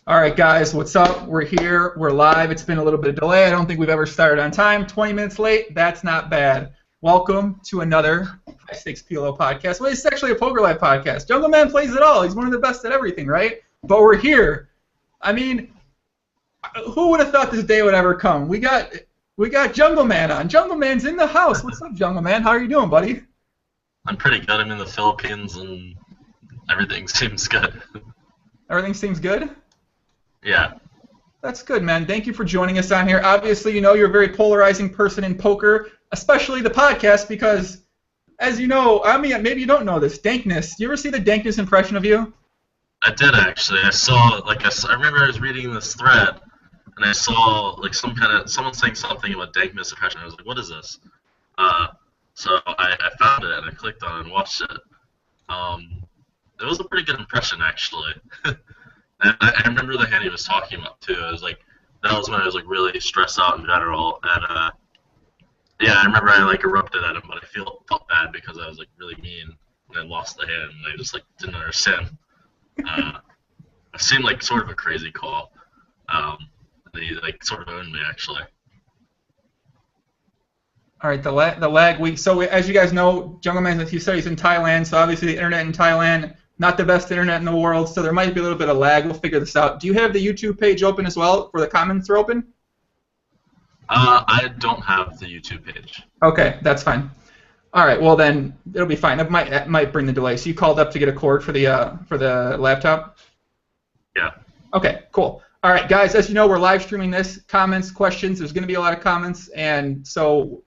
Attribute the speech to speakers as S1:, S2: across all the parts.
S1: All right, guys, what's up? We're here. We're live. It's been a little bit of delay. I don't think we've ever started on time. 20 minutes late. That's not bad. Welcome to another High Stakes PLO podcast. Well, it's actually a Poker Live podcast. Jungleman plays it all. He's one of the best at everything, right? But we're here. I mean, who would have thought this day would ever come? We got Jungleman on. Jungleman's in the house. What's up, Jungleman? How are you doing, buddy?
S2: I'm pretty good. I'm in the Philippines, and everything seems good.
S1: Everything seems good?
S2: Yeah.
S1: That's good, man. Thank you for joining us on here. Obviously, you know you're a very polarizing person in poker, especially the podcast, because, as you know, I mean, maybe you don't know this, Dankness. Do you ever see the Dankness impression of you?
S2: I did, actually. I saw, I remember I was reading this thread, and I saw, someone saying something about Dankness impression. I was like, what is this? So I found it, and I clicked on it and watched it. It was a pretty good impression, actually. And I remember the hand he was talking about, too. I was like, that was when I was, really stressed out in general. And, yeah, I remember I, erupted at him, but I felt bad because I was, really mean, and I lost the hand, and I just, didn't understand. It seemed like sort of a crazy call. And he, sort of owned me, actually.
S1: All right, the lag week. So as you guys know, Jungleman, he said he's in Thailand, so obviously the internet in Thailand, not the best internet in the world, so there might be a little bit of lag. We'll figure this out. Do you have the YouTube page open as well, where the comments are open?
S2: I don't have the YouTube page.
S1: Okay, that's fine. All right, well then it'll be fine. It might bring the delay. So you called up to get a cord for the laptop?
S2: Yeah.
S1: Okay, cool. All right, guys, as you know, we're live streaming this. Comments, questions. There's going to be a lot of comments, and so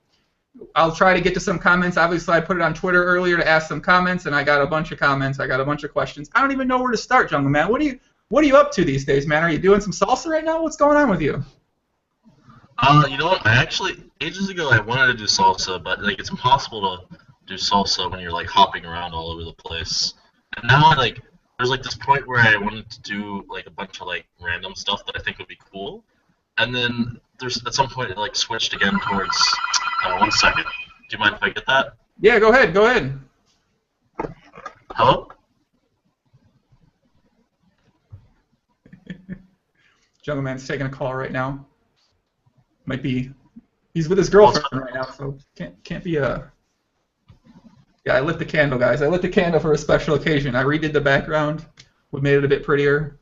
S1: I'll try to get to some comments. Obviously, I put it on Twitter earlier to ask some comments, and I got a bunch of comments. I got a bunch of questions. I don't even know where to start, Jungleman. What are you up to these days, man? Are you doing some salsa right now? What's going on with you?
S2: You know what? I actually, ages ago, I wanted to do salsa, but it's impossible to do salsa when you're hopping around all over the place. And now there's this point where I wanted to do a bunch of random stuff that I think would be cool, and then there's at some point it switched again towards. 1 second. Do you mind if I get that?
S1: Yeah, go ahead. Go ahead.
S2: Hello?
S1: Jungleman's taking a call right now. Might be. He's with his girlfriend right now, so can't be a. Yeah, I lit the candle, guys. I lit the candle for a special occasion. I redid the background. We made it a bit prettier.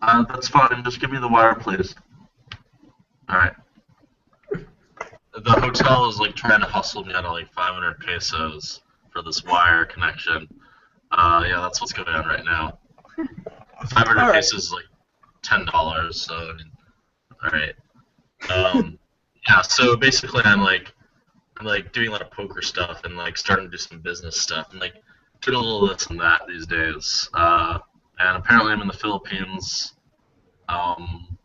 S2: That's fine. Just give me the wire, please. All right. The hotel is trying to hustle me out of 500 pesos for this wire connection. Yeah, that's what's going on right now. 500 pesos is $10. So I mean, all right. Yeah. So basically, I'm doing a lot of poker stuff and starting to do some business stuff and doing a little this and that these days. And apparently, I'm in the Philippines, going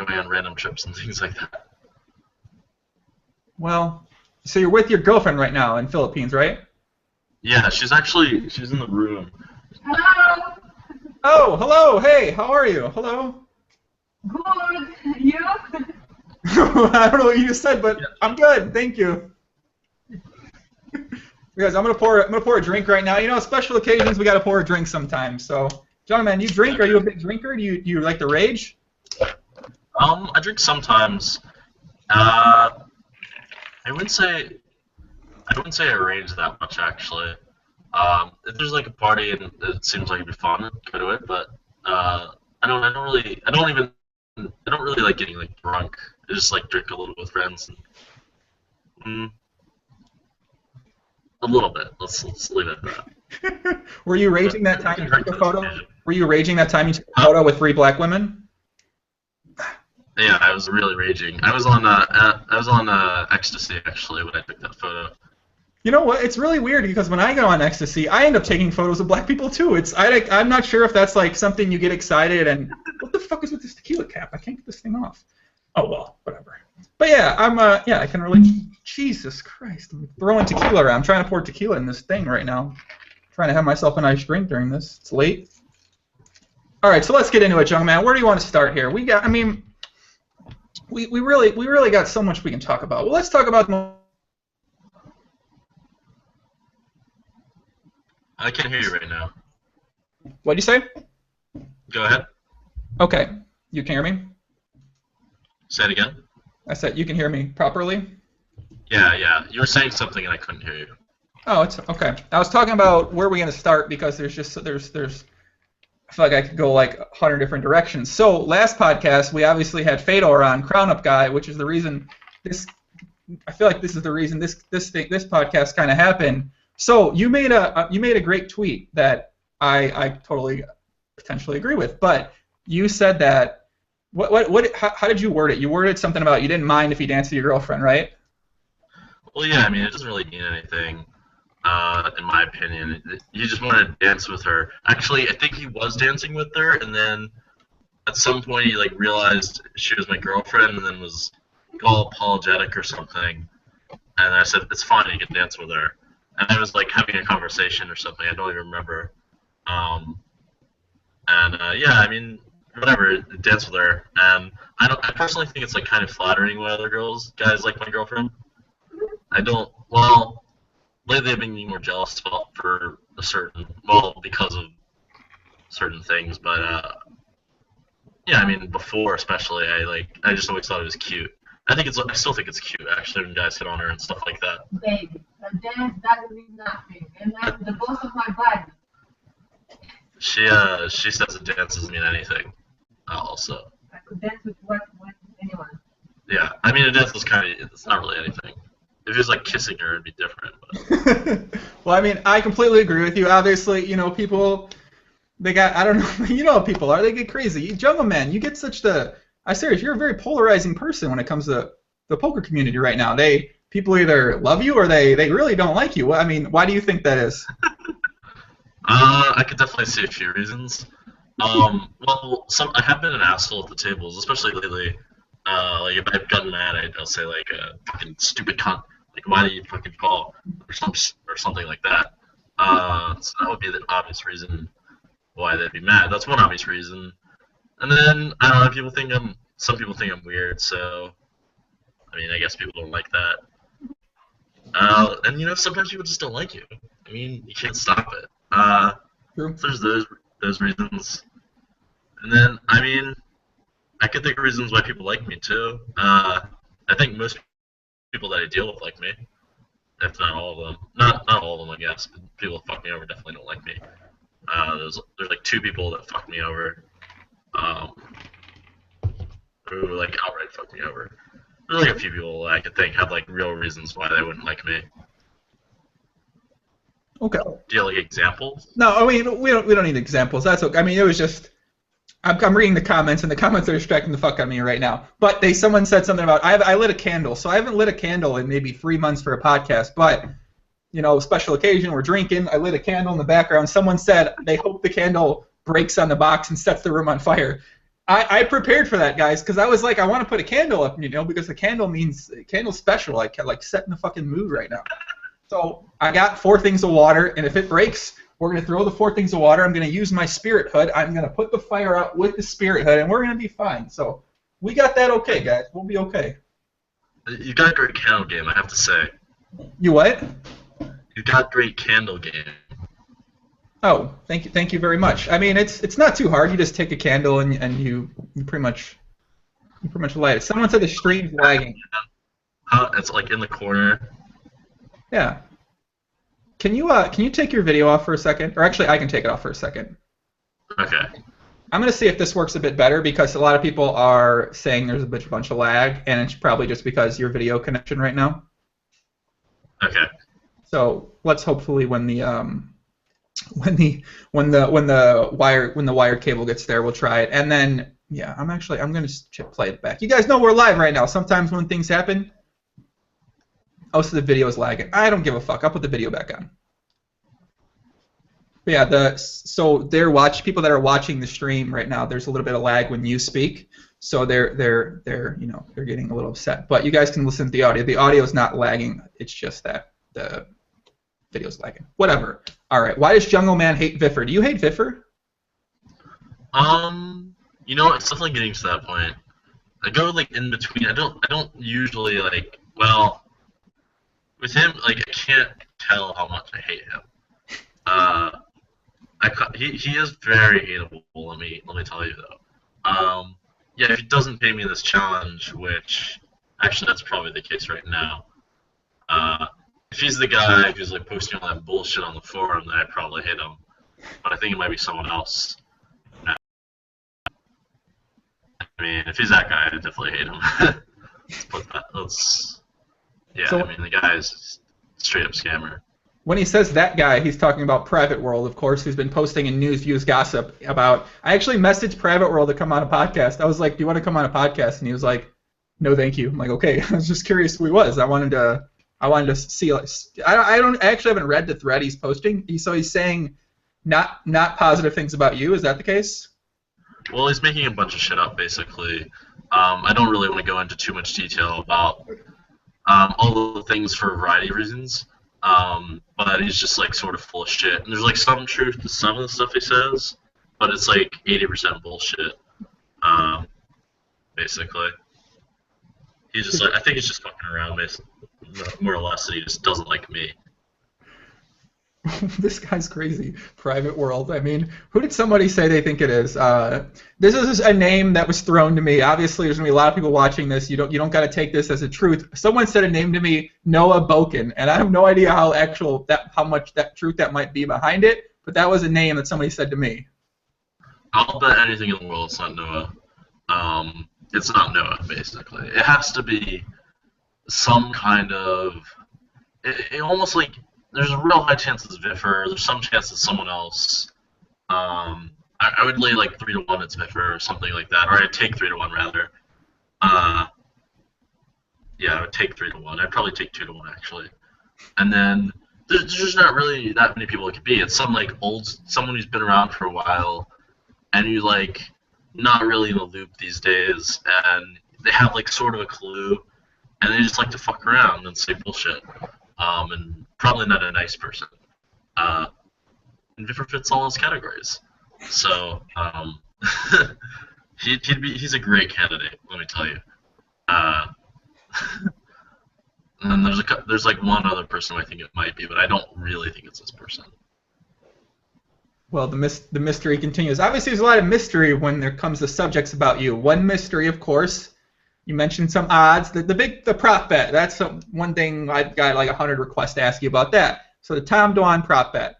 S2: on random trips and things like that.
S1: Well, so you're with your girlfriend right now in Philippines, right?
S2: Yeah, she's in the room.
S3: Hello.
S1: Oh, hello. Hey, how are you? Hello.
S3: Good. You?
S1: I don't know what you just said, but I'm good. Thank you. Guys, I'm gonna pour a drink right now. You know, special occasions we gotta pour a drink sometimes. So, Jungleman, you drink? Are you a big drinker? Do you like to rage?
S2: I drink sometimes. I wouldn't say I rage that much, actually. If there's a party and it seems like it'd be fun, I'd go to it. But I don't really like getting drunk. I just drink a little with friends. And, a little bit. Let's leave it at that.
S1: Were you raging that time you took a photo? Were you raging that time you took a photo with 3 black women?
S2: Yeah, I was really raging. I was on ecstasy actually when I took that photo.
S1: You know what? It's really weird because when I go on ecstasy, I end up taking photos of black people too. I'm not sure if that's something you get excited and what the fuck is with this tequila cap? I can't get this thing off. Oh well, whatever. But yeah, I can relate. Jesus Christ, I'm throwing tequila around. I'm trying to pour tequila in this thing right now. Trying to have myself a nice drink during this. It's late. All right, so let's get into it, Jungleman. Where do you want to start here? We really got so much we can talk about. Well, let's talk about the.
S2: I can't hear you right now.
S1: What'd you say?
S2: Go ahead.
S1: Okay. You can hear me?
S2: Say it again.
S1: I said you can hear me properly?
S2: Yeah. You were saying something and I couldn't hear you.
S1: Oh, it's okay. I was talking about where we're going to start because there's I feel like I could go like 100 different directions. So last podcast we obviously had Fedor on, Crown Up Guy, which is the reason this. I feel like this is the reason this podcast kind of happened. So you made a great tweet that I totally potentially agree with, but you said that how did you word it? You worded something about you didn't mind if he danced with your girlfriend, right?
S2: Well, yeah, I mean, it doesn't really mean anything, in my opinion. You just wanted to dance with her. Actually, I think he was dancing with her, and then at some point he like realized she was my girlfriend, and then was all apologetic or something. And I said, "It's fine, you can dance with her." And I was like having a conversation or something. I don't even remember. Um, yeah, I mean, whatever, dance with her. And I personally think it's like kind of flattering when other guys like my girlfriend. I don't. Well, lately I've been getting more jealous for because of certain things. But yeah, I mean, before especially, I just always thought it was cute. I still think it's cute actually when guys hit on her and stuff like that.
S3: Baby, a dance doesn't mean nothing, and I'm the boss of my body.
S2: She says a dance doesn't mean anything. Also.
S3: I could dance with anyone.
S2: Yeah, I mean, a dance is it's not really anything. If he was like kissing her, it'd be different. But.
S1: Well, I mean, I completely agree with you. Obviously, people, I don't know, you know how people are. They get crazy. Jungleman, you get I'm serious, you're a very polarizing person when it comes to the poker community right now. People either love you or they really don't like you. I mean, why do you think that is?
S2: I could definitely see a few reasons. Well, I have been an asshole at the tables, especially lately. Like if I've gotten mad, I'll say like fucking stupid cunt, like why do you fucking call, or something like that. So that would be the obvious reason why they'd be mad. That's one obvious reason. And then I don't know, some people think I'm weird, so I mean I guess people don't like that. And sometimes people just don't like you. I mean you can't stop it.
S1: True.
S2: So there's those reasons. And then, I mean, I could think of reasons why people like me, too. I think most people that I deal with like me, if not all of them. Not all of them, I guess, but people that fuck me over definitely don't like me. There's like 2 people that fuck me over, who, like, outright fuck me over. There's, like, a few people that I could think have, like, real reasons why they wouldn't like me.
S1: Okay.
S2: Do you have, like, examples?
S1: No, I mean we don't need examples. That's okay. I mean it was just I'm reading the comments and the comments are distracting the fuck out of me right now. But someone said something about I lit a candle, so I haven't lit a candle in maybe 3 months for a podcast. But special occasion, we're drinking. I lit a candle in the background. Someone said they hope the candle breaks on the box and sets the room on fire. I prepared for that, guys, because I was like I want to put a candle up, because the candle means candle's special. Like setting the fucking mood right now. So I got 4 things of water, and if it breaks, we're going to throw the 4 things of water. I'm going to use my spirit hood. I'm going to put the fire out with the spirit hood, and we're going to be fine. So we got that okay, guys. We'll be okay.
S2: You got a great candle game, I have to say.
S1: You what?
S2: You got great candle game.
S1: Oh, thank you very much. I mean, it's not too hard. You just take a candle and you pretty much light it. Someone said the stream's lagging.
S2: It's like in the corner.
S1: Yeah. Can you take your video off for a second? Or actually, I can take it off for a second.
S2: Okay.
S1: I'm going to see if this works a bit better because a lot of people are saying there's a bunch of lag, and it's probably just because your video connection right now.
S2: Okay.
S1: So let's hopefully when the wire cable gets there, we'll try it, and then yeah, I'm going to play it back. You guys know we're live right now. Sometimes when things happen. Oh, so the video is lagging. I don't give a fuck. I'll put the video back on. But yeah, people that are watching the stream right now, there's a little bit of lag when you speak, so they're getting a little upset. But you guys can listen to the audio. The audio is not lagging. It's just that the video's lagging. Whatever. All right. Why does Jungleman hate Viffer? Do you hate Viffer?
S2: It's definitely getting to that point. I go like in between. I don't usually like. Well. With him, like, I can't tell how much I hate him. He is very hateable. Let me tell you though. Yeah, if he doesn't pay me this challenge, which actually that's probably the case right now. If he's the guy who's like posting all that bullshit on the forum, then I'd probably hate him. But I think it might be someone else. I mean, if he's that guy, I'd definitely hate him. Yeah,
S1: So,
S2: I mean, the guy is a straight up scammer.
S1: when he says that guy, he's talking about Private World, of course, who's been posting in news, views, gossip about. I actually messaged Private World to come on a podcast. I was like, "Do you want to come on a podcast?" And he was like, "No, thank you." I'm like, "Okay." I was just curious who he was. I wanted to see. Like, I actually haven't read the thread he's posting. So he's saying not positive things about you. Is that the case?
S2: Well, he's making a bunch of shit up, basically. I don't really want to go into too much detail about all the things for a variety of reasons. But he's just like sort of full of shit. And there's like some truth to some of the stuff he says, but it's like 80% bullshit. Basically, he's just like, I think he's just fucking around, basically, more or less, and he just doesn't like me.
S1: This guy's crazy. Private World. I mean, who did somebody say they think it is? This is a name that was thrown to me. Obviously, there's gonna be a lot of people watching this. You don't got to take this as a truth. Someone said a name to me, Noah Boken, and I have no idea how much that truth that might be behind it. But that was a name that somebody said to me.
S2: I'll bet anything in the world it's not Noah. It's not Noah, basically. It has to be some kind of. It almost like. There's a real high chance it's Viffer. There's some chance it's someone else. I would lay like 3-1 it's Viffer or something like that, or I'd take 3-1 rather. Yeah, I would take 3-1. I'd probably take 2-1 actually. And then there's just not really that many people it could be. It's some like someone who's been around for a while, and you like not really in the loop these days, and they have like sort of a clue, and they just like to fuck around and say bullshit. And probably not a nice person. And Viffer fits all those categories. So he's a great candidate, let me tell you. And then there's like one other person I think it might be, but I don't really think it's this person.
S1: Well, the mystery continues. Obviously, there's a lot of mystery when there comes to subjects about you. One mystery, of course. You mentioned some odds. The prop bet. That's one thing I've got like 100 requests to ask you about that. So the Tom Dwan prop bet.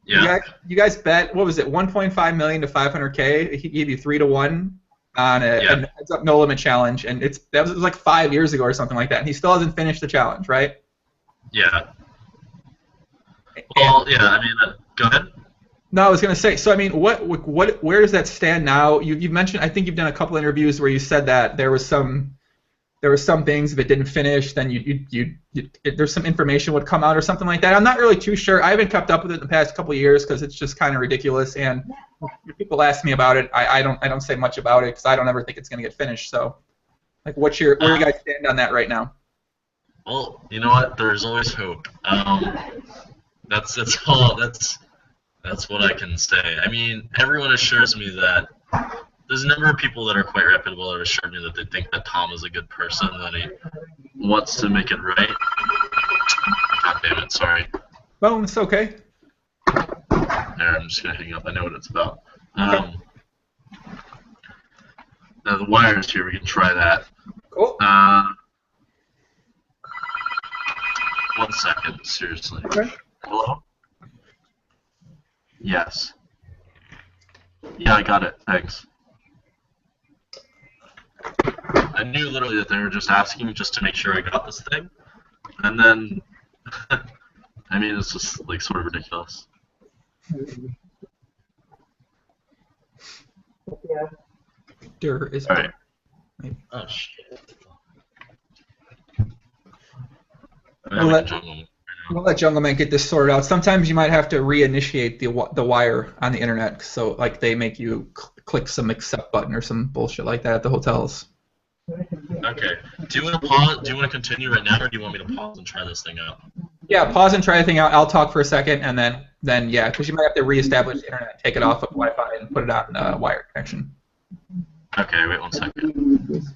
S2: Yeah.
S1: You guys bet, what was it, 1.5 million to 500K? He gave you 3-1 on a heads up no limit challenge, and it was like 5 years ago or something like that. And he still hasn't finished the challenge, right?
S2: Yeah. Well, yeah. I mean, go ahead.
S1: No, I was gonna say. So I mean, where does that stand now? You've mentioned. I think you've done a couple interviews where you said that there was some things if it didn't finish, then there's some information would come out or something like that. I'm not really too sure. I haven't kept up with it the past couple of years because it's just kind of ridiculous. And when people ask me about it, I don't say much about it because I don't ever think it's gonna get finished. So, like, where do you guys stand on that right now?
S2: Well, you know what? There's always hope. That's what I can say. I mean, everyone assures me that there's a number of people that are quite reputable that assure me that they think that Tom is a good person, that he wants to make it right. God damn it, sorry.
S1: Well, it's okay.
S2: There, I'm just going to hang up. I know what it's about. Now, the wires here, we can try that.
S1: Cool.
S2: 1 second, seriously.
S1: Okay.
S2: Hello? Yes. Yeah, I got it. Thanks. I knew literally that they were just asking just to make sure I got this thing. And then, I mean, it's just like sort of ridiculous.
S1: There is.
S2: All right. Oh, shit.
S1: We'll let Jungleman get this sorted out. Sometimes you might have to reinitiate the wire on the internet, so like they make you click some accept button or some bullshit like that at the hotels.
S2: Okay. Do you want to pause? Do you want to continue right now, or do you want me to pause and try this thing out?
S1: Yeah, pause and try the thing out. I'll talk for a second, and then yeah, because you might have to reestablish the internet, take it off of Wi-Fi, and put it on a wire connection.
S2: Okay, wait 1 second.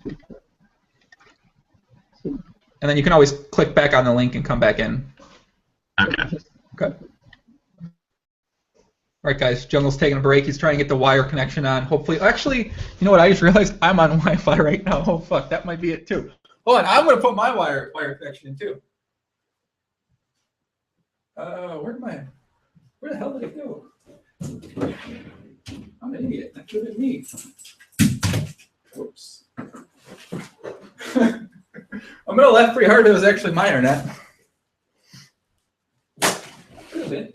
S1: And then you can always click back on the link and come back in.
S2: Okay.
S1: Okay. All right, guys. Jungle's taking a break. He's trying to get the wire connection on. Hopefully, actually, you know what? I just realized I'm on Wi-Fi right now. Oh fuck, that might be it too. Hold on, I'm gonna put my wire connection in too. Where the hell did it go? I'm an idiot. That could have been me. Whoops. I'm gonna laugh pretty hard. It was actually my internet. Could have been.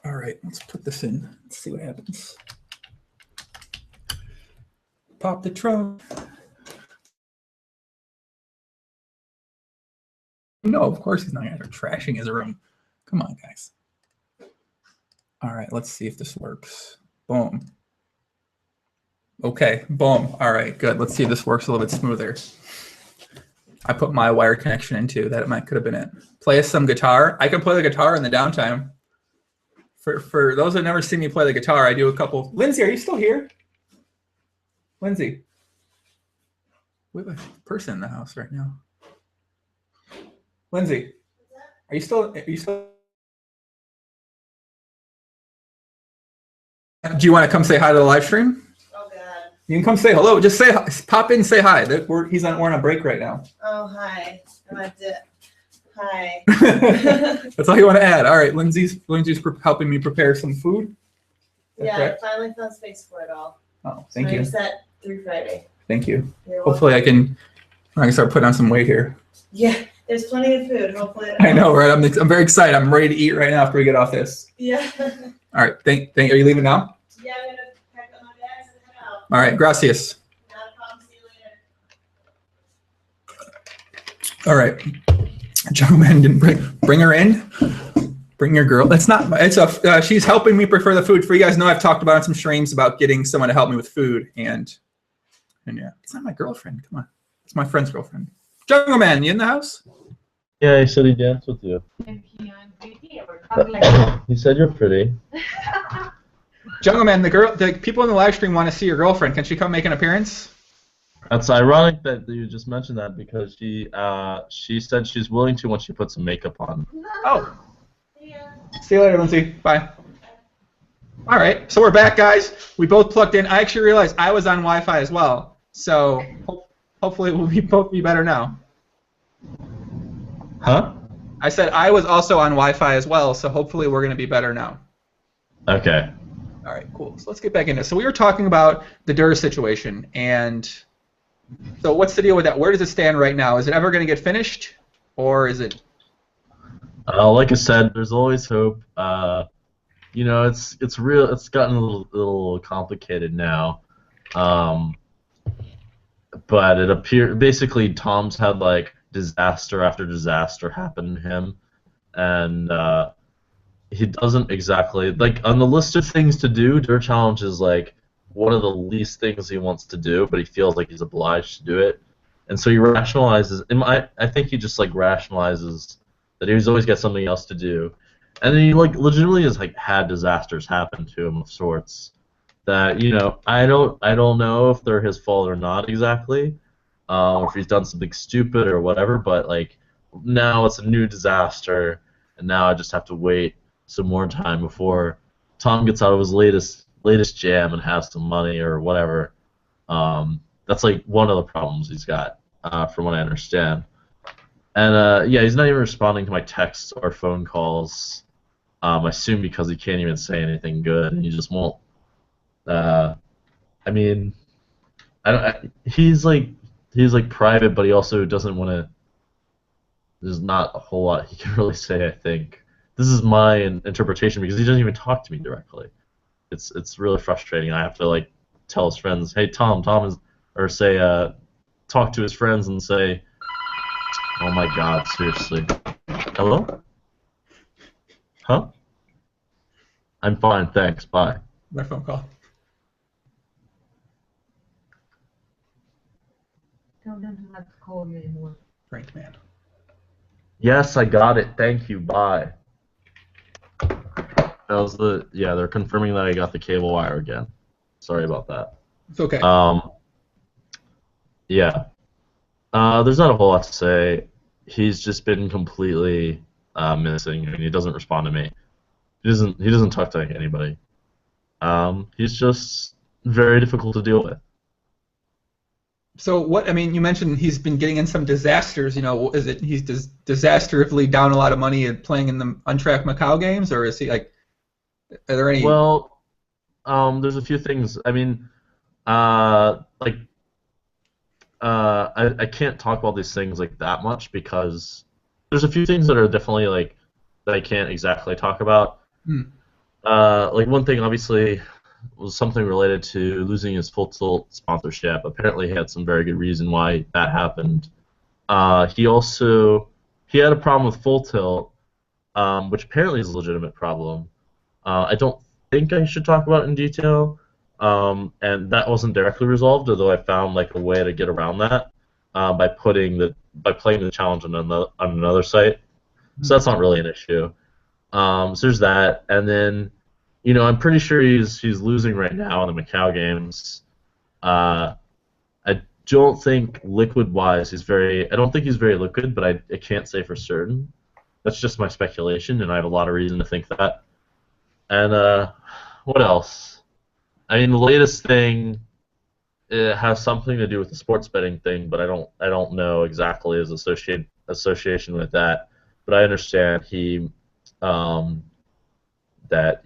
S1: All right, let's put this in. Let's see what happens. Pop the trunk. No, of course he's not going to start trashing his room. Come on, guys. All right, let's see if this works. Boom. Okay, boom. All right, good. Let's see if this works a little bit smoother. I put my wire connection in too. That could have been it. Play us some guitar. I can play the guitar in the downtime. For those that never seen me play the guitar, I do a couple. Lindsay, are you still here? Lindsay. We have a person in the house right now. Lindsay, are you still? Do you want to come say hi to the live stream?
S4: Oh God.
S1: You can come say hello. Just say, pop in, say hi. We're on a break right now.
S4: Oh hi. Hi.
S1: That's all you want to add. All right, Lindsay's helping me prepare some food.
S4: Yeah,
S1: correct?
S4: I finally found space for it all.
S1: Oh, thank
S4: So
S1: you.
S4: I'm set through Friday.
S1: Thank you.
S4: You're
S1: Hopefully,
S4: welcome.
S1: I can start putting on some weight here.
S4: Yeah, there's plenty of food. Hopefully.
S1: I know, right? I'm very excited. I'm ready to eat right now after we get off this.
S4: Yeah.
S1: All right. Are you leaving now?
S4: Yeah, I'm gonna pack up my bags and head out.
S1: All right. Gracias.
S4: Not a problem. See you later.
S1: All right. Jungleman didn't bring her in. Bring your girl. That's not. She's helping me prepare the food. For you guys know, I've talked about on some streams about getting someone to help me with food, and yeah, it's not my girlfriend. Come on, it's my friend's girlfriend. Jungleman, you in the house?
S2: Yeah, he said he danced with you. He said you're pretty.
S1: Jungleman, the people in the live stream want to see your girlfriend. Can she come make an appearance?
S2: That's ironic that you just mentioned that because she said she's willing to once she puts some makeup on.
S1: Oh. See you later, Lindsay. Bye. All right, so we're back, guys. We both plugged in. I actually realized I was on Wi-Fi as well, so hopefully we'll both be better now.
S2: Huh?
S1: I said I was also on Wi-Fi as well, so hopefully we're going to be better now.
S2: Okay.
S1: All right, cool. So let's get back into it. So we were talking about the Durr situation, and so what's the deal with that? Where does it stand right now? Is it ever going to get finished, or is it?
S2: Like I said, there's always hope. You know, it's real. It's gotten a little complicated now. But it appears basically Tom's had like disaster after disaster happen to him, and he doesn't exactly like on the list of things to do. Durr Challenge is like one of the least things he wants to do, but he feels like he's obliged to do it, and so he rationalizes. I think he just like rationalizes that he's always got something else to do, and then he like legitimately has like had disasters happen to him of sorts that I don't know if they're his fault or not exactly, or if he's done something stupid or whatever. But like now it's a new disaster, and now I just have to wait some more time before Tom gets out of his latest jam and has some money or whatever. That's like one of the problems he's got, from what I understand. And yeah, he's not even responding to my texts or phone calls. I assume because he can't even say anything good, and he just won't. I mean, he's like private, but he also doesn't want to. There's not a whole lot he can really say. I think this is my interpretation because he doesn't even talk to me directly. It's really frustrating. I have to like tell his friends, hey Tom is, or say talk to his friends and say, oh my God, seriously, hello? Huh? I'm fine, thanks, bye.
S1: My phone call.
S3: Tell them not to call me anymore.
S1: Frank, man.
S2: Yes, I got it, thank you, bye. That was they're confirming that I got the cable wire again. Sorry about that.
S1: It's okay.
S2: Yeah. There's not a whole lot to say. he's just been completely missing. I mean, he doesn't respond to me. He doesn't talk to anybody. He's just very difficult to deal with.
S1: So what? I mean, you mentioned he's been getting in some disasters. You know, is it he's disastrously down a lot of money at playing in the untracked Macau games, or is he like? Are there any?
S2: Well, there's a few things. I mean, like, I can't talk about these things like that much because there's a few things that are definitely like that I can't exactly talk about.
S1: Hmm.
S2: Like one thing obviously was something related to losing his Full Tilt sponsorship. Apparently, he had some very good reason why that happened. He had a problem with Full Tilt, which apparently is a legitimate problem. I don't think I should talk about it in detail, and that wasn't directly resolved. Although I found like a way to get around that by playing the challenge on another site. So that's not really an issue. So there's that, and then I'm pretty sure he's losing right now in the Macau games. I don't think liquid-wise I don't think he's very liquid, but I can't say for certain. That's just my speculation, and I have a lot of reason to think that. And what else? I mean, the latest thing it has something to do with the sports betting thing, but I don't know exactly his association with that. But I understand he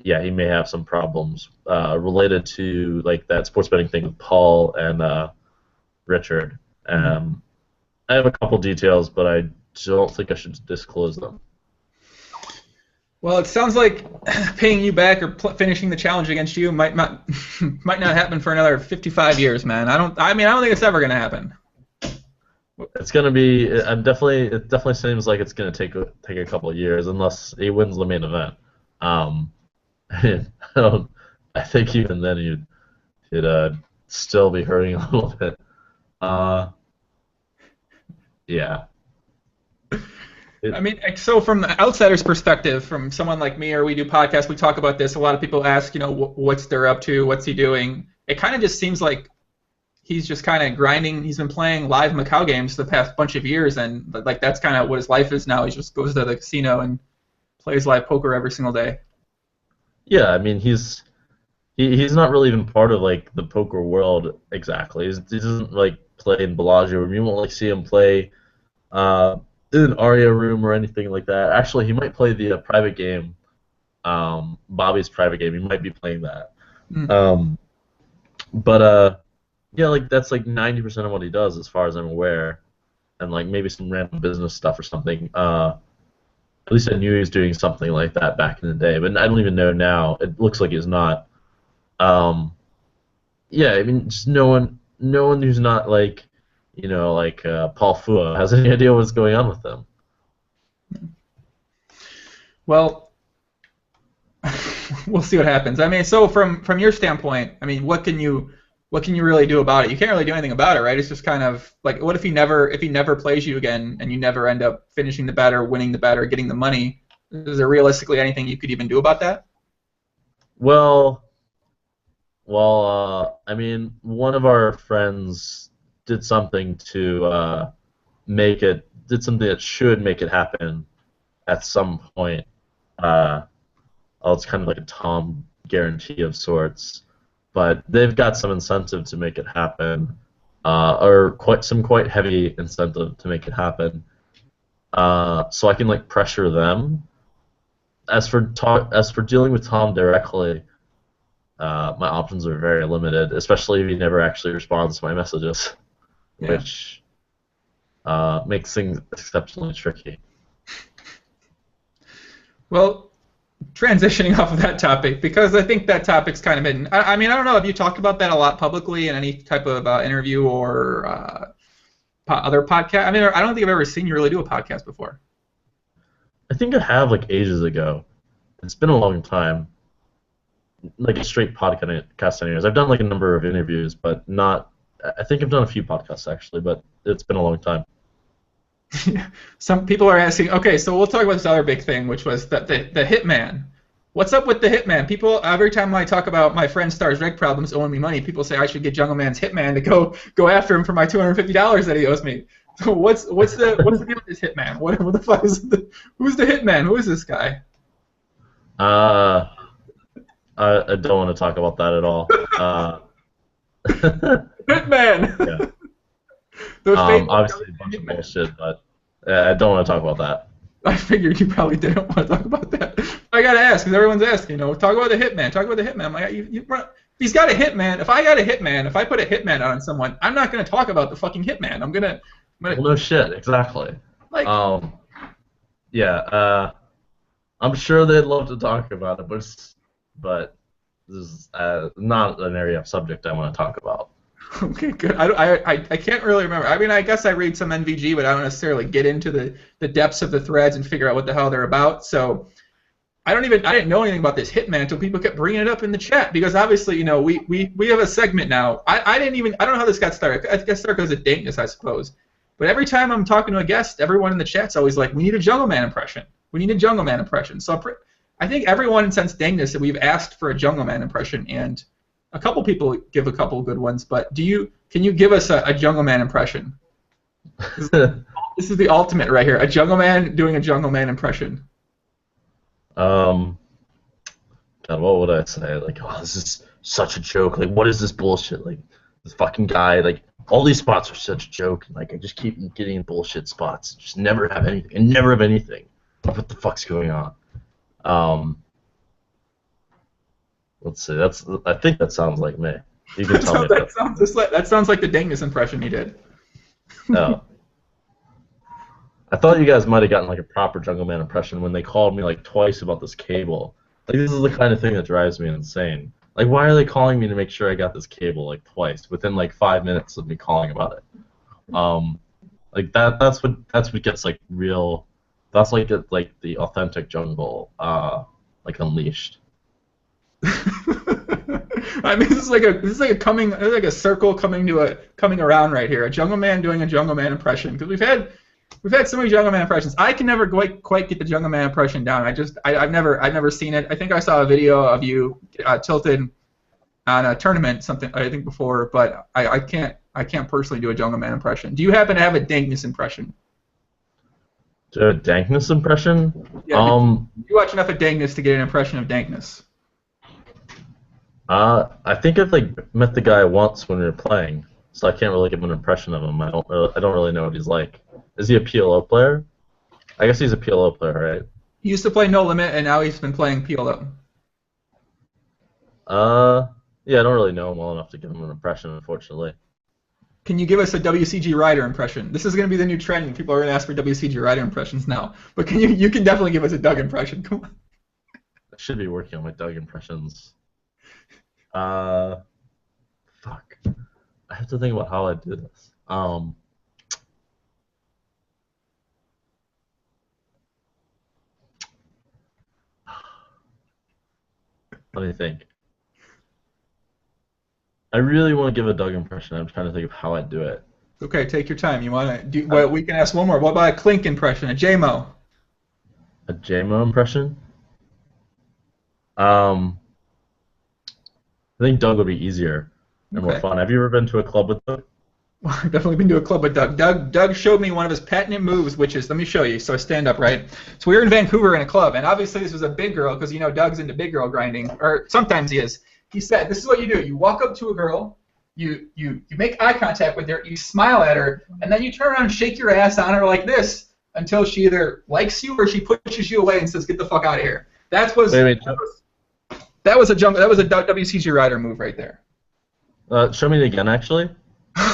S2: he may have some problems related to like that sports betting thing with Paul and Richard. I have a couple details, but I don't think I should disclose them.
S1: Well, it sounds like paying you back or finishing the challenge against you might not happen for another 55 years, man. I don't think it's ever gonna happen.
S2: It's gonna be. It definitely seems like it's gonna take a couple of years unless he wins the main event. I think even then you'd still be hurting a little bit. Yeah.
S1: I mean, so from the outsider's perspective, from someone like me, or we do podcasts, we talk about this. A lot of people ask, what's they're up to, what's he doing? It kind of just seems like he's just kind of grinding. He's been playing live Macau games the past bunch of years, and like that's kind of what his life is now. He just goes to the casino and plays live poker every single day.
S2: Yeah, I mean he's not really even part of like the poker world exactly. He doesn't like play in Bellagio room. You won't like see him play in an Aria room or anything like that. Actually, he might play the private game, Bobby's private game. He might be playing that. Yeah, like that's like 90% of what he does, as far as I'm aware, and like maybe some random business stuff or something. At least I knew he was doing something like that back in the day, but I don't even know now. It looks like he's not. Yeah, I mean, just no one who's not like, Paul Fua has any idea what's going on with them.
S1: Well, we'll see what happens. I mean, so from your standpoint, I mean, what can you really do about it? You can't really do anything about it, right? It's just kind of like, what if he never plays you again, and you never end up finishing the bet or winning the bet or getting the money? Is there realistically anything you could even do about that?
S2: Well, I mean, one of our friends did something to did something that should make it happen at some point. It's kind of like a Tom guarantee of sorts, but they've got some incentive to make it happen, or quite heavy incentive to make it happen. So I can like pressure them. As for dealing with Tom directly, my options are very limited, especially if he never actually responds to my messages, which makes things exceptionally tricky. Well,
S1: transitioning off of that topic, because I think that topic's kind of been. I mean, I don't know if you talked about that a lot publicly in any type of interview or other podcast. I mean, I don't think I've ever seen you really do a podcast before.
S2: I think I have, like, ages ago. It's been a long time. Like a straight podcast anyways. I've done like a number of interviews, but not. I think I've done a few podcasts actually, but it's been a long time.
S1: Some people are asking. Okay, so we'll talk about this other big thing, which was the hitman. What's up with the hitman? People, every time I talk about my friend Star's reg problems owing me money, people say I should get Jungleman's hitman to go after him for my $250 that he owes me. What's the deal with this hitman? What the fuck is who's the hitman? Who is this guy?
S2: I don't want to talk about that at all.
S1: Hitman.
S2: Yeah.
S1: Those fake
S2: Obviously a bunch of bullshit, but I don't want to talk about that.
S1: I figured you probably didn't want to talk about that. I gotta ask because everyone's asking. Talk about the hitman. Talk about the hitman. I'm like, he's got a hitman. If I got a hitman, if I put a hitman on someone, I'm not gonna talk about the fucking hitman. I'm gonna.
S2: Well, no shit, exactly.
S1: Like,
S2: yeah. I'm sure they'd love to talk about it, but this is not an area of subject I want to talk about.
S1: Okay, good. I can't really remember. I mean, I guess I read some NVG, but I don't necessarily get into the depths of the threads and figure out what the hell they're about. So I didn't know anything about this hitman until people kept bringing it up in the chat because obviously, we have a segment now. I don't know how this got started. I guess started because of dankness, I suppose. But every time I'm talking to a guest, everyone in the chat's always like, we need a Jungleman impression. We need a Jungleman impression. So I think everyone since dankness that we've asked for a Jungleman impression, and a couple people give a couple good ones. But can you give us a Jungleman impression? This is the ultimate right here. A Jungleman doing a Jungleman impression.
S2: God, what would I say? Like, oh, this is such a joke. Like, what is this bullshit? Like, this fucking guy. Like, all these spots are such a joke. Like, I just keep getting in bullshit spots. Just never have anything. And never have anything. What the fuck's going on? Let's see. I think that sounds like me. You can tell me.
S1: That sounds like the dankness impression you did.
S2: No. I thought you guys might have gotten like a proper Jungleman impression when they called me like twice about this cable. Like, this is the kind of thing that drives me insane. Like, why are they calling me to make sure I got this cable like twice within like 5 minutes of me calling about it? Like that's what gets like real. That's like the authentic jungle, like Unleashed.
S1: I mean, this is like a circle coming around right here. A Jungleman doing a Jungleman impression because we've had so many Jungleman impressions. I can never quite get the Jungleman impression down. I've never seen it. I think I saw a video of you tilted on a tournament something I think before, but I can't personally do a Jungleman impression. Do you happen to have a dankness impression?
S2: A dankness impression?
S1: Yeah. You watch enough of dankness to get an impression of dankness.
S2: I think I've like met the guy once when we were playing, so I can't really give an impression of him. I don't really know what he's like. Is he a PLO player? I guess he's a PLO player, right?
S1: He used to play No Limit, and now he's been playing PLO.
S2: Yeah, I don't really know him well enough to give him an impression, unfortunately.
S1: Can you give us a WCG Rider impression? This is going to be the new trend. People are going to ask for WCG Rider impressions now. But you can definitely give us a Doug impression. Come on.
S2: I should be working on my Doug impressions. Fuck. I have to think about how I do this. Let me think. I really want to give a Doug impression. I'm trying to think of how I do it.
S1: Okay, take your time. You want to do? Well, we can ask one more. What about a Clink impression? A JMO?
S2: A JMO impression? I think Doug would be easier and more fun. Have you ever been to a club with Doug?
S1: Well, I've definitely been to a club with Doug. Doug showed me one of his patented moves, which is, let me show you. So I stand up, right? So we were in Vancouver in a club, and obviously this was a big girl because, Doug's into big girl grinding, or sometimes he is. He said, this is what you do. You walk up to a girl, you make eye contact with her, you smile at her, and then you turn around and shake your ass on her like this until she either likes you or she pushes you away and says, get the fuck out of here. That was a WCG Rider move right there.
S2: Show me it again, actually.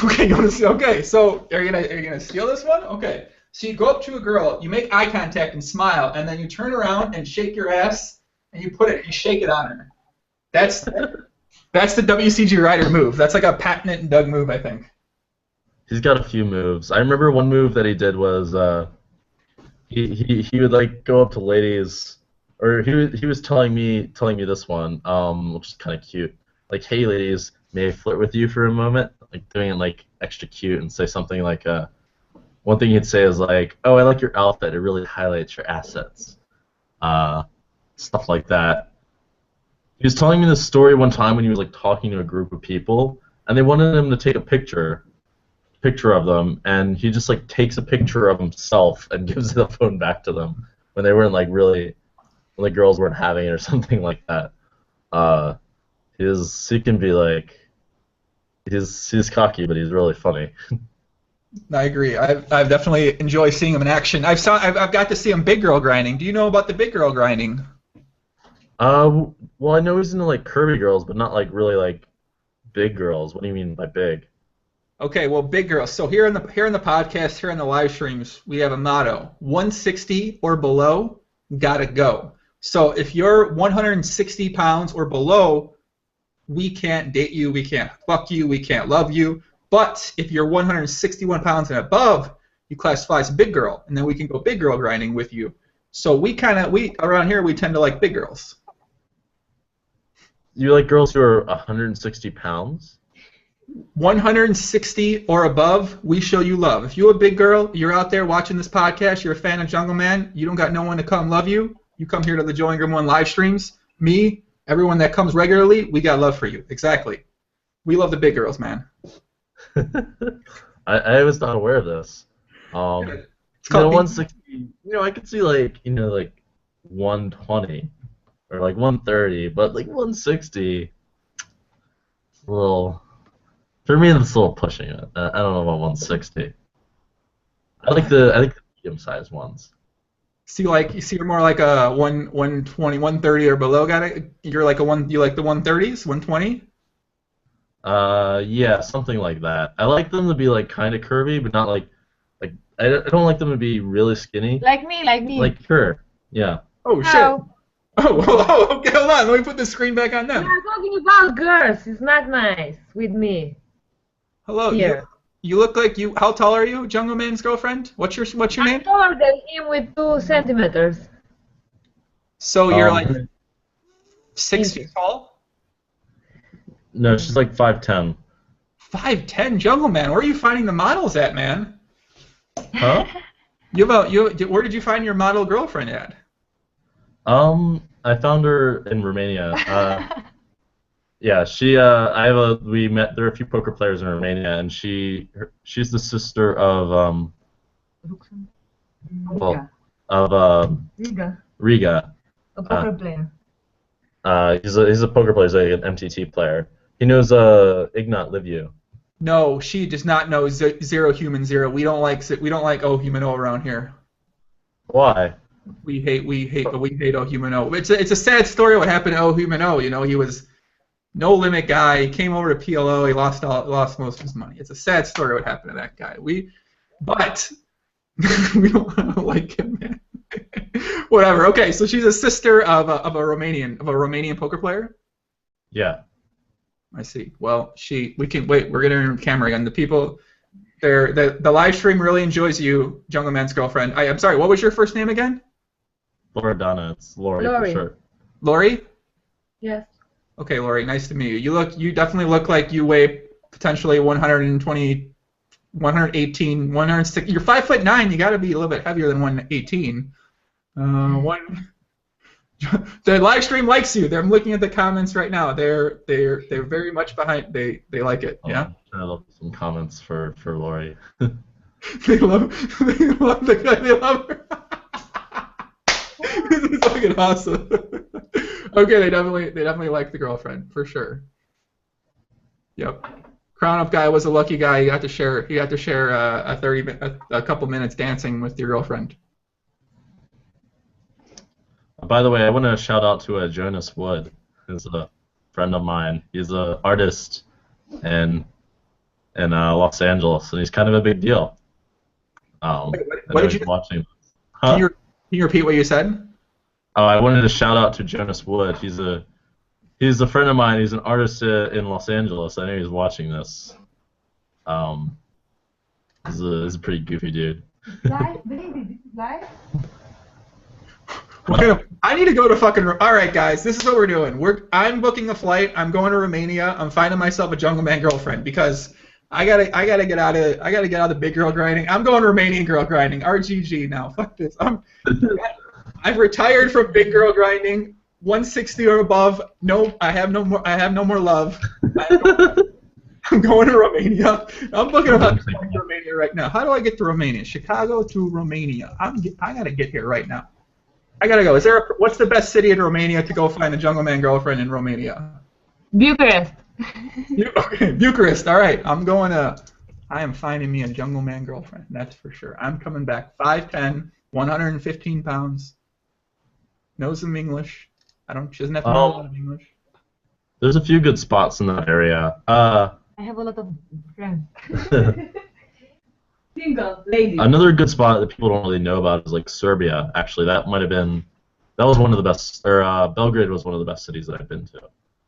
S1: Okay, you want to see? Okay, so are you gonna steal this one? Okay, so you go up to a girl, you make eye contact and smile, and then you turn around and shake your ass, and you shake it on her. That's the WCG Rider move. That's like a patented Doug move, I think.
S2: He's got a few moves. I remember one move that he did was he would like go up to ladies, or he was telling me this one, which is kind of cute. Like, hey ladies, may I flirt with you for a moment? Like doing it like extra cute and say something like one thing he'd say is like, oh, I like your outfit, it really highlights your assets, stuff like that. He was telling me this story one time when he was like talking to a group of people and they wanted him to take a picture picture of them, and he just like takes a picture of himself and gives the phone back to them when they weren't like really, when the girls weren't having it or something like that. He can be like, he's cocky, but he's really funny.
S1: I agree. I've definitely enjoyed seeing him in action. I've got to see him big girl grinding. Do you know about the big girl grinding?
S2: Well, I know he's into like curvy girls, but not like really like big girls. What do you mean by big?
S1: Okay, well, big girls. So here in the podcast, here in the live streams, we have a motto: 160 or below, gotta go. So if you're 160 pounds or below, we can't date you, we can't fuck you, we can't love you. But if you're 161 pounds and above, you classify as a big girl, and then we can go big girl grinding with you. So we around here we tend to like big girls.
S2: You like girls who are 160 pounds?
S1: 160 or above, we show you love. If you're a big girl, you're out there watching this podcast, you're a fan of Jungleman, you don't got no one to come love you, you come here to the Jungleman live streams, me, everyone that comes regularly, we got love for you. Exactly. We love the big girls, man.
S2: I was not aware of this.
S1: It's called
S2: 160. I could see like 120 or like 130, but like 160, a little. For me, that's a little pushing it. I don't know about 160. I like the medium-sized ones.
S1: So you're more like a 120, 130 or below. You like the 130s, 120.
S2: Yeah, something like that. I like them to be like kind of curvy, but not like I don't like them to be really skinny.
S3: Like me.
S2: Like her. Yeah.
S1: Oh shit.
S3: Hello.
S1: Oh, okay, hold on. Let me put the screen back on
S3: We
S1: them.
S3: are talking about girls. It's not nice with me.
S1: Hello.
S3: Here.
S1: You look like you. How tall are you, Jungleman's girlfriend? What's your
S3: I'm
S1: name?
S3: taller than him with 2 centimeters.
S1: So you're like 6
S3: inches.
S1: feet tall.
S2: No, she's like 5'10".
S1: 5'10", Jungleman. Where are you finding the models at, man?
S2: Huh?
S1: Where did you find your model girlfriend at?
S2: I found her in Romania. Yeah, we met. There are a few poker players in Romania, and she's the sister of Riga.
S3: A poker player.
S2: He's a poker player. He's like an MTT player. He knows Ignat Liviu.
S1: No, she does not know Zero Human Zero. We don't like Oh Humano around here.
S2: Why?
S1: We hate Oh Humano. It's a sad story what happened to Oh Humano. He was no limit guy. He came over to PLO. He lost most of his money. It's a sad story what happened to that guy. But we don't like him, man. Whatever. Okay, so she's a sister of a Romanian poker player.
S2: Yeah.
S1: I see. Well, we can wait. We're getting her camera again. The people, the live stream really enjoys you, Jungleman's girlfriend. I'm sorry. What was your first name again?
S2: Loredana. It's Lori
S3: Lori.
S2: for sure.
S1: Lori.
S3: Yes.
S1: Okay, Lori. Nice to meet you. You definitely look like you weigh potentially 120, 118, 106. You're 5'9". You got to be a little bit heavier than 118. The live stream likes you. I'm looking at the comments right now. They're very much behind. They like it. Yeah.
S2: I love some comments for Lori.
S1: They love the guy. They love her. This is fucking awesome. Okay, they definitely like the girlfriend for sure. Yep. Crown Up guy was a lucky guy. He got to share a couple minutes dancing with your girlfriend.
S2: By the way, I want to shout out to Jonas Wood, who's a friend of mine. He's an artist in Los Angeles, and he's kind of a big deal.
S1: What did you
S2: watching? Huh?
S1: Can you repeat what you said?
S2: Oh, I wanted to shout out to Jonas Wood. He's a friend of mine. He's an artist in Los Angeles. I know he's watching this. He's a pretty goofy dude.
S3: Live, baby, this is live.
S1: I need to go to fucking. All right, guys, this is what we're doing. I'm booking a flight. I'm going to Romania. I'm finding myself a Jungleman girlfriend because I gotta get out of the big girl grinding. I'm going Romanian girl grinding. RGG now. Fuck this. I've retired from big girl grinding. 160 or above. No, I have no more love. I'm going to Romania. I'm looking about going to Romania right now. How do I get to Romania? Chicago to Romania. I gotta get here right now. I gotta go. What's the best city in Romania to go find a Jungleman girlfriend in Romania?
S3: Bucharest.
S1: Okay, Bucharest. All right, I am finding me a Jungleman girlfriend. That's for sure. I'm coming back 5'10", 115 pounds. Knows some English. She doesn't have to know a lot of English.
S5: There's a few good spots in that area.
S3: I have a lot of friends. Single ladies.
S5: Another good spot that people don't really know about is like Serbia. Actually, that was one of the best. Or Belgrade was one of the best cities that I've been to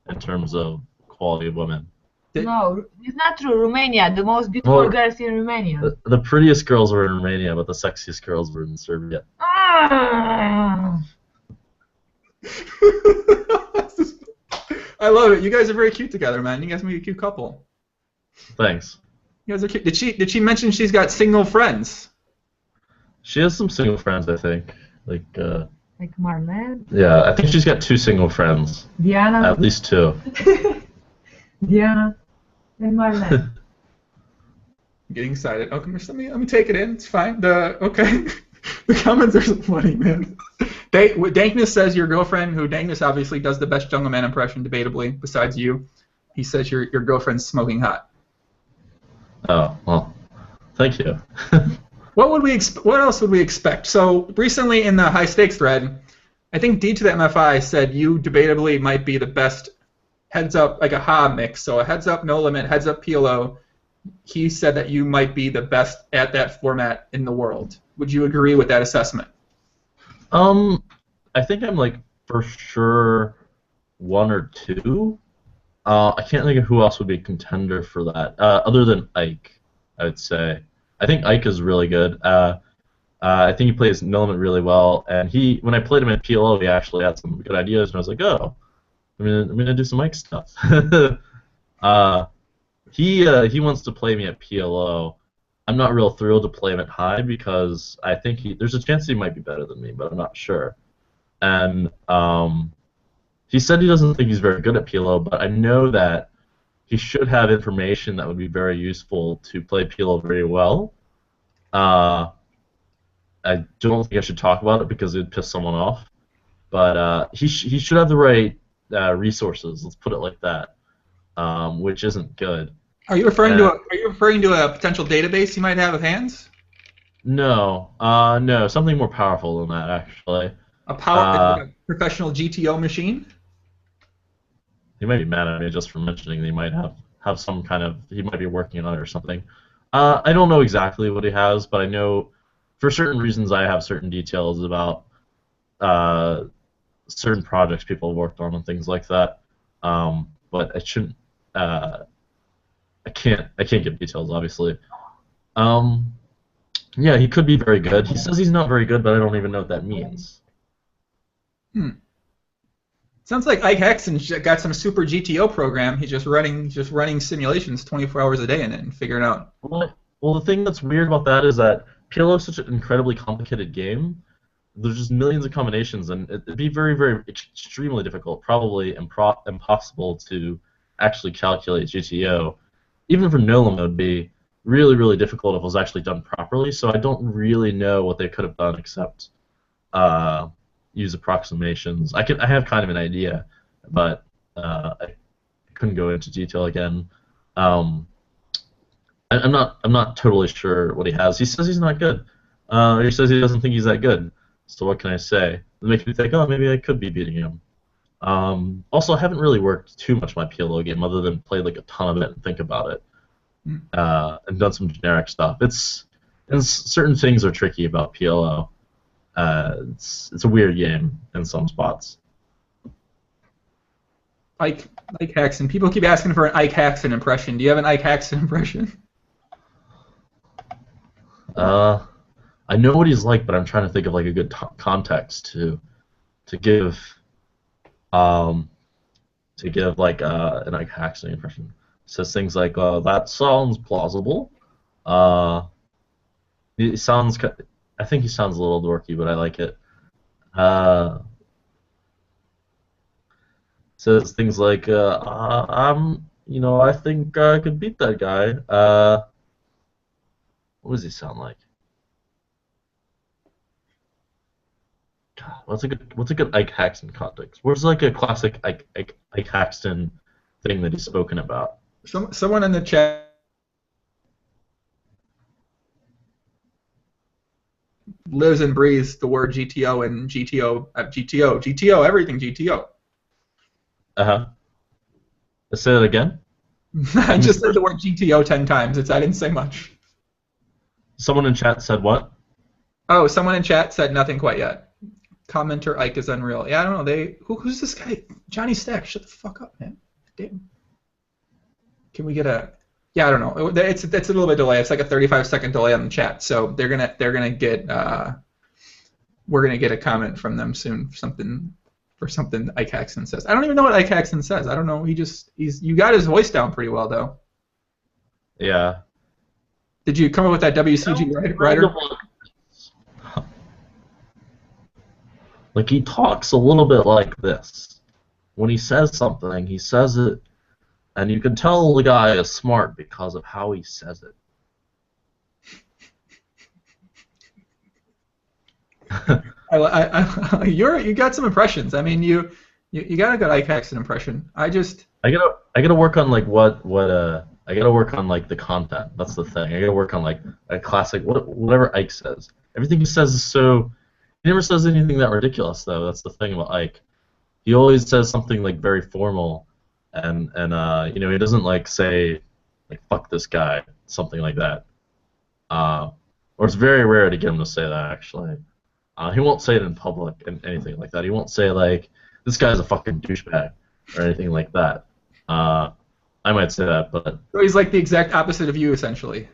S5: in terms of quality of women.
S3: No, it's not true. Romania, the most beautiful girls in Romania.
S5: The prettiest girls were in Romania, but the sexiest girls were in Serbia.
S3: Ah.
S1: I love it. You guys are very cute together, man. You guys make a cute couple.
S5: Thanks.
S1: You guys are cute. Did she mention she's got single friends?
S5: She has some single friends, I think. Like
S3: Marlene?
S5: Yeah, I think she's got 2 single friends.
S3: Diana?
S5: At least 2.
S3: Diana and Marlene.
S1: I'm getting excited. Okay, let me take it in. It's fine. Okay. The comments are so funny, man. Dankness says your girlfriend, who Dankness obviously does the best Jungleman impression, debatably, besides you. He says your girlfriend's smoking hot.
S5: Oh, well, thank you.
S1: What else would we expect? So recently in the high stakes thread, I think D to the MFI said you debatably might be the best heads up, like a Ha mix. So a heads up, no limit, heads up, PLO. He said that you might be the best at that format in the world. Would you agree with that assessment?
S5: I think I'm like for sure 1 or 2. I can't think of who else would be a contender for that, other than Ike, I would say. I think Ike is really good. I think he plays no limit really well, and when I played him at PLO, he actually had some good ideas, and I was like, oh, I'm gonna do some Ike stuff. He wants to play me at PLO. I'm not real thrilled to play him at high because I think there's a chance he might be better than me, but I'm not sure. And he said he doesn't think he's very good at PLO, but I know that he should have information that would be very useful to play PLO very well. I don't think I should talk about it because it would piss someone off, but he should have the right resources. Let's put it like that, which isn't good.
S1: Are you referring to a potential database you might have of hands?
S5: No, no, something more powerful than that actually.
S1: A professional GTO machine?
S5: He might be mad at me just for mentioning that he might have some kind of, he might be working on it or something. I don't know exactly what he has, but I know for certain reasons I have certain details about certain projects people have worked on and things like that. But I shouldn't. I can't give details, obviously. Yeah, he could be very good. He says he's not very good, but I don't even know what that means.
S1: Sounds like Ike Hexen got some super GTO program. He's just running simulations 24 hours a day in it and figuring out.
S5: Well, the thing that's weird about that is that PLO is such an incredibly complicated game. There's just millions of combinations, and it'd be very, very extremely difficult, probably impossible to actually calculate GTO. Even for no limit, it would be really, really difficult if it was actually done properly. So I don't really know what they could have done except use approximations. I have kind of an idea, but I couldn't go into detail again. I'm not totally sure what he has. He says he's not good. He says he doesn't think he's that good. So what can I say? It makes me think, oh, maybe I could be beating him. Also, I haven't really worked too much my PLO game other than played like a ton of it and think about it, and done some generic stuff. Certain things are tricky about PLO. It's a weird game in some spots.
S1: Ike Hexen. People keep asking for an Ike Hexen impression. Do you have an Ike Hexen impression?
S5: I know what he's like, but I'm trying to think of like a good context to give like an Ike Hexen impression. It says things like, "That sounds plausible." It sounds. I think he sounds a little dorky, but I like it. Says things like, I think I could beat that guy. What does he sound like? God, what's a good Ike Haxton context? Where's like a classic Ike Haxton thing that he's spoken about?
S1: Someone in the chat lives and breathes the word GTO and GTO, everything GTO.
S5: Uh-huh. Say that again?
S1: I just said the word GTO 10 times. I didn't say much.
S5: Someone in chat said what?
S1: Oh, someone in chat said nothing quite yet. Commenter Ike is unreal. Yeah, I don't know. Who's this guy? Johnny Stack. Shut the fuck up, man. Damn. Can we get a? Yeah, I don't know. It's a little bit delay. It's like a 35-second delay on the chat. So they're gonna get we're gonna get a comment from them soon for something Ike Haxton says. I don't even know what Ike Haxton says. I don't know. You got his voice down pretty well though.
S5: Yeah.
S1: Did you come up with that WCG writer?
S5: Like he talks a little bit like this. When he says something, he says it, and you can tell the guy is smart because of how he says it.
S1: You got some impressions. I mean, you got a good Ike Haxton impression. I
S5: gotta work on like I gotta work on like the content. That's the thing. I gotta work on like a classic whatever Ike says. Everything he says is so. He never says anything that ridiculous though. That's the thing about Ike. He always says something like very formal, and he doesn't like say like fuck this guy, something like that. Or it's very rare to get him to say that actually. He won't say it in public and anything like that. He won't say like this guy's a fucking douchebag or anything like that. I might say that, but
S1: so he's like the exact opposite of you essentially.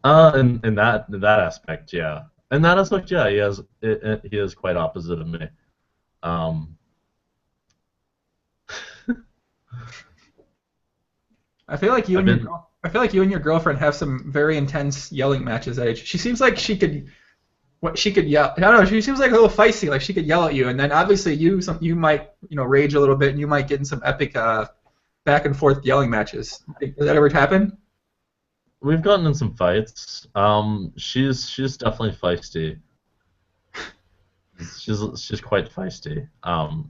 S5: In that aspect, yeah. In that aspect, yeah, he is quite opposite of me.
S1: I feel like you and your girlfriend have some very intense yelling matches at each. She seems like she could yell. I don't know. She seems like a little feisty. Like she could yell at you, and then obviously you might rage a little bit, and you might get in some epic back and forth yelling matches. Does that ever happen?
S5: We've gotten in some fights. She's definitely feisty. She's quite feisty.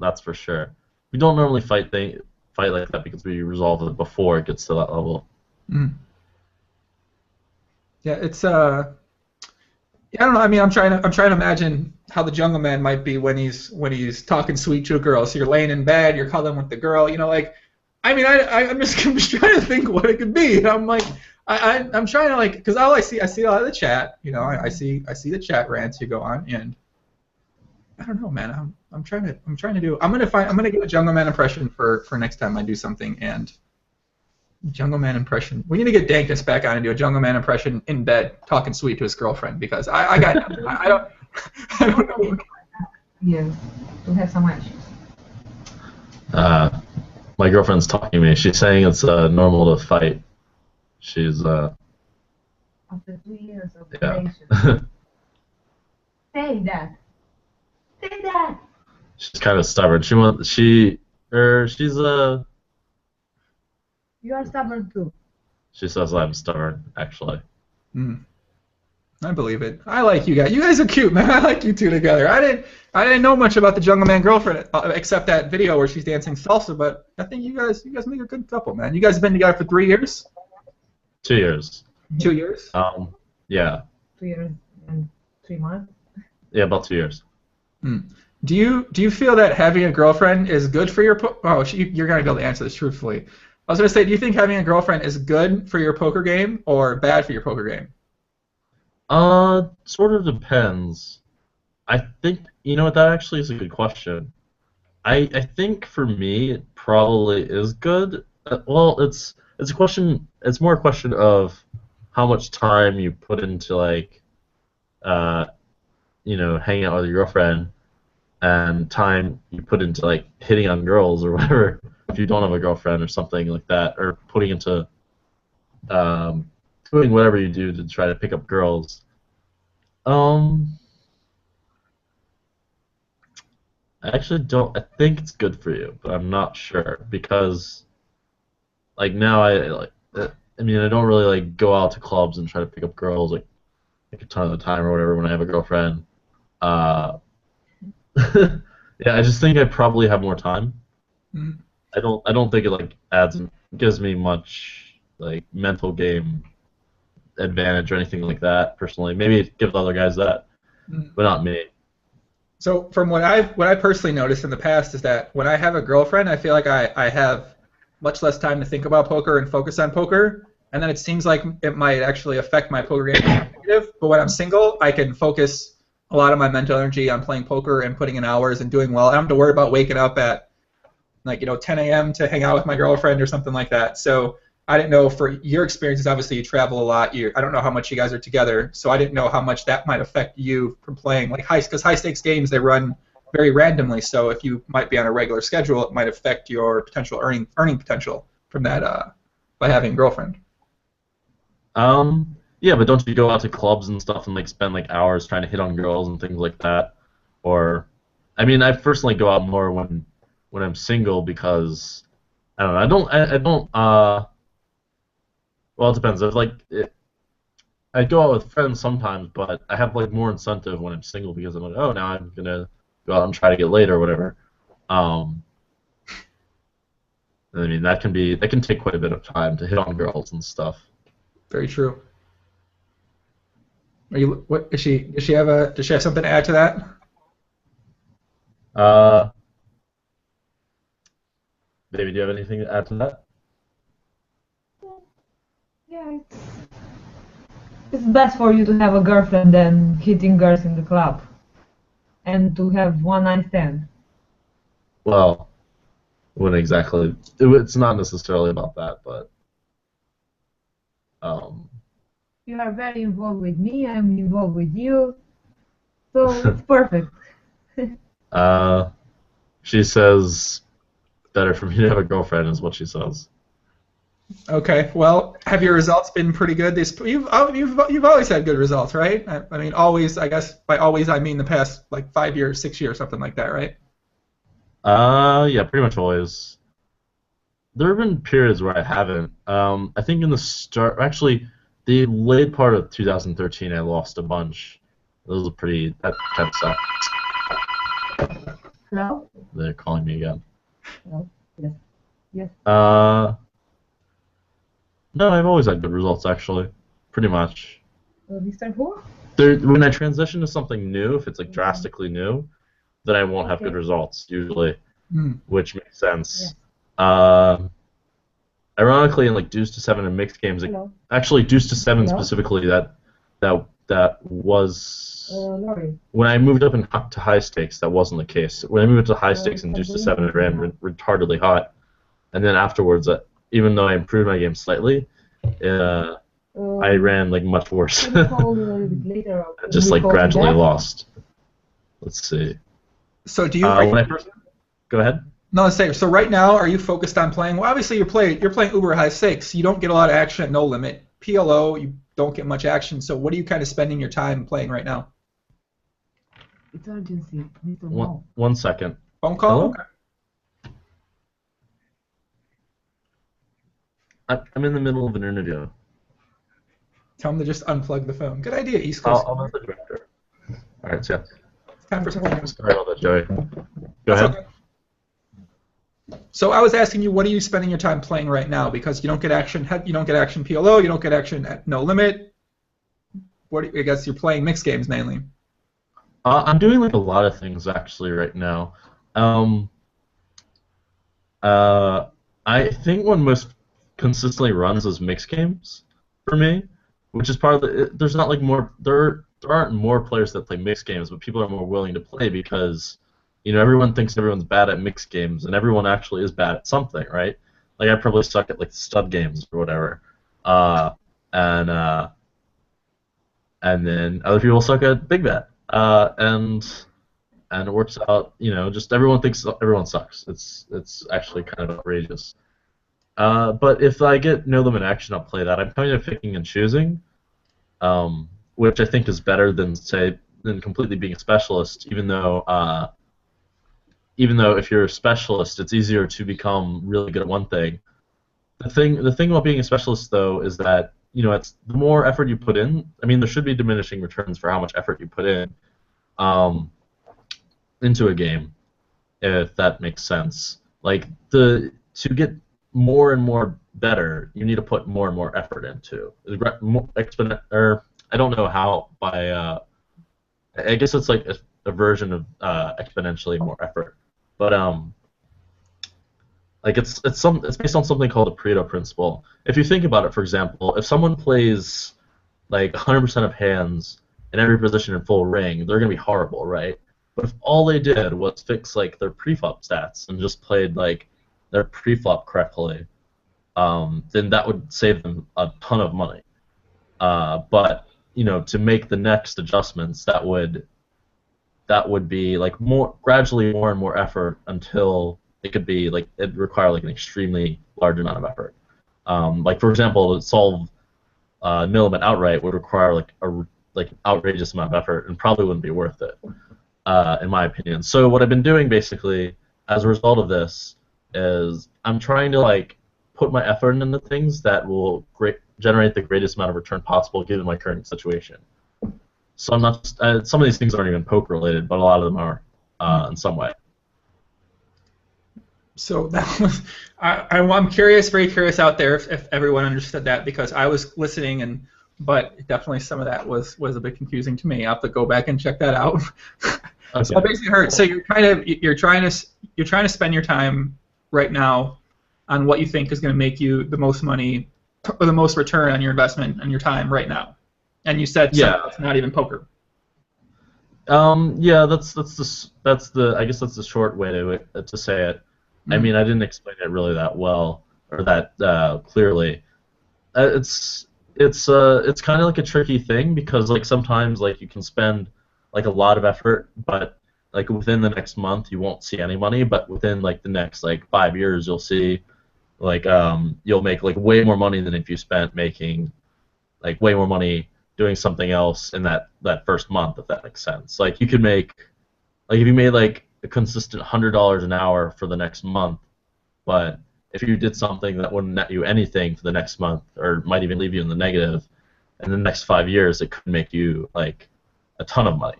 S5: That's for sure. We don't normally fight like that because we resolve it before it gets to that level.
S1: Mm. Yeah, it's I don't know. I mean, I'm trying to imagine how the Jungleman might be when he's talking sweet to a girl. So you're laying in bed, you're cuddling with the girl. I'm just trying to think what it could be. And I'm like, I'm trying to because all I see a lot of the chat. I see the chat rants you go on, and I don't know, man. I'm trying to do. I'm gonna get a Jungleman impression for next time I do something, and Jungleman impression. We need to get Dankness back on and do a Jungleman impression in bed, talking sweet to his girlfriend because I don't know.
S3: Yeah, we have some issues.
S5: My girlfriend's talking to me. She's saying it's normal to fight. She's
S3: After 2 years of
S5: yeah.
S3: relation. Say that. Say that.
S5: She's kind of stubborn. She's
S3: You are stubborn too.
S5: She says I'm stubborn, actually.
S1: I believe it. I like you guys. You guys are cute, man. I like you two together. I didn't know much about the Jungleman girlfriend except that video where she's dancing salsa, but I think you guys make a good couple, man. You guys have been together for 3 years?
S5: 2 years.
S1: 2 years?
S5: Yeah.
S3: 2 years and 3 months.
S5: Yeah, about 2 years.
S1: Do you feel that having a girlfriend is good for your you're gonna be able to answer this truthfully. I was gonna say, do you think having a girlfriend is good for your poker game or bad for your poker game?
S5: Sort of depends. I think that actually is a good question. I think for me it probably is good. Well, it's a question. It's more a question of how much time you put into hanging out with your girlfriend, and time you put into hitting on girls or whatever if you don't have a girlfriend or something like that, or putting into doing whatever you do to try to pick up girls. I actually don't. I think it's good for you, but I'm not sure because like now I mean, I don't really like go out to clubs and try to pick up girls like a ton of the time or whatever when I have a girlfriend. Uh, yeah, I just think I probably have more time.
S1: Mhm.
S5: I don't think it like gives me much like mental game advantage or anything like that personally. Maybe it gives other guys that,
S1: Mhm.
S5: but not me.
S1: So from what I personally noticed in the past is that when I have a girlfriend, I feel like I have much less time to think about poker and focus on poker, and then it seems like it might actually affect my poker game negative. But when I'm single, I can focus a lot of my mental energy on playing poker and putting in hours and doing well. I don't have to worry about waking up at 10 a.m. to hang out with my girlfriend or something like that. So I didn't know for your experiences. Obviously, you travel a lot. I don't know how much you guys are together, so I didn't know how much that might affect you from playing like because high stakes games they run very randomly. So if you might be on a regular schedule, it might affect your potential earning potential from that by having a girlfriend.
S5: Yeah, but don't you go out to clubs and stuff and like spend like hours trying to hit on girls and things like that? Or, I mean, I personally go out more when I'm single because I don't know. I don't. Well, it depends. I go out with friends sometimes, but I have like more incentive when I'm single because I'm like, oh, now I'm gonna go out and try to get laid or whatever. Um, I mean, that can take quite a bit of time to hit on girls and stuff.
S1: Very true. Are you? What is she? Does she have something to add to that?
S5: Uh, Baby, do you have anything to add to that?
S6: Yeah, it's best for you to have a girlfriend than hitting girls in the club and to have one night stand.
S5: Well, wouldn't exactly. It's not necessarily about that, but um,
S6: You are very involved with me, I'm involved with you, so it's perfect.
S5: uh, she says better for me to have a girlfriend is what she says.
S1: Okay. Well, have your results been pretty good? You've always had good results, right? I mean, always. I guess by always I mean the past like 5 years, 6 years, something like that, right?
S5: Yeah, pretty much always. There have been periods where I haven't. I think in the start, actually, the late part of 2013, I lost a bunch. That kind of sucked.
S6: Hello?
S5: They're calling me again.
S6: Hello? Yes. Yes.
S5: No, I've always had good results, actually. Pretty much.
S6: Mr. Who?
S5: When I transition to something new, if it's like drastically new, then I won't have good
S6: Okay.
S5: results, usually,
S1: Hmm.
S5: which makes sense.
S6: Yes.
S5: Ironically, in like Deuce to Seven and mixed games,
S6: Hello?
S5: actually Deuce to Seven
S6: Hello?
S5: specifically, that was
S6: Lori.
S5: when I moved up to high stakes. That wasn't the case. When I moved up to high stakes in
S6: Mr.
S5: Deuce to
S6: Green?
S5: Seven, it ran retardedly hot, and then afterwards, even though I improved my game slightly, I ran like much worse.
S6: Can you call a little bit later? Or
S5: I
S6: can
S5: just
S6: we
S5: like
S6: call you
S5: gradually
S6: back?
S5: lost. Let's see.
S1: So do you? Are you
S5: When I first go ahead.
S1: no, say so. Right now, are you focused on playing? Well, obviously you're playing uber high stakes. You don't get a lot of action at no limit. PLO, you don't get much action. So what are you kind of spending your time playing right now?
S6: It's urgency. Need to
S5: One,
S6: know.
S5: one second.
S1: Phone call?
S5: Hello?
S1: Okay.
S5: I'm in the middle of an interview.
S1: Tell them to just unplug the phone. Good idea, East Coast.
S5: I'll message you after. All right, so
S1: It's time for some news.
S5: sorry about that, Joey. Go
S1: That's
S5: ahead.
S1: okay. So I was asking you, what are you spending your time playing right now? Because you don't get action. You don't get action PLO. You don't get action at no limit. I guess you're playing mixed games mainly.
S5: I'm doing like a lot of things actually right now. Um, I think one most consistently runs is mixed games for me, which is part of the. There's not like more. There aren't more players that play mixed games, but people are more willing to play because, everyone thinks everyone's bad at mixed games, and everyone actually is bad at something, right? Like I probably suck at like stud games or whatever, and and then other people suck at big bet, and it works out. Just everyone thinks everyone sucks. It's actually kind of outrageous. But if I get no limit action, I'll play that. I'm kind of picking and choosing, which I think is better than completely being a specialist. Even though if you're a specialist, it's easier to become really good at one thing the thing about being a specialist though is that it's the more effort you put in. I mean, there should be diminishing returns for how much effort you put in um, into a game, if that makes sense. Like to get more and more better, you need to put more and more effort into. I don't know how by. I guess it's like a version of exponentially more effort, but like it's based on something called the Pareto principle. If you think about it, for example, if someone plays like 100% of hands in every position in full ring, they're gonna be horrible, right? But if all they did was fix like their preflop stats and just played like their preflop correctly, then that would save them a ton of money. But to make the next adjustments, that would be like gradually more and more effort until it could be like it require like an extremely large amount of effort. Like for example, to solve nil limit outright would require like an outrageous amount of effort and probably wouldn't be worth it, in my opinion. So what I've been doing basically as a result of this is I'm trying to like put my effort into things that will generate the greatest amount of return possible given my current situation. So I'm not. Some of these things aren't even poker related, but a lot of them are in some way.
S1: So that was. I'm curious, very curious out there if everyone understood that, because I was listening but definitely some of that was a bit confusing to me. I'll have to go back and check that out.
S5: Okay.
S1: So I basically heard. So you're trying to spend your time right now on what you think is going to make you the most money or the most return on your investment and your time right now. And you said it's not even poker.
S5: Yeah, that's the I guess that's the short way to say it. Mm-hmm. I mean, I didn't explain it really that well or that clearly. It's kind of like a tricky thing because like sometimes like you can spend like a lot of effort, but like within the next month you won't see any money, but within like the next like 5 years you'll see like you'll make like way more money than if you spent making like way more money doing something else in that first month, if that makes sense. Like you could make, like if you made like a consistent $100 an hour for the next month, but if you did something that wouldn't net you anything for the next month, or might even leave you in the negative, in the next 5 years, it could make you like a ton of money.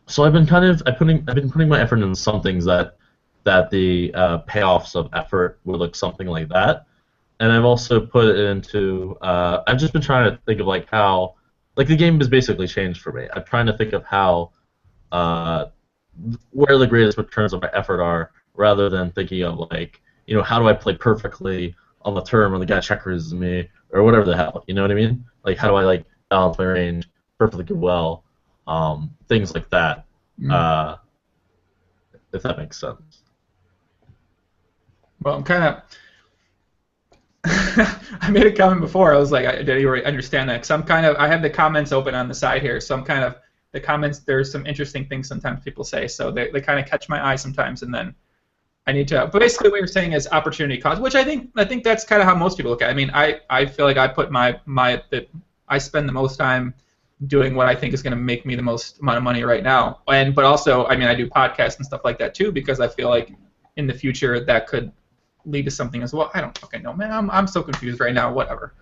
S5: So I've been putting my effort into some things that the payoffs of effort would look something like that. And I've also put it into, I've just been trying to think of like how, like the game has basically changed for me. I'm trying to think of how, where the greatest returns of my effort are, rather than thinking of like, how do I play perfectly on the turn when the guy check raises me, or whatever the hell, you know what I mean? Like how do I like balance my range perfectly well, things like that, if that makes sense.
S1: Well, I'm kind of. I made a comment before. I was like, I didn't really understand that. Because I have the comments open on the side here. So the comments, there's some interesting things sometimes people say. So they kind of catch my eye sometimes, and then I need to. But basically, what you're saying is opportunity cost, which I think that's kind of how most people look at it. I mean, I feel like I put I spend the most time doing what I think is going to make me the most amount of money right now. But also, I mean, I do podcasts and stuff like that too, because I feel like in the future that could lead to something as well. I don't fucking know, man. I'm so confused right now. Whatever.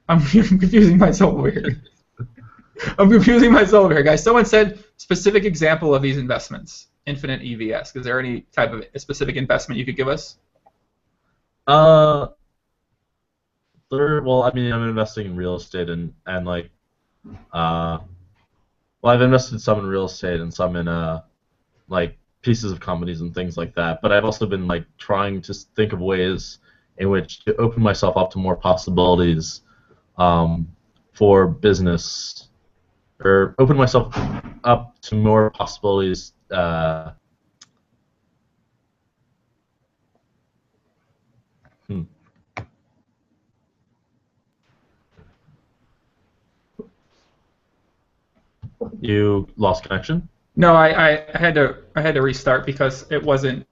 S1: I'm confusing myself over here. Guys. Someone said specific example of these investments. Infinite EVS. Is there any type of specific investment you could give us?
S5: Well, I mean, I'm investing in real estate and like, well, I've invested some in real estate and some in like pieces of companies and things like that. But I've also been like trying to think of ways in which to open myself up to more possibilities for business, or open myself up to more possibilities. You lost connection?
S1: No, I had to restart because it wasn't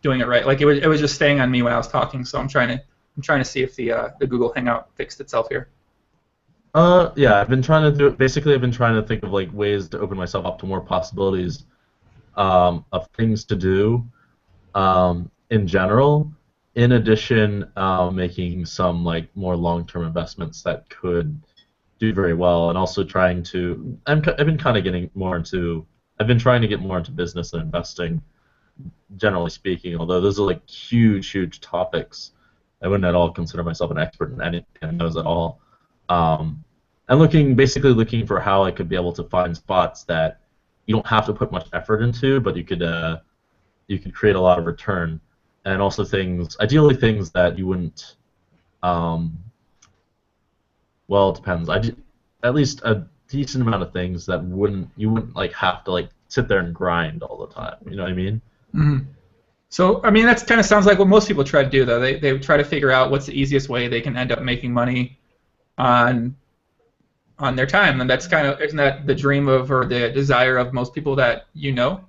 S1: doing it right. Like it was just staying on me when I was talking. So I'm trying to see if the Google Hangout fixed itself here.
S5: Yeah, I've been trying to do it. Basically, I've been trying to think of like ways to open myself up to more possibilities of things to do in general in addition, making some like more long-term investments that could do very well, and also trying to. I've been kind of getting more into. I've been trying to get more into business and investing, generally speaking. Although those are like huge topics, I wouldn't at all consider myself an expert in any of those at all. And basically looking for how I could be able to find spots that you don't have to put much effort into, but you could create a lot of return, and also ideally things that you wouldn't. Well, it depends. At least a decent amount of things that you wouldn't like have to like sit there and grind all the time. You know what I mean?
S1: Mm-hmm. So, I mean, that kind of sounds like what most people try to do, though. They try to figure out what's the easiest way they can end up making money on their time, and that's isn't that the dream of or the desire of most people that you know?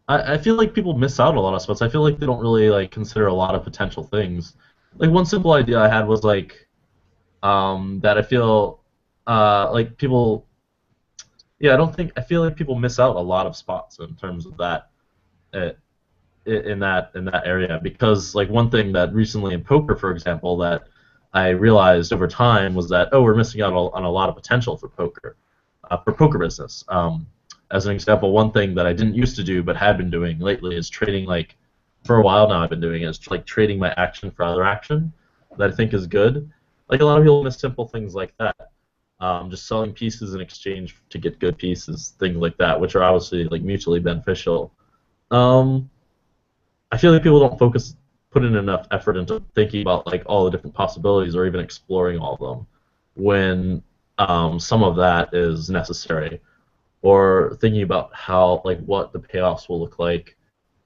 S5: I feel like people miss out on a lot of spots. I feel like they don't really like consider a lot of potential things. Like one simple idea I had was like that I feel like people. Yeah, I feel like people miss out a lot of spots in terms of that. In that area, because like one thing that recently in poker, for example, that I realized over time was that we're missing out on a lot of potential for poker business. As an example, one thing that I didn't used to do but had been doing lately is trading. Like for a while now, I've been doing is like trading my action for other action that I think is good. Like a lot of people miss simple things like that. Just selling pieces in exchange to get good pieces, things like that, which are obviously like mutually beneficial. I feel like people don't put in enough effort into thinking about like all the different possibilities or even exploring all of them when some of that is necessary, or thinking about how like what the payoffs will look like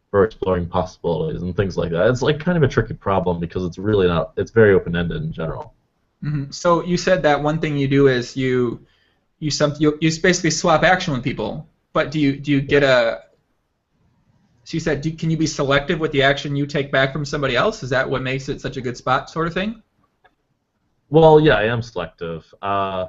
S5: for exploring possibilities and things like that. It's like kind of a tricky problem because it's really not. It's very open-ended in general.
S1: Mm-hmm. So you said that one thing you do is you basically swap action with people, but do you get a So you said, can you be selective with the action you take back from somebody else? Is that what makes it such a good spot, sort of thing?
S5: Well, yeah, I am selective. I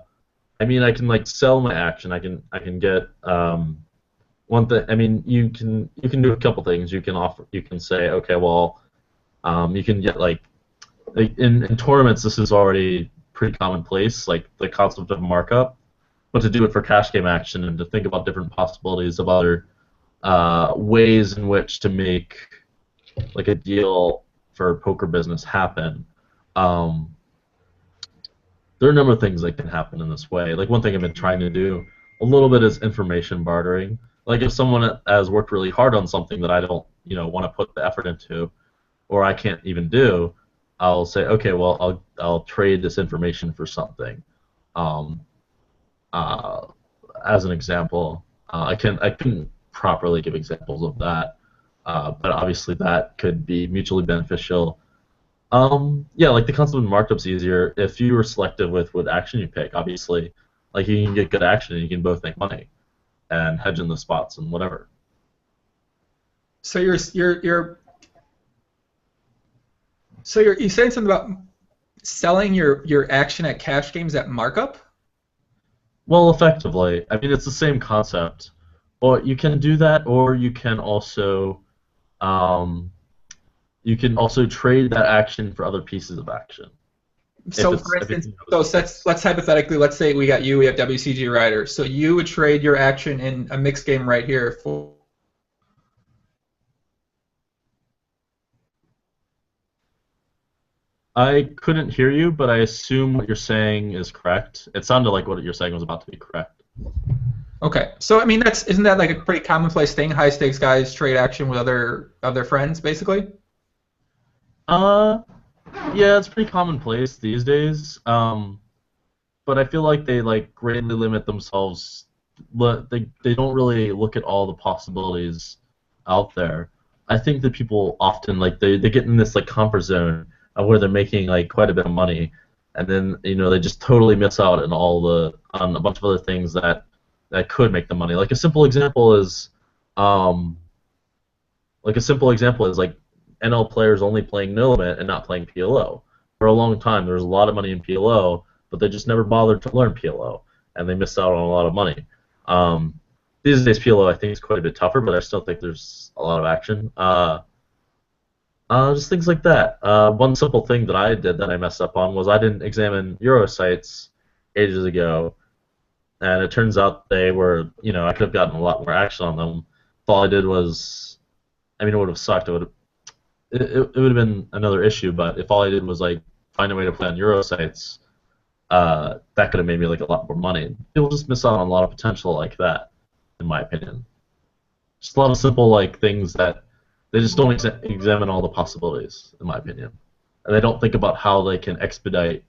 S5: mean, I can like sell my action. I can get one thing. I mean, you can do a couple things. You can say, okay, well, you can get like in tournaments. This is already pretty commonplace, like the concept of markup. But to do it for cash game action and to think about different possibilities of other ways in which to make like a deal for poker business happen. There are a number of things that can happen in this way. Like one thing I've been trying to do a little bit is information bartering. Like if someone has worked really hard on something that I don't, want to put the effort into, or I can't even do, I'll say, okay, well, I'll trade this information for something. As an example, I couldn't properly give examples of that, but obviously that could be mutually beneficial. Yeah, like the concept of markup's easier if you were selective with what action you pick. Obviously, like you can get good action and you can both make money and hedge in the spots and whatever.
S1: So you're saying something about selling your action at cash games at markup?
S5: Well, effectively, I mean it's the same concept. Or you can do that, or you can also trade that action for other pieces of action.
S1: So for instance, let's hypothetically, let's say we have WCG Rider. So you would trade your action in a mixed game right here for.
S5: I couldn't hear you, but I assume what you're saying is correct. It sounded like what you're saying was about to be correct.
S1: Okay, so I mean isn't that like a pretty commonplace thing? High stakes guys trade action with other friends, basically.
S5: Yeah, it's pretty commonplace these days. But I feel like they like greatly limit themselves. They don't really look at all the possibilities out there. I think that people often like they get in this like comfort zone of where they're making like quite a bit of money, and then they just totally miss out on a bunch of other things that could make them money. Like a simple example is NL players only playing no limit and not playing PLO. For a long time, there was a lot of money in PLO, but they just never bothered to learn PLO, and they missed out on a lot of money. These days, PLO I think is quite a bit tougher, but I still think there's a lot of action. Just things like that. One simple thing that I did that I messed up on was I didn't examine Euro sites ages ago, and it turns out they were, I could have gotten a lot more action on them. If all I did was, I mean, it would have sucked. It would have been another issue, but if all I did was like find a way to play on Euro sites, that could have made me like a lot more money. People just miss out on a lot of potential like that, in my opinion. Just a lot of simple like things that they just don't examine all the possibilities, in my opinion, and they don't think about how they can expedite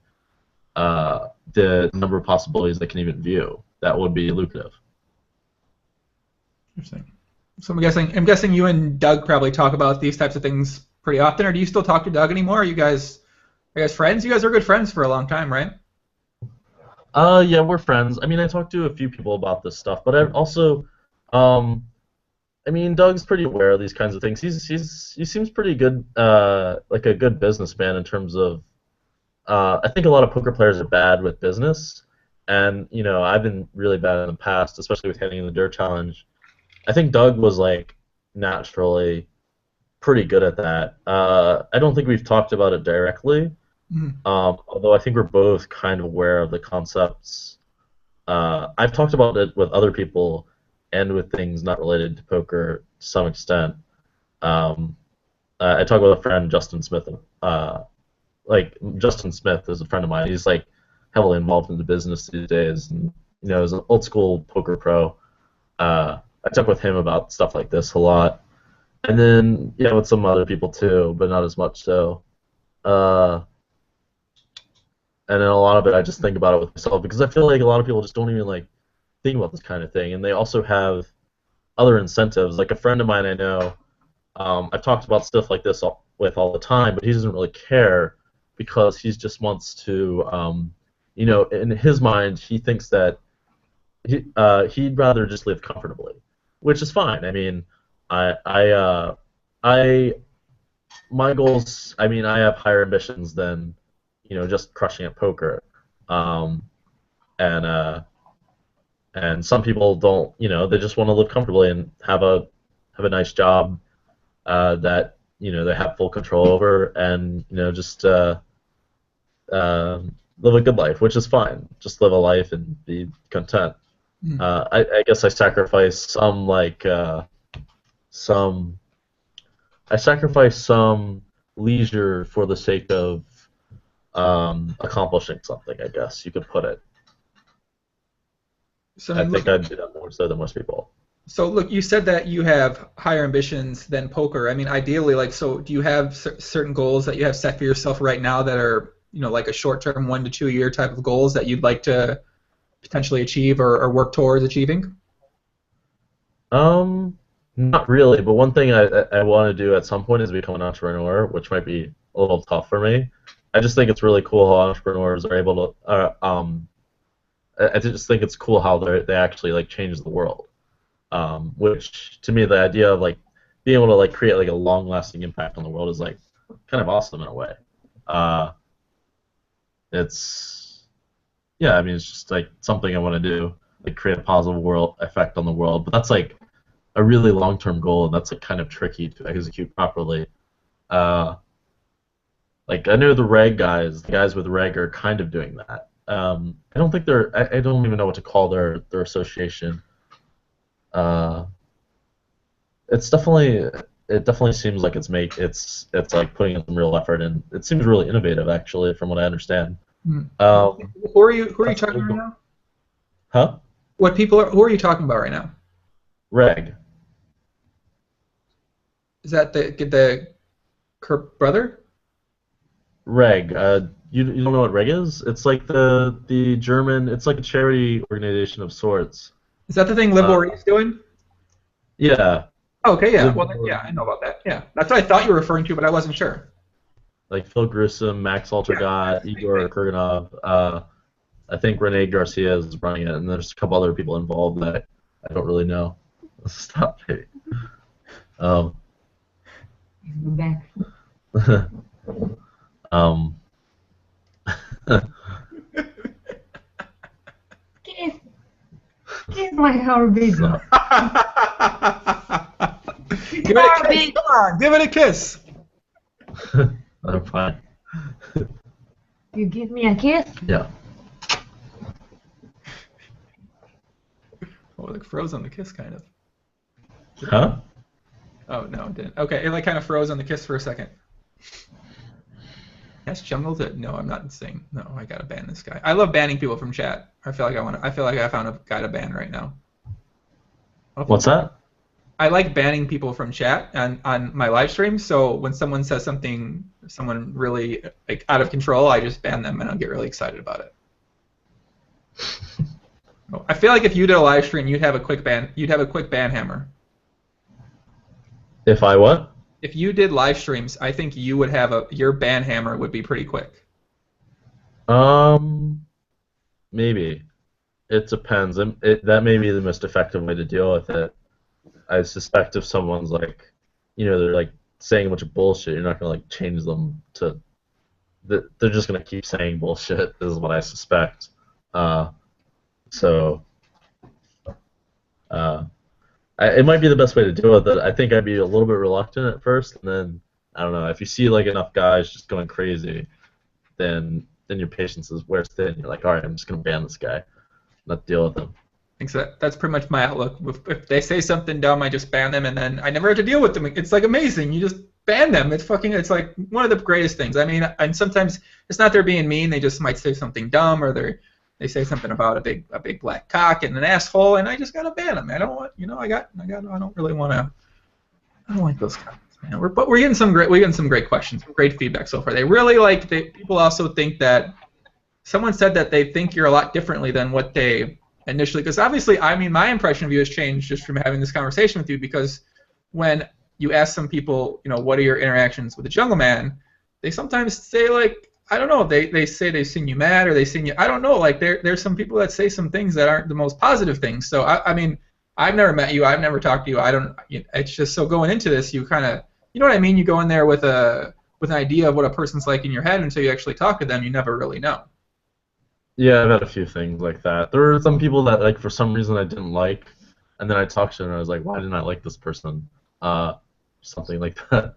S5: the number of possibilities they can even view. That would be lucrative.
S1: Interesting. So I'm guessing you and Doug probably talk about these types of things pretty often, or do you still talk to Doug anymore? Are you guys friends? You guys are good friends for a long time, right?
S5: Yeah, we're friends. I mean, I talked to a few people about this stuff, but I also, I mean, Doug's pretty aware of these kinds of things. He seems pretty good, like a good businessman in terms of. I think a lot of poker players are bad with business, and I've been really bad in the past, especially with handling the Dirt Challenge. I think Doug was like naturally pretty good at that. I don't think we've talked about it directly, although I think we're both kind of aware of the concepts. I've talked about it with other people and with things not related to poker to some extent. I talk with a friend, Justin Smith. Justin Smith is a friend of mine. He's like heavily involved in the business these days, and is an old school poker pro. I talk with him about stuff like this a lot, and then with some other people too, but not as much so. And then a lot of it I just think about it with myself because I feel like a lot of people just don't even like think about this kind of thing, and they also have other incentives. Like a friend of mine I know, I've talked about stuff like this with all the time, but he doesn't really care because he just wants to, in his mind, he thinks that he'd rather just live comfortably, which is fine. I mean, my goals. I mean, I have higher ambitions than, just crushing at poker, and some people don't. They just want to live comfortably and have a nice job that they have full control over, and just live a good life, which is fine. Just live a life and be content. I guess I sacrifice some some leisure for the sake of accomplishing something. I guess you could put it.
S1: So
S5: I think I'd do that more so than most people.
S1: So look, you said that you have higher ambitions than poker. I mean, ideally, so do you have certain goals that you have set for yourself right now that are, like a short-term 1 to 2 year type of goals that you'd like to potentially achieve or work towards achieving?
S5: Not really, but one thing I want to do at some point is become an entrepreneur, which might be a little tough for me. I just think it's really cool how entrepreneurs are able to. I just think it's cool how they actually like change the world. Which to me, the idea of like being able to like create like a long-lasting impact on the world is like kind of awesome in a way. I mean, it's just like something I want to do, like create a positive world effect on the world. But that's like a really long-term goal, and that's like kind of tricky to execute properly. Like I know the guys with reg are kind of doing that. I don't think they're. I don't even know what to call their association. It definitely seems like it's like putting in some real effort, and it seems really innovative actually, from what I understand.
S1: Who are you talking about right now?
S5: Huh?
S1: Who are you talking about right now?
S5: Reg.
S1: Is that the Kirk brother?
S5: Reg. You don't know what Reg is? It's like the German. It's like a charity organization of sorts.
S1: Is that the thing Liv Lorie's doing?
S5: Yeah.
S1: Oh, okay, yeah. Well, yeah, I know about that. Yeah, that's what I thought you were referring to, but I wasn't sure.
S5: Like Phil Grissom, Max Altergott, Igor Kurganov. I think Rene Garcia is running it, and there's a couple other people involved that I don't really know. Stop it.
S6: We're back. Kiss my heartbeat.
S1: Give it a kiss. Come on, give it a kiss.
S5: I'm fine.
S6: You give me a kiss?
S5: Yeah.
S1: Oh, it like froze on the kiss, kind of.
S5: Huh?
S1: Oh no, it didn't. Okay, it like kind of froze on the kiss for a second. Yes, Jungle did. No, I'm not insane. No, I gotta ban this guy. I love banning people from chat. I feel like I want to. I feel like I found a guy to ban right now.
S5: What's that?
S1: I like banning people from chat on my live stream. So when someone says something, someone really like out of control, I just ban them and I'll get really excited about it. I feel like if you did a live stream, you'd have a quick ban. You'd have a quick ban hammer.
S5: If I what?
S1: If you did live streams, I think you would have your ban hammer would be pretty quick.
S5: Maybe. It depends. That may be the most effective way to deal with it. I suspect if someone's like, they're like saying a bunch of bullshit, you're not gonna like change them to. They're just gonna keep saying bullshit. Is what I suspect. It might be the best way to deal with it. I think I'd be a little bit reluctant at first, and then I don't know. If you see like enough guys just going crazy, then your patience wears thin. You're like, all right, I'm just gonna ban this guy, not deal with him.
S1: I think that's pretty much my outlook. If they say something dumb, I just ban them, and then I never have to deal with them. It's like amazing. You just ban them. It's like one of the greatest things. I mean, and sometimes it's not they're being mean. They just might say something dumb, or they say something about a big black cock and an asshole, and I just gotta ban them. I don't want, I don't really want to. I don't like those comments, man. But we're getting some great questions, some great feedback so far. They really people also think that someone said that they think you're a lot differently than what they initially, because obviously, I mean, my impression of you has changed just from having this conversation with you, because when you ask some people, what are your interactions with the Jungleman, they sometimes say, like, I don't know, they say they've seen you mad, or they've seen you, I don't know, like, there's some people that say some things that aren't the most positive things. So, I mean, I've never met you, I've never talked to you, it's just, so going into this, you kind of, you know what I mean, you go in there with an idea of what a person's like in your head until you actually talk to them, you never really know.
S5: Yeah, I've had a few things like that. There were some people that, like, for some reason I didn't like, and then I talked to them and I was like, why didn't I like this person? Something like that.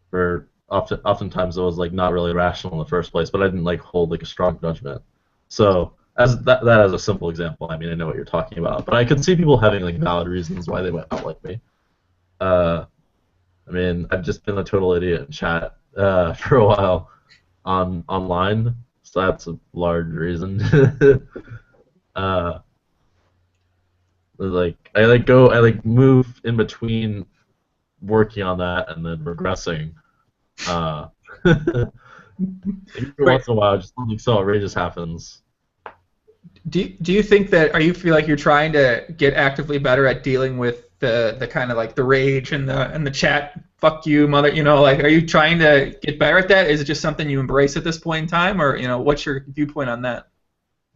S5: Where oftentimes it was like not really rational in the first place, but I didn't like hold like a strong judgment. So as that as a simple example, I mean, I know what you're talking about, but I could see people having like valid reasons why they might not like me. I mean, I've just been a total idiot in chat for a while online. So that's a large reason. I move in between working on that and then regressing. Every once in a while, just something so outrageous happens.
S1: Do you think that, you feel like you're trying to get actively better at dealing with the kind of like the rage and the chat, fuck you, mother, like, are you trying to get better at that? Is it just something you embrace at this point in time, or, what's your viewpoint on that?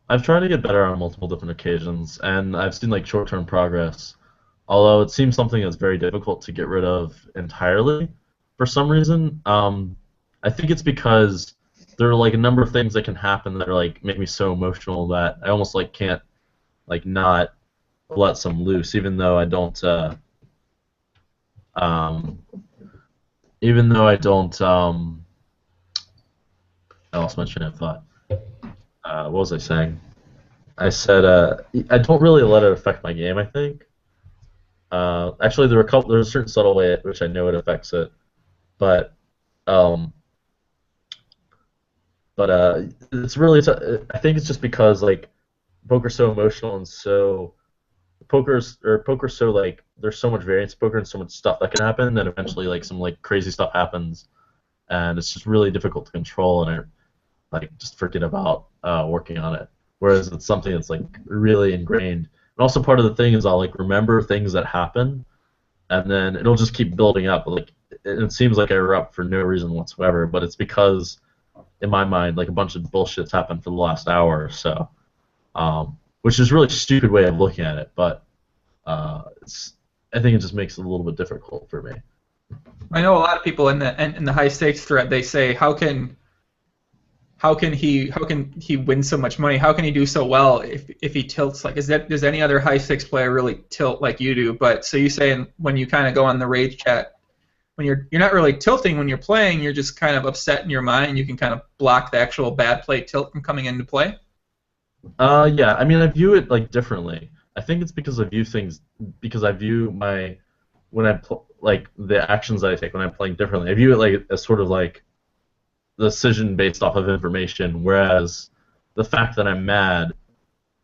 S5: I've tried to get better on multiple different occasions, and I've seen like short-term progress, although it seems something that's very difficult to get rid of entirely for some reason. I think it's because there are like a number of things that can happen that are like make me so emotional that I almost like can't like not let some loose, even though I don't I lost my train of thought. What was I saying? I said I don't really let it affect my game, I think. Actually, there's a certain subtle way in which I know it affects it, but it's really I think it's just because like poker's so emotional and so poker's so like there's so much variance in poker and so much stuff that can happen that eventually like some like crazy stuff happens, and it's just really difficult to control, and I like just forget about working on it. Whereas it's something that's like really ingrained. And also part of the thing is I'll like remember things that happen, and then it'll just keep building up. Like it seems like I erupt for no reason whatsoever, but it's because in my mind like a bunch of bullshit's happened for the last hour or so, which is a really stupid way of looking at it. But I think it just makes it a little bit difficult for me.
S1: I know a lot of people in the high stakes thread, they say how can he win so much money? How can he do so well if he tilts? Like, does any other high stakes player really tilt like you do? But so you saying when you kind of go on the rage chat, when you're not really tilting when you're playing. You're just kind of upset in your mind. You can kind of block the actual bad play tilt from coming into play.
S5: Yeah, I mean, I view it like differently. I think it's because I view my like the actions that I take when I'm playing differently. I view it like as sort of like the decision based off of information, whereas the fact that I'm mad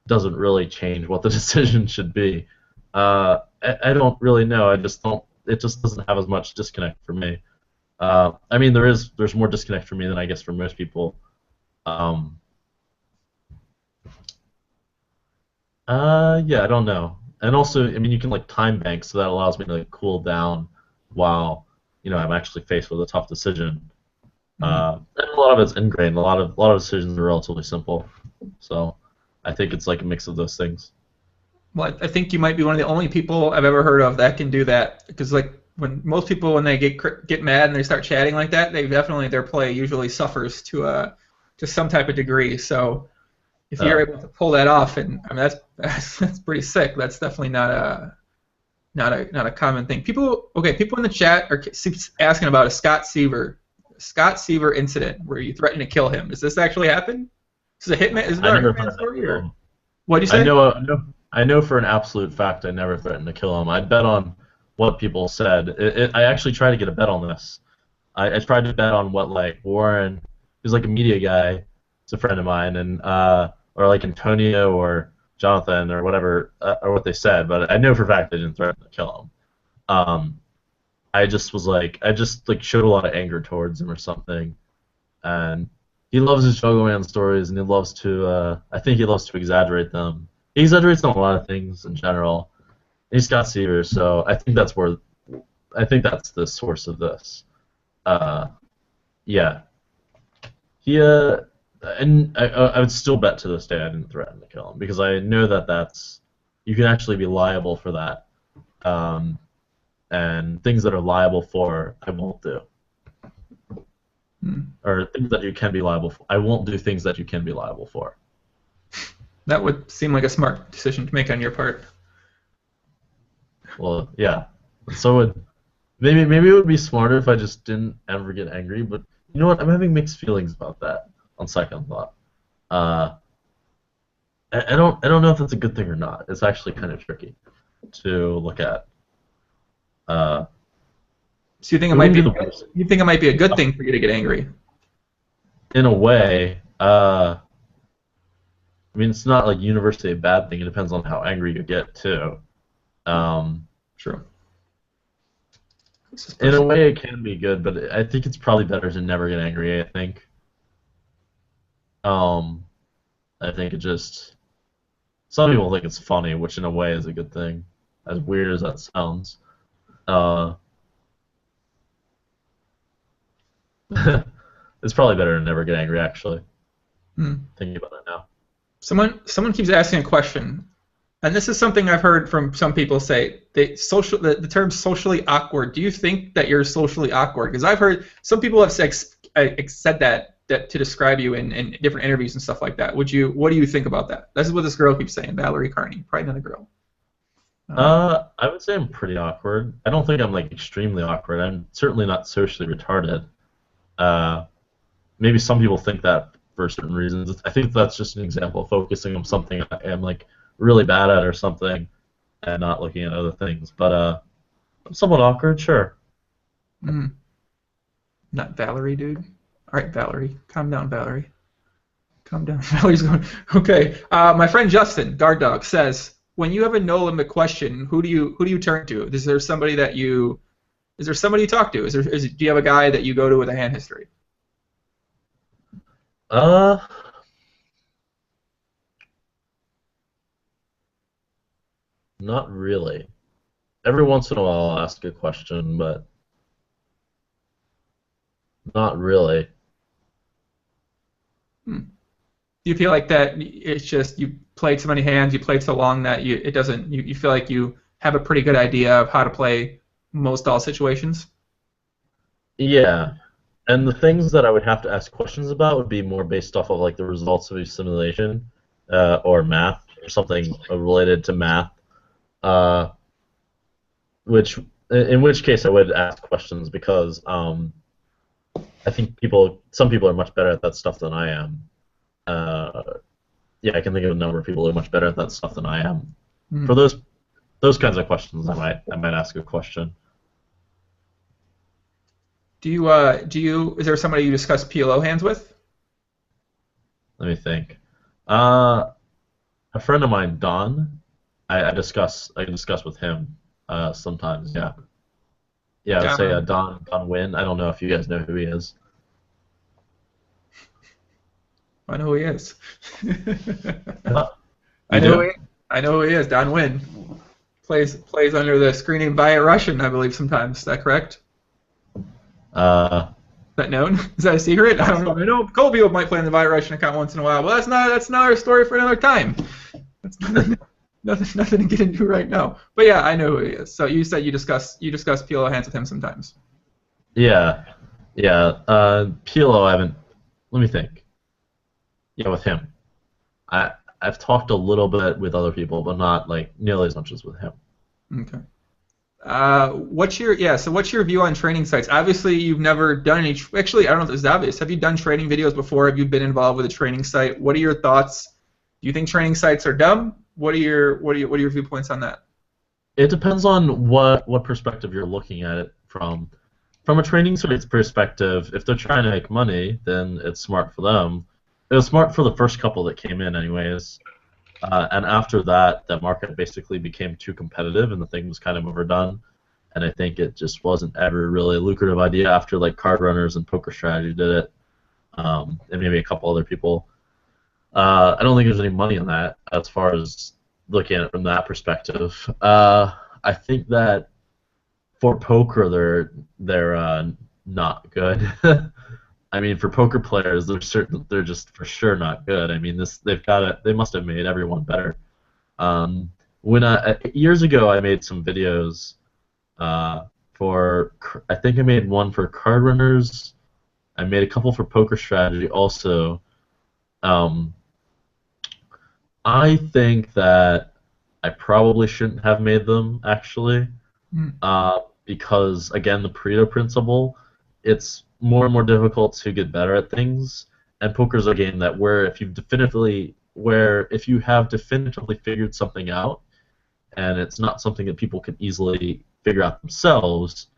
S5: doesn't really change what the decision should be. I don't really know. I just don't. It just doesn't have as much disconnect for me. I mean, there's more disconnect for me than I guess for most people. Yeah, I don't know. And also, I mean, you can like time bank, so that allows me to like cool down while I'm actually faced with a tough decision. And a lot of it's ingrained. A lot of decisions are relatively simple. So I think it's like a mix of those things.
S1: Well, I think you might be one of the only people I've ever heard of that can do that. Because like when most people when they get mad and they start chatting like that, their play usually suffers to some type of degree. So if you're able to pull that off, and I mean that's pretty sick. That's definitely not a common thing. People in the chat are asking about a Scott Seaver incident where you threatened to kill him. Does this actually happen? Is this a hitman? Is that a hitman story? Or what do you say?
S5: I know for an absolute fact I never threatened to kill him. I bet on what people said. I actually tried to get a bet on this. I tried to bet on what like Warren, who's like a media guy, he's a friend of mine, and or like Antonio or Jonathan or whatever, or what they said. But I know for a fact I didn't threaten to kill him. I just showed a lot of anger towards him or something, and he loves his Jungleman stories, and I think he loves to exaggerate them. He exaggerates on a lot of things in general. And he's Scott Seaver, so I think that's the source of this. Yeah. And I would still bet to this day I didn't threaten to kill him because I know that you can actually be liable for that. And things that are liable for, I won't do. Or things that you can be liable for. I won't do things that you can be liable for.
S1: That would seem like a smart decision to make on your part.
S5: Well, yeah. So maybe it would be smarter if I just didn't ever get angry. But you know what? I'm having mixed feelings about that on second thought. I don't know if that's a good thing or not. It's actually kind of tricky to look at.
S1: So you think it might be a good thing for you to get angry?
S5: In a way, I mean, it's not like universally a bad thing. It depends on how angry you get too.
S1: True.
S5: In a way, it can be good, but I think it's probably better to never get angry. I think. I think it just. Some people think it's funny, which in a way is a good thing, as weird as that sounds. It's probably better to never get angry, actually. Thinking about it now.
S1: Someone keeps asking a question, and this is something I've heard from some people say. The term socially awkward. Do you think that you're socially awkward? Because I've heard some people have said that to describe you in different interviews and stuff like that. What do you think about that? This is what this girl keeps saying, Valerie Carney, probably another girl.
S5: I would say I'm pretty awkward. I don't think I'm like extremely awkward. I'm certainly not socially retarded. Maybe some people think that for certain reasons. I think that's just an example of focusing on something I am like really bad at or something, and not looking at other things. But I'm somewhat awkward, sure.
S1: Not Valerie, dude. All right, Valerie, calm down, Valerie. Calm down. Valerie's going. Okay. My friend Justin, Guard Dog, says, when you have a no limit question, who do you turn to? Is there somebody you talk to? Do you have a guy that you go to with a hand history?
S5: Not really. Every once in a while I'll ask a question, but not really.
S1: Do you feel like that it's just you played so many hands, you played so long that you feel like you have a pretty good idea of how to play most all situations?
S5: Yeah. And the things that I would have to ask questions about would be more based off of like the results of a simulation or math or something related to math, which in which case I would ask questions because I think some people are much better at that stuff than I am. Yeah, I can think of a number of people who are much better at that stuff than I am. For those kinds of questions, I might ask a question.
S1: Is there somebody you discuss PLO hands with?
S5: Let me think. A friend of mine, Don, I discuss with him sometimes. Yeah. Yeah, I would say Don Wynn. I don't know if you guys know who he is.
S1: I know who he is.
S5: I know
S1: who he is. Don Wynn plays under the screen name Via Russian, I believe sometimes. Is that correct? Is that known? Is that a secret? I don't know. I know Colby might play on the Via Russian account once in a while, but that's another story for another time. That's nothing to get into right now. But yeah, I know who he is. So you said you discuss PLO hands with him sometimes.
S5: Yeah. PLO, I haven't. Let me think. Yeah, with him. I've talked a little bit with other people, but not like nearly as much as with him.
S1: Okay. What's your view on training sites? Obviously, you've never done any. Actually, I don't know if this is obvious. Have you done training videos before? Have you been involved with a training site? What are your thoughts? Do you think training sites are dumb? What are your viewpoints on that?
S5: It depends on what perspective you're looking at it from. From a training site's perspective, if they're trying to make money, then it's smart for them. It was smart for the first couple that came in, anyways. And after that, the market basically became too competitive, and the thing was kind of overdone. And I think it just wasn't ever really a lucrative idea after like Card Runners and Poker Strategy did it, and maybe a couple other people. I don't think there's any money in that as far as looking at it from that perspective. I think that for poker, they're not good. I mean, for poker players, they're just for sure not good. I mean, they must have made everyone better. Years ago, I made some videos I think I made one for Card Runners. I made a couple for Poker Strategy also. I think that I probably shouldn't have made them, actually, because, again, the Pareto principle, it's more and more difficult to get better at things, and poker's a game that if you have definitively figured something out, and it's not something that people can easily figure out themselves,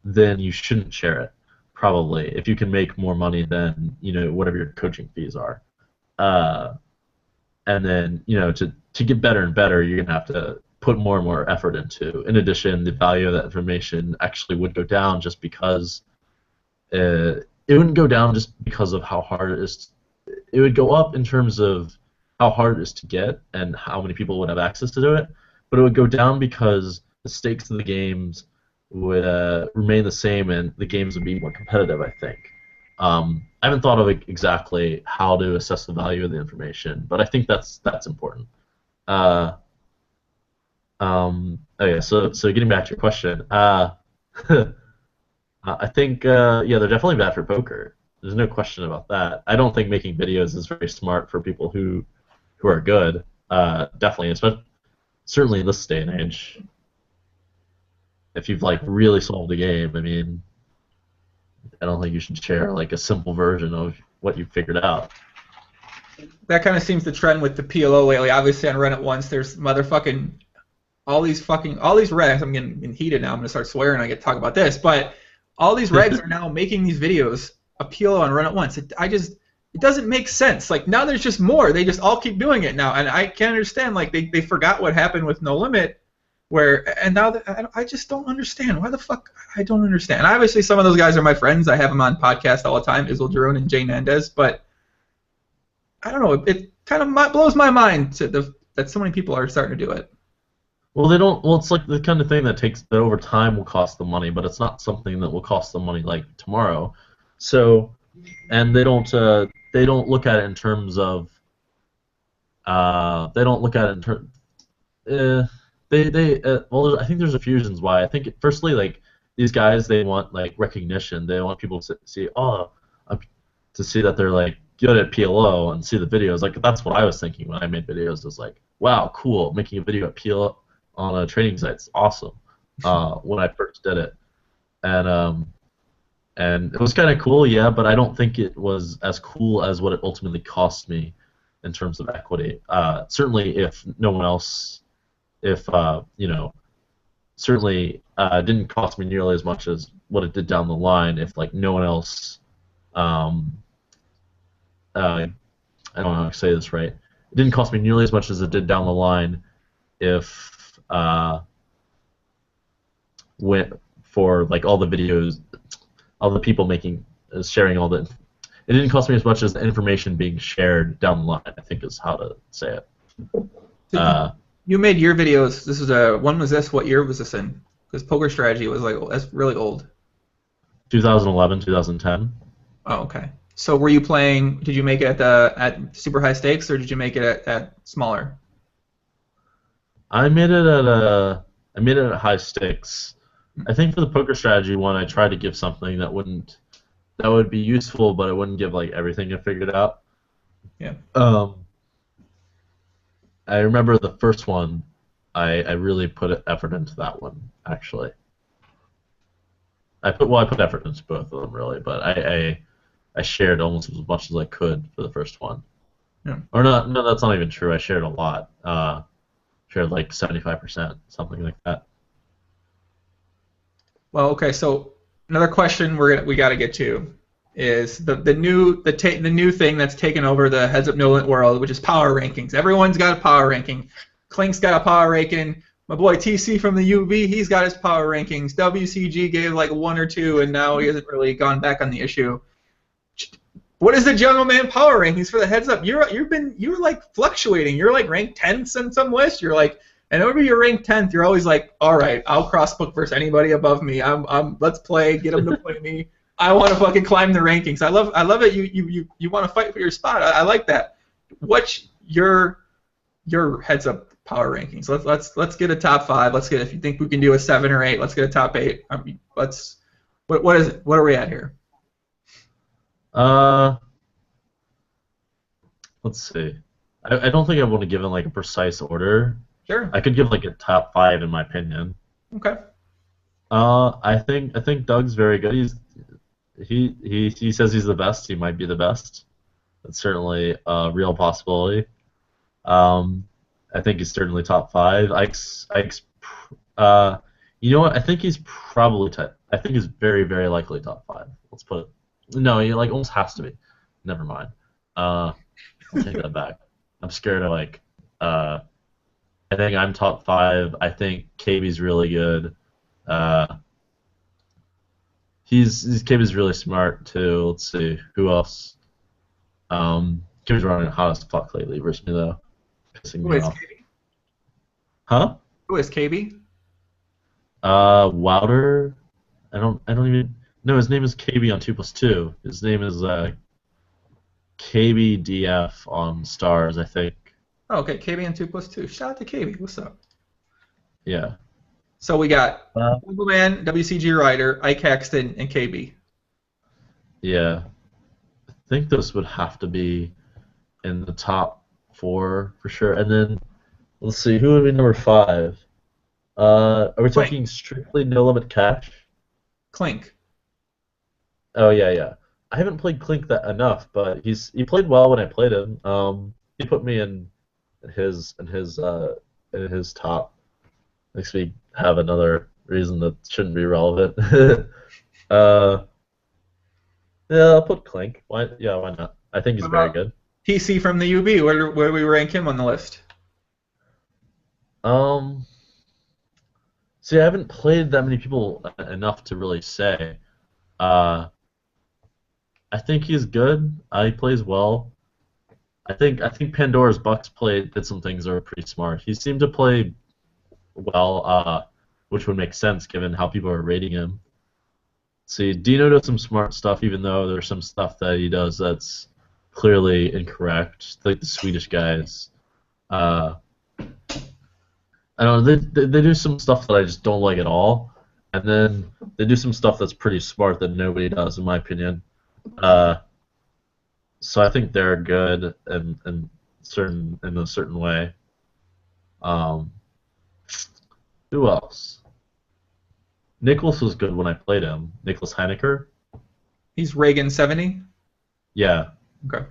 S5: then you shouldn't share it, probably, if you can make more money than, whatever your coaching fees are. And then, to get better and better, you're going to have to put more and more effort into. In addition, the value of that information actually would go down just because it wouldn't go down just because of how hard it is. It would go up in terms of how hard it is to get and how many people would have access to do it, but it would go down because the stakes of the games would remain the same and the games would be more competitive, I think. I haven't thought of exactly how to assess the value of the information, but I think that's important. Okay, so getting back to your question, I think they're definitely bad for poker. There's no question about that. I don't think making videos is very smart for people who are good. Definitely, certainly in this day and age. If you've really solved a game, I mean, I don't think you should share a simple version of what you figured out.
S1: That kind of seems the trend with the PLO lately. Obviously, on Run It Once, there's all these regs. I'm getting heated now. I'm gonna start swearing. I get to talk about this, but all these regs are now making these videos a PLO on Run It Once. It doesn't make sense. Now there's just more. They just all keep doing it now, and I can't understand. They forgot what happened with No Limit. And now I just don't understand. Why the fuck? I don't understand. And obviously, some of those guys are my friends. I have them on podcasts all the time, Isle Jerome and Jay Nandez. But I don't know. It kind of blows my mind that so many people are starting to do it.
S5: Well, they don't. Well, it's like the kind of thing that over time will cost them money, but it's not something that will cost them money tomorrow. So, and they don't look at it in terms of. They don't look at it in terms. Well, I think there's a few reasons why. I think firstly, these guys, they want recognition. They want people to see, to see that they're good at PLO and see the videos. That's what I was thinking when I made videos. Was wow, cool, making a video at PLO on a training site's awesome. when I first did it, and it was kind of cool, yeah, but I don't think it was as cool as what it ultimately cost me in terms of equity. Certainly, if no one else, if you know, certainly didn't cost me nearly as much as what it did down the line. If like no one else, I don't know how to say this right. It didn't cost me nearly as much as it did down the line if went for like all the videos, all the people making, sharing all the. It didn't cost me as much as the information being shared down the line, I think is how to say it.
S1: So you made your videos. This was when was this? What year was this in? Because Poker Strategy was like that's really old.
S5: 2011, 2010.
S1: Oh, okay. So were you playing? Did you make it at super high stakes, or did you make it at smaller?
S5: I made it at high stakes. I think for the Poker Strategy one, I tried to give something that would be useful, but it wouldn't give like everything I figured out.
S1: Yeah.
S5: I remember the first one. I really put effort into that one actually. I put effort into both of them really, but I shared almost as much as I could for the first one.
S1: Yeah.
S5: Or not? No, that's not even true. I shared a lot. Shared like 75%, something like that.
S1: Well, okay. So another question we got to get to is the new thing that's taken over the Heads Up Nolent world, which is power rankings. Everyone's got a power ranking. Clink's got a power ranking. My boy TC from the UV, he's got his power rankings. WCG gave like 1 or 2, and now he hasn't really gone back on the issue. What is the Jungleman power rankings for the Heads Up? You're like fluctuating. You're like ranked 10th in some list. You're like, and whenever you're ranked 10th, you're always like, all right, I'll crossbook versus anybody above me. Let's play. Get them to play me. I want to fucking climb the rankings. I love it. You want to fight for your spot. I like that. What's your Heads Up power rankings? Let's get a top 5. Let's get, if you think we can do a 7 or 8, let's get a top 8. What is it? What are we at here?
S5: Let's see. I don't think I want to give in like a precise order.
S1: Sure.
S5: I could give like a top 5 in my opinion.
S1: Okay.
S5: I think Doug's very good. He says he's the best. He might be the best. That's certainly a real possibility. I think he's certainly top 5. You know what? I think he's probably I think he's very, very likely top 5. Let's put it. No, he like almost has to be. Never mind. I'll take that back. I'm scared of like. I think I'm top 5. I think KB's really good. KB's really smart too. Let's see who else. KB's running hot as fuck lately versus me though. Pissing me off.
S1: KB?
S5: Huh?
S1: Who is KB?
S5: Wouter. I don't even. No, his name is KB on 2+2. His name is KBDF on Stars, I think.
S1: Oh, okay, KB and 2+2. Shout out to KB. What's up?
S5: Yeah.
S1: So we got Jungleman, WCG Rider, Ike Haxton, and KB.
S5: Yeah. I think those would have to be in the top 4 for sure. And then let's see, who would be number 5? Are we talking strictly no limit cash?
S1: Clink.
S5: Oh yeah. I haven't played Clink that enough, but he played well when I played him. He put me in his top. Makes me have another reason that shouldn't be relevant. Yeah, I'll put Clink. Why not? I think he's very good.
S1: TC from the UB. Where do we rank him on the list?
S5: See, I haven't played that many people enough to really say. I think he's good. He plays well. I think Pandora's Bucks did some things that were pretty smart. He seemed to play well, which would make sense given how people are rating him. See, Dino does some smart stuff, even though there's some stuff that he does that's clearly incorrect. Like the Swedish guys. I don't know. They do some stuff that I just don't like at all, and then they do some stuff that's pretty smart that nobody does, in my opinion. So I think they're good in a certain way. Who else? Nicholas was good when I played him. Nicholas Heinecker.
S1: He's Reagan 70.
S5: Yeah.
S1: Okay.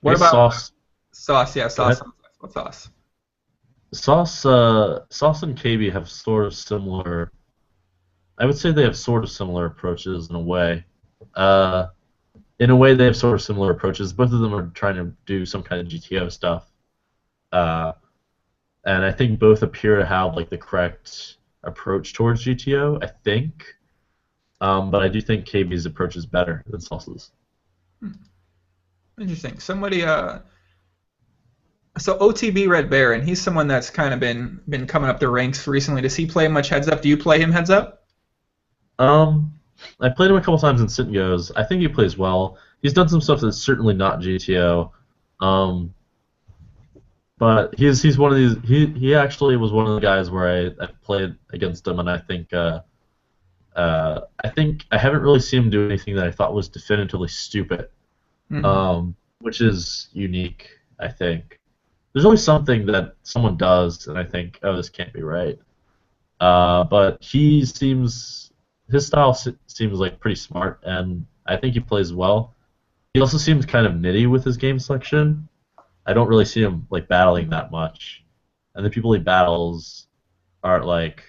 S1: What
S5: He's
S1: about
S5: Sauce?
S1: Sauce? Yeah,
S5: Go
S1: Sauce.
S5: ahead.
S1: What Sauce?
S5: Sauce and KB have sort of similar. I would say they have sort of similar approaches in a way. In a way, they have sort of similar approaches. Both of them are trying to do some kind of GTO stuff, and I think both appear to have like the correct approach towards GTO. I think, but I do think KB's approach is better than Sauce's.
S1: Interesting. Somebody, so OTB Red Baron, he's someone that's kind of been coming up the ranks recently. Does he play much heads up? Do you play him heads up?
S5: I played him a couple times in Sit and Goes. I think he plays well. He's done some stuff that's certainly not GTO. But he's one of these. He actually was one of the guys where I played against him, and I think I haven't really seen him do anything that I thought was definitively stupid, which is unique. I think there's always something that someone does, and I think, oh, this can't be right. But his style seems like pretty smart, and I think he plays well. He also seems kind of nitty with his game selection. I don't really see him like battling that much, and the people he battles aren't like.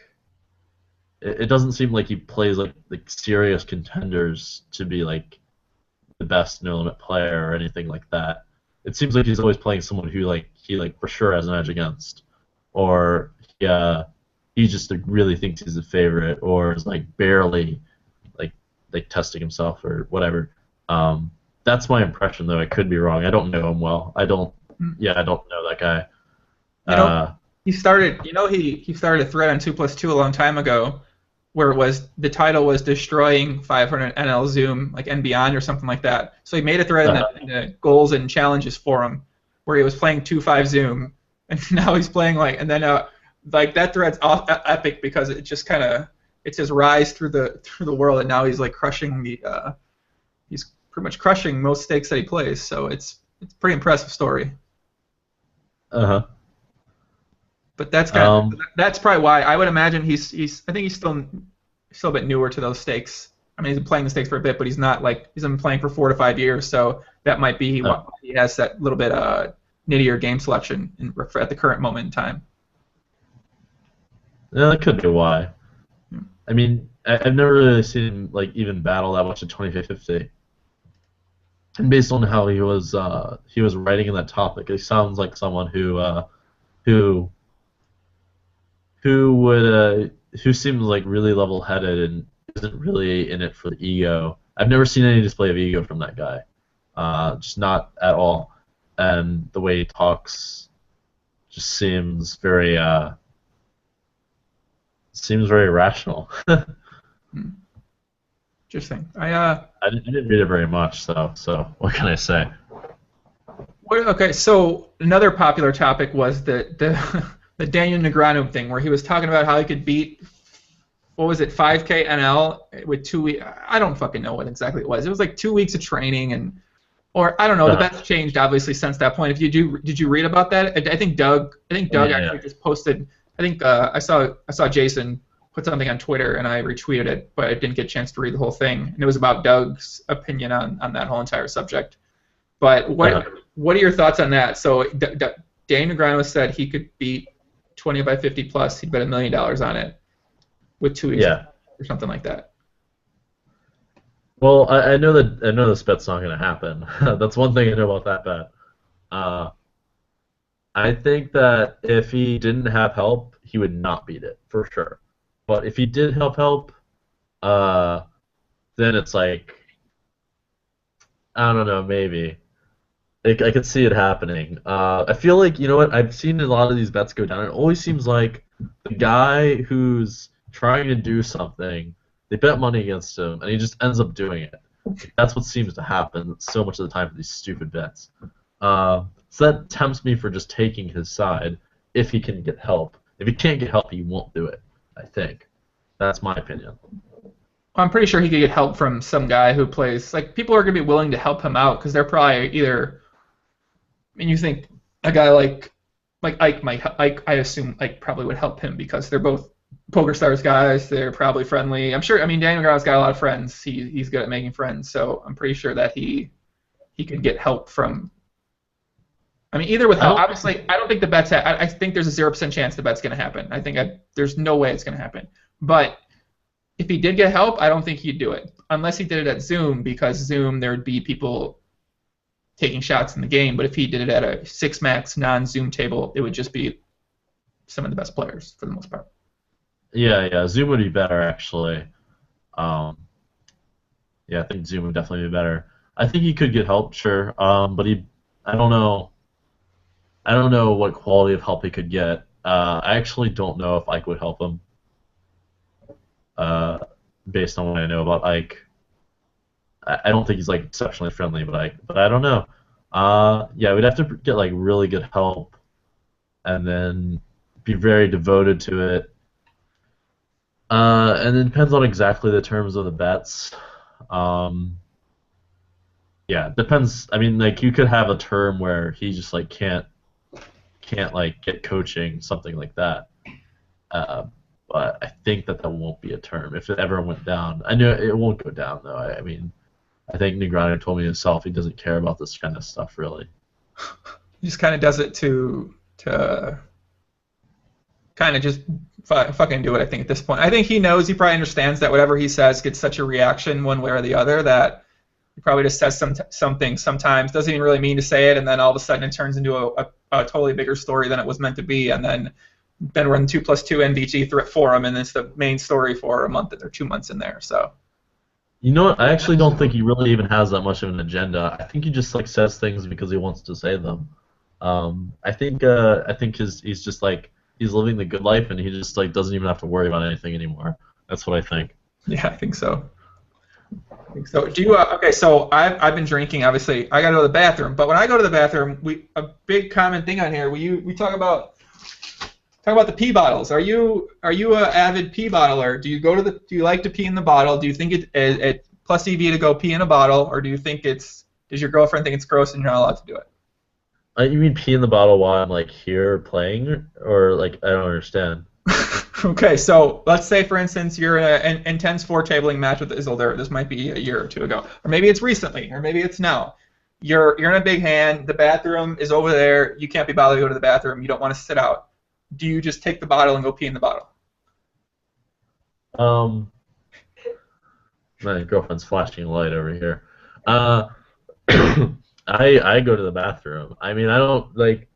S5: It doesn't seem like he plays like serious contenders to be like the best no limit player or anything like that. It seems like he's always playing someone who he for sure has an edge against, or he just really thinks he's a favorite, or is like barely like testing himself or whatever. That's my impression, though. I could be wrong. I don't know him well. I don't know that guy.
S1: He started. He started a thread on 2+2 a long time ago, where the title was destroying 500 NL Zoom and beyond or something like that. So he made a thread in the goals and challenges forum where he was playing 2-5 Zoom, and now he's playing and then that thread's epic because it just kind of it's his rise through the world, and now he's crushing he's pretty much crushing most stakes that he plays. So it's a pretty impressive story. But that's that's probably why I would imagine I think he's still a bit newer to those stakes. I mean, he's been playing the stakes for a bit, but he's not he's been playing for 4 to 5 years, so that might be why he has that little bit nittier game selection at the current moment in time.
S5: Yeah, that could be why. I mean, I've never really seen him even battle that much at 2050. And based on how he was writing in that topic, he sounds like someone who seems really level-headed and isn't really in it for the ego. I've never seen any display of ego from that guy, just not at all. And the way he talks just seems very rational.
S1: Interesting.
S5: I didn't read it very much, so what can I say?
S1: Okay, so another popular topic was the Daniel Negreanu thing, where he was talking about how he could beat, 5K NL with 2 weeks. I don't fucking know what exactly it was. It was 2 weeks of training, or I don't know. The bet's changed obviously since that point. Did you read about that? I think Doug actually just posted. I think I saw Jason put something on Twitter and I retweeted it, but I didn't get a chance to read the whole thing. And it was about Doug's opinion on that whole entire subject. But what are your thoughts on that? So Daniel Negreanu said he could beat 20x50 plus. He'd bet $1 million on it with 2 weeks or something like that.
S5: Well, I know this bet's not going to happen. That's one thing I know about that bet. I think that if he didn't have help, he would not beat it for sure. But if he did have help, then it's I don't know, maybe. I could see it happening. I feel like, you know what, I've seen a lot of these bets go down. It always seems like the guy who's trying to do something, they bet money against him, and he just ends up doing it. That's what seems to happen so much of the time for these stupid bets. So that tempts me for just taking his side if he can get help. If he can't get help, he won't do it, I think. That's my opinion.
S1: I'm pretty sure he could get help from some guy who plays. People are going to be willing to help him out because they're probably either. I mean, you think a guy like Ike, I assume Ike probably would help him because they're both Pokerstars guys. They're probably friendly. I'm sure. I mean, Daniel Grau's got a lot of friends. He's good at making friends, so I'm pretty sure that he could get help from. I mean, either with help. Obviously, I don't think the bet's. I think there's a 0% chance the bet's going to happen. I think there's no way it's going to happen. But if he did get help, I don't think he'd do it unless he did it at Zoom, because Zoom there would be people taking shots in the game. But if he did it at a 6-max non-Zoom table, it would just be some of the best players for the most part.
S5: Yeah, Zoom would be better actually. Yeah, I think Zoom would definitely be better. I think he could get help, sure, but I don't know. I don't know what quality of help he could get. I actually don't know if Ike would help him. Based on what I know about Ike, I don't think he's like exceptionally friendly, but I don't know. Yeah, we'd have to get like really good help, and then be very devoted to it. And it depends on exactly the terms of the bets. Yeah, it depends. I mean, like you could have a term where he just like can't like get coaching, something like that. But I think that won't be a term if it ever went down. I know it won't go down though. I mean, I think Negreanu told me himself he doesn't care about this kind of stuff really.
S1: He just kind of does it to kind of just fucking do it. I think at this point, I think he knows. He probably understands that whatever he says gets such a reaction one way or the other that he probably just says something sometimes, doesn't even really mean to say it, and then all of a sudden it turns into a totally bigger story than it was meant to be, and then we're in 2+2 NVG threat forum, and it's the main story for a month or 2 months in there. So.
S5: You know what? I actually don't think he really even has that much of an agenda. I think he just like says things because he wants to say them. I think he's just like he's living the good life, and he just like doesn't even have to worry about anything anymore. That's what I think.
S1: Yeah, I think so. So do you? Okay, so I've been drinking. Obviously, I got to go to the bathroom. But when I go to the bathroom, a big common thing on here. We talk about the pee bottles. Are you a avid pee bottler? Do you like to pee in the bottle? Do you think it plus EV to go pee in a bottle, or do you think does your girlfriend think it's gross and you're not allowed to do it?
S5: You mean pee in the bottle while I'm like here playing, or like I don't understand.
S1: Okay, so let's say, for instance, you're in an intense 4-tabling match with Isildur. This might be a year or 2 ago, or maybe it's recently, or maybe it's now. You're in a big hand. The bathroom is over there. You can't be bothered to go to the bathroom. You don't want to sit out. Do you just take the bottle and go pee in the bottle?
S5: My girlfriend's flashing a light over here. I go to the bathroom. I mean, I don't like.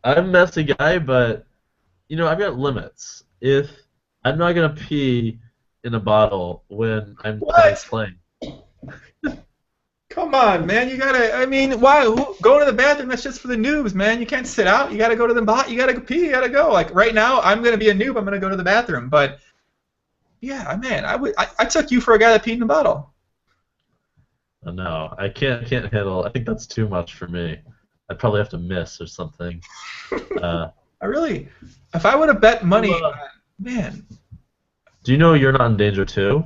S5: I'm a messy guy, but you know, I've got limits. If I'm not gonna pee in a bottle when I'm playing.
S1: Come on, man. You gotta. I mean, why? Going to the bathroom? That's just for the noobs, man. You can't sit out. You gotta go to the bot. You gotta pee. You gotta go. Like right now, I'm gonna be a noob. I'm gonna go to the bathroom. But yeah, man, I took you for a guy that peed in the bottle.
S5: No, I can't handle. I think that's too much for me. I'd probably have to miss or something.
S1: If I would have bet money, man.
S5: Do you know you're not in danger too?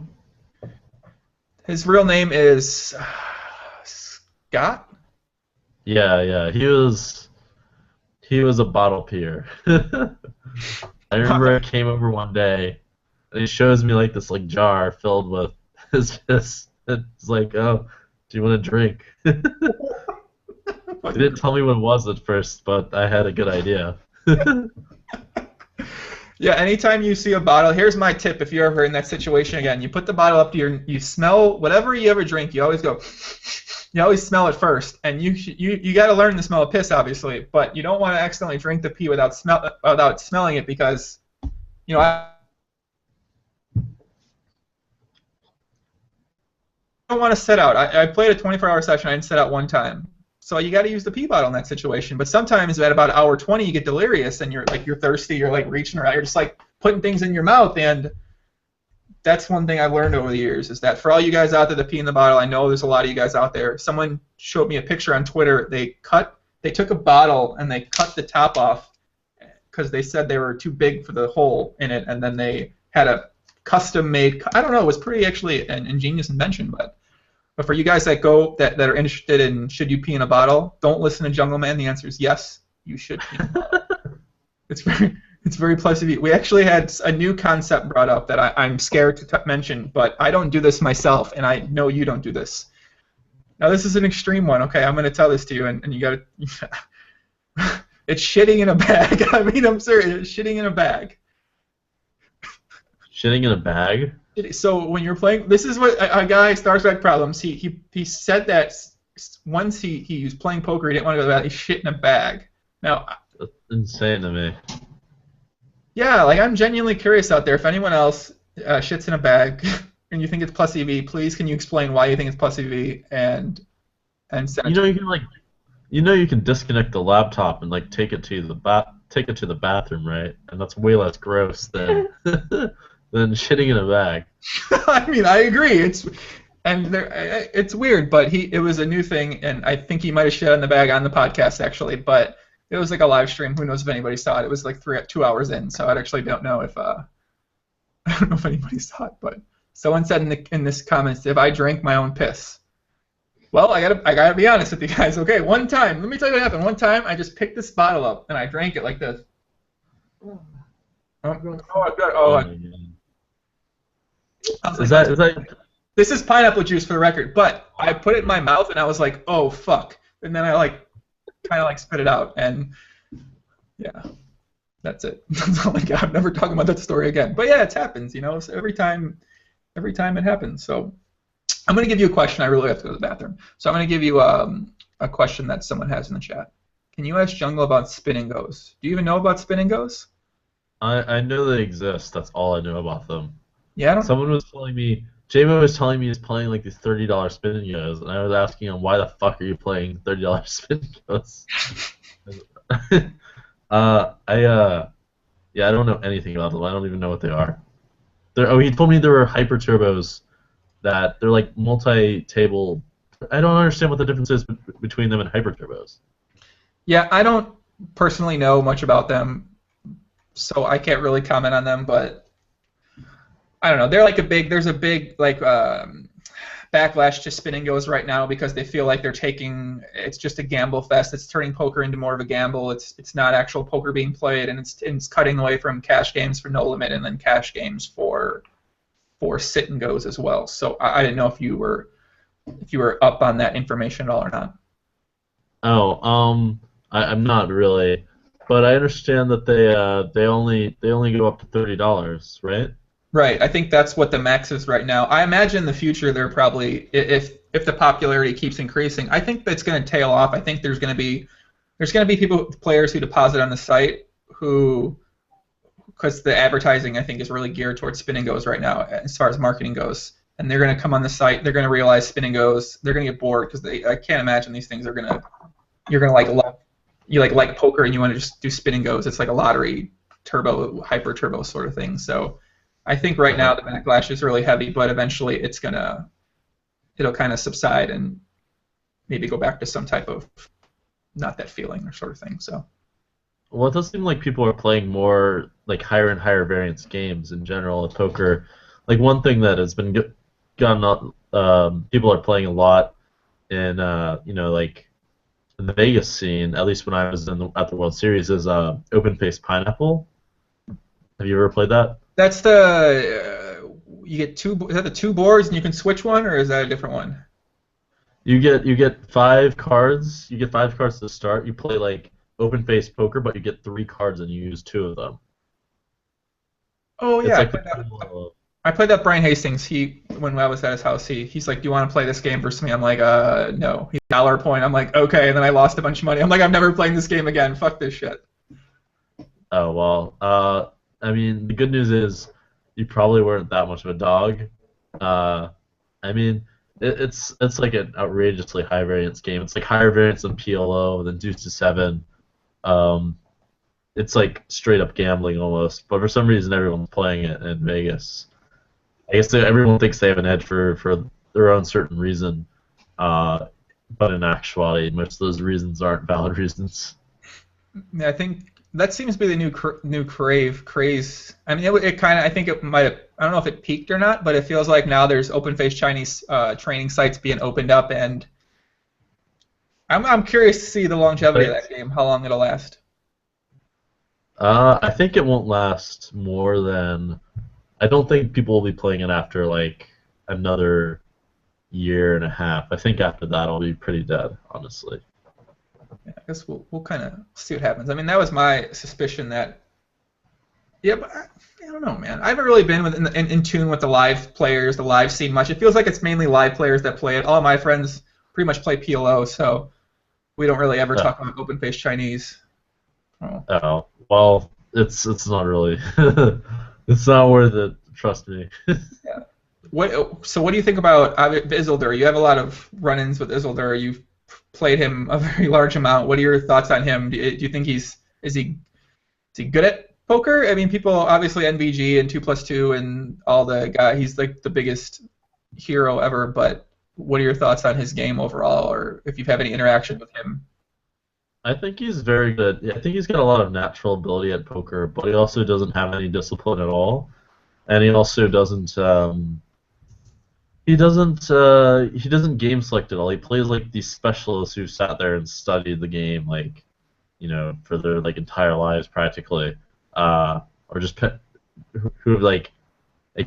S1: His real name is Scott?
S5: Yeah. He was a bottle peer. I remember I came over one day and he shows me like this like jar filled with his piss. It's like, oh, do you want a drink? He didn't tell me what it was at first, but I had a good idea.
S1: Yeah, anytime you see a bottle, here's my tip if you're ever in that situation again. You put the bottle up to you smell whatever you ever drink, you always smell it first. And you got to learn the smell of piss, obviously, but you don't want to accidentally drink the pee without smelling it because, you know, I don't want to sit out. I played a 24-hour session, I didn't sit out one time. So you got to use the pee bottle in that situation. But sometimes at about hour 20, you get delirious and you're thirsty. You're like reaching around. You're just like putting things in your mouth. And that's one thing I've learned over the years is that for all you guys out there that pee in the bottle, I know there's a lot of you guys out there. Someone showed me a picture on Twitter. They took a bottle and they cut the top off because they said they were too big for the hole in it. And then they had a custom-made. I don't know. It was pretty actually an ingenious invention, but for you guys that are interested in should you pee in a bottle, don't listen to Jungleman. The answer is yes, you should pee in a bottle. It's very plus EV. We actually had a new concept brought up that I'm scared to mention, but I don't do this myself, and I know you don't do this. Now, this is an extreme one, okay? I'm going to tell this to you, and you got to... It's shitting in a bag. I mean, I'm serious. It's shitting in a bag.
S5: Shitting in a bag?
S1: So when you're playing... This is what a guy, Star Trek Problems, he said that once he was playing poker, he didn't want to go to the bathroom, he shit in a bag. Now...
S5: That's insane to me.
S1: Yeah, like I'm genuinely curious out there. If anyone else shits in a bag and you think it's plus EV, please can you explain why you think it's plus EV and send it.
S5: You can disconnect the laptop and like take it to the bathroom, right? And that's way less gross than than shitting in a bag.
S1: I mean, I agree. It's weird, but it was a new thing, and I think he might have shit in the bag on the podcast actually, but. It was like a live stream. Who knows if anybody saw it? It was like 2 hours in, so I actually don't know if I don't know if anybody saw it. But someone said in this comments, if I drank my own piss. Well, I gotta be honest with you guys. Okay, one time, let me tell you what happened. One time, I just picked this bottle up and I drank it like this. This is pineapple juice for the record, but I put it in my mouth and I was like, oh fuck, and then I kind of spit it out, and yeah, that's it. That's all I got. I'm never talking about that story again. But yeah, it happens, So every time it happens. So I'm gonna give you a question. I really have to go to the bathroom. So I'm gonna give you a question that someone has in the chat. Can you ask Jungle about spin and goes? Do you even know about spin and goes?
S5: I know they exist. That's all I know about them.
S1: Yeah.
S5: Someone was telling me. J-Mo was telling me he's playing like these $30 spin and goes, and I was asking him why the fuck are you playing $30 spin and goes? I don't know anything about them. I don't even know what they are. He told me there were hyper turbos that they're like multi-table. I don't understand what the difference is between them and hyper turbos.
S1: Yeah, I don't personally know much about them, so I can't really comment on them, but. I don't know. They're like there's a big backlash to spin and goes right now because they feel like it's just a gamble fest. It's turning poker into more of a gamble. It's not actual poker being played, and it's cutting away from cash games for no limit and then cash games for sit and goes as well. So I didn't know if you were up on that information at all or not.
S5: Oh, I'm not really, but I understand that they only go up to $30, right?
S1: Right. I think that's what the max is right now. I imagine in the future they're probably, if the popularity keeps increasing, I think that's going to tail off. I think there's going to be players who deposit on the site because the advertising I think is really geared towards spin and goes right now as far as marketing goes. And they're going to come on the site. They're going to realize spin and goes. They're going to get bored because I can't imagine these things you're going to like poker and you want to just do spin and goes. It's like a lottery turbo, hyper turbo sort of thing. So. I think right now the backlash is really heavy, but eventually it'll kind of subside and maybe go back to some type of not that feeling or sort of thing. So.
S5: Well, it does seem like people are playing more like higher and higher variance games in general at poker. Like one thing that has been people are playing a lot in like in the Vegas scene, at least when I was at the World Series, is open face pineapple. Have you ever played that?
S1: That's you get two. Is that the two boards and you can switch one, or is that a different one?
S5: You get 5 cards. You get 5 cards to start. You play like open face poker, but you get 3 cards and you use 2 of them.
S1: Oh yeah,
S5: like
S1: I played that Brian Hastings. When I was at his house, he's like, "Do you want to play this game versus me?" I'm like, no. He's $1 a point. I'm like, okay. And then I lost a bunch of money. I'm like, I'm never playing this game again. Fuck this shit.
S5: Oh well. I mean, the good news is you probably weren't that much of a dog. I mean, it's like an outrageously high variance game. It's like higher variance than PLO, than Deuce to 7. It's like straight up gambling almost. But for some reason, everyone's playing it in Vegas. I guess everyone thinks they have an edge for their own certain reason. But in actuality, most of those reasons aren't valid reasons.
S1: Yeah, I think that seems to be the new craze. I mean, it kind of. I think it might have. I don't know if it peaked or not, but it feels like now there's open-face Chinese training sites being opened up, and I'm curious to see the longevity of that game, how long it'll last.
S5: I think it won't last more than. I don't think people will be playing it after like another year and a half. I think after that I'll be pretty dead, honestly.
S1: Yeah, I guess we'll kind of see what happens. I mean, that was my suspicion that. Yeah, but I don't know, man. I haven't really been in tune with the live players, the live scene much. It feels like it's mainly live players that play it. All of my friends pretty much play PLO, so we don't really ever
S5: Oh,
S1: talk about open-faced Chinese. Oh.
S5: oh. Well, it's not really. It's not worth it. Trust me.
S1: Yeah. So what do you think about Isildur? You have a lot of run-ins with Isildur. You've played him a very large amount. What are your thoughts on him? Do you think is he good at poker? I mean, people obviously NVG and 2+2 and all the guy. He's like the biggest hero ever. But what are your thoughts on his game overall, or if you've had any interaction with him?
S5: I think he's very good. Yeah, I think he's got a lot of natural ability at poker, but he also doesn't have any discipline at all, and he also doesn't. He doesn't game select at all. He plays like these specialists who sat there and studied the game like, for their like entire lives practically, or just who like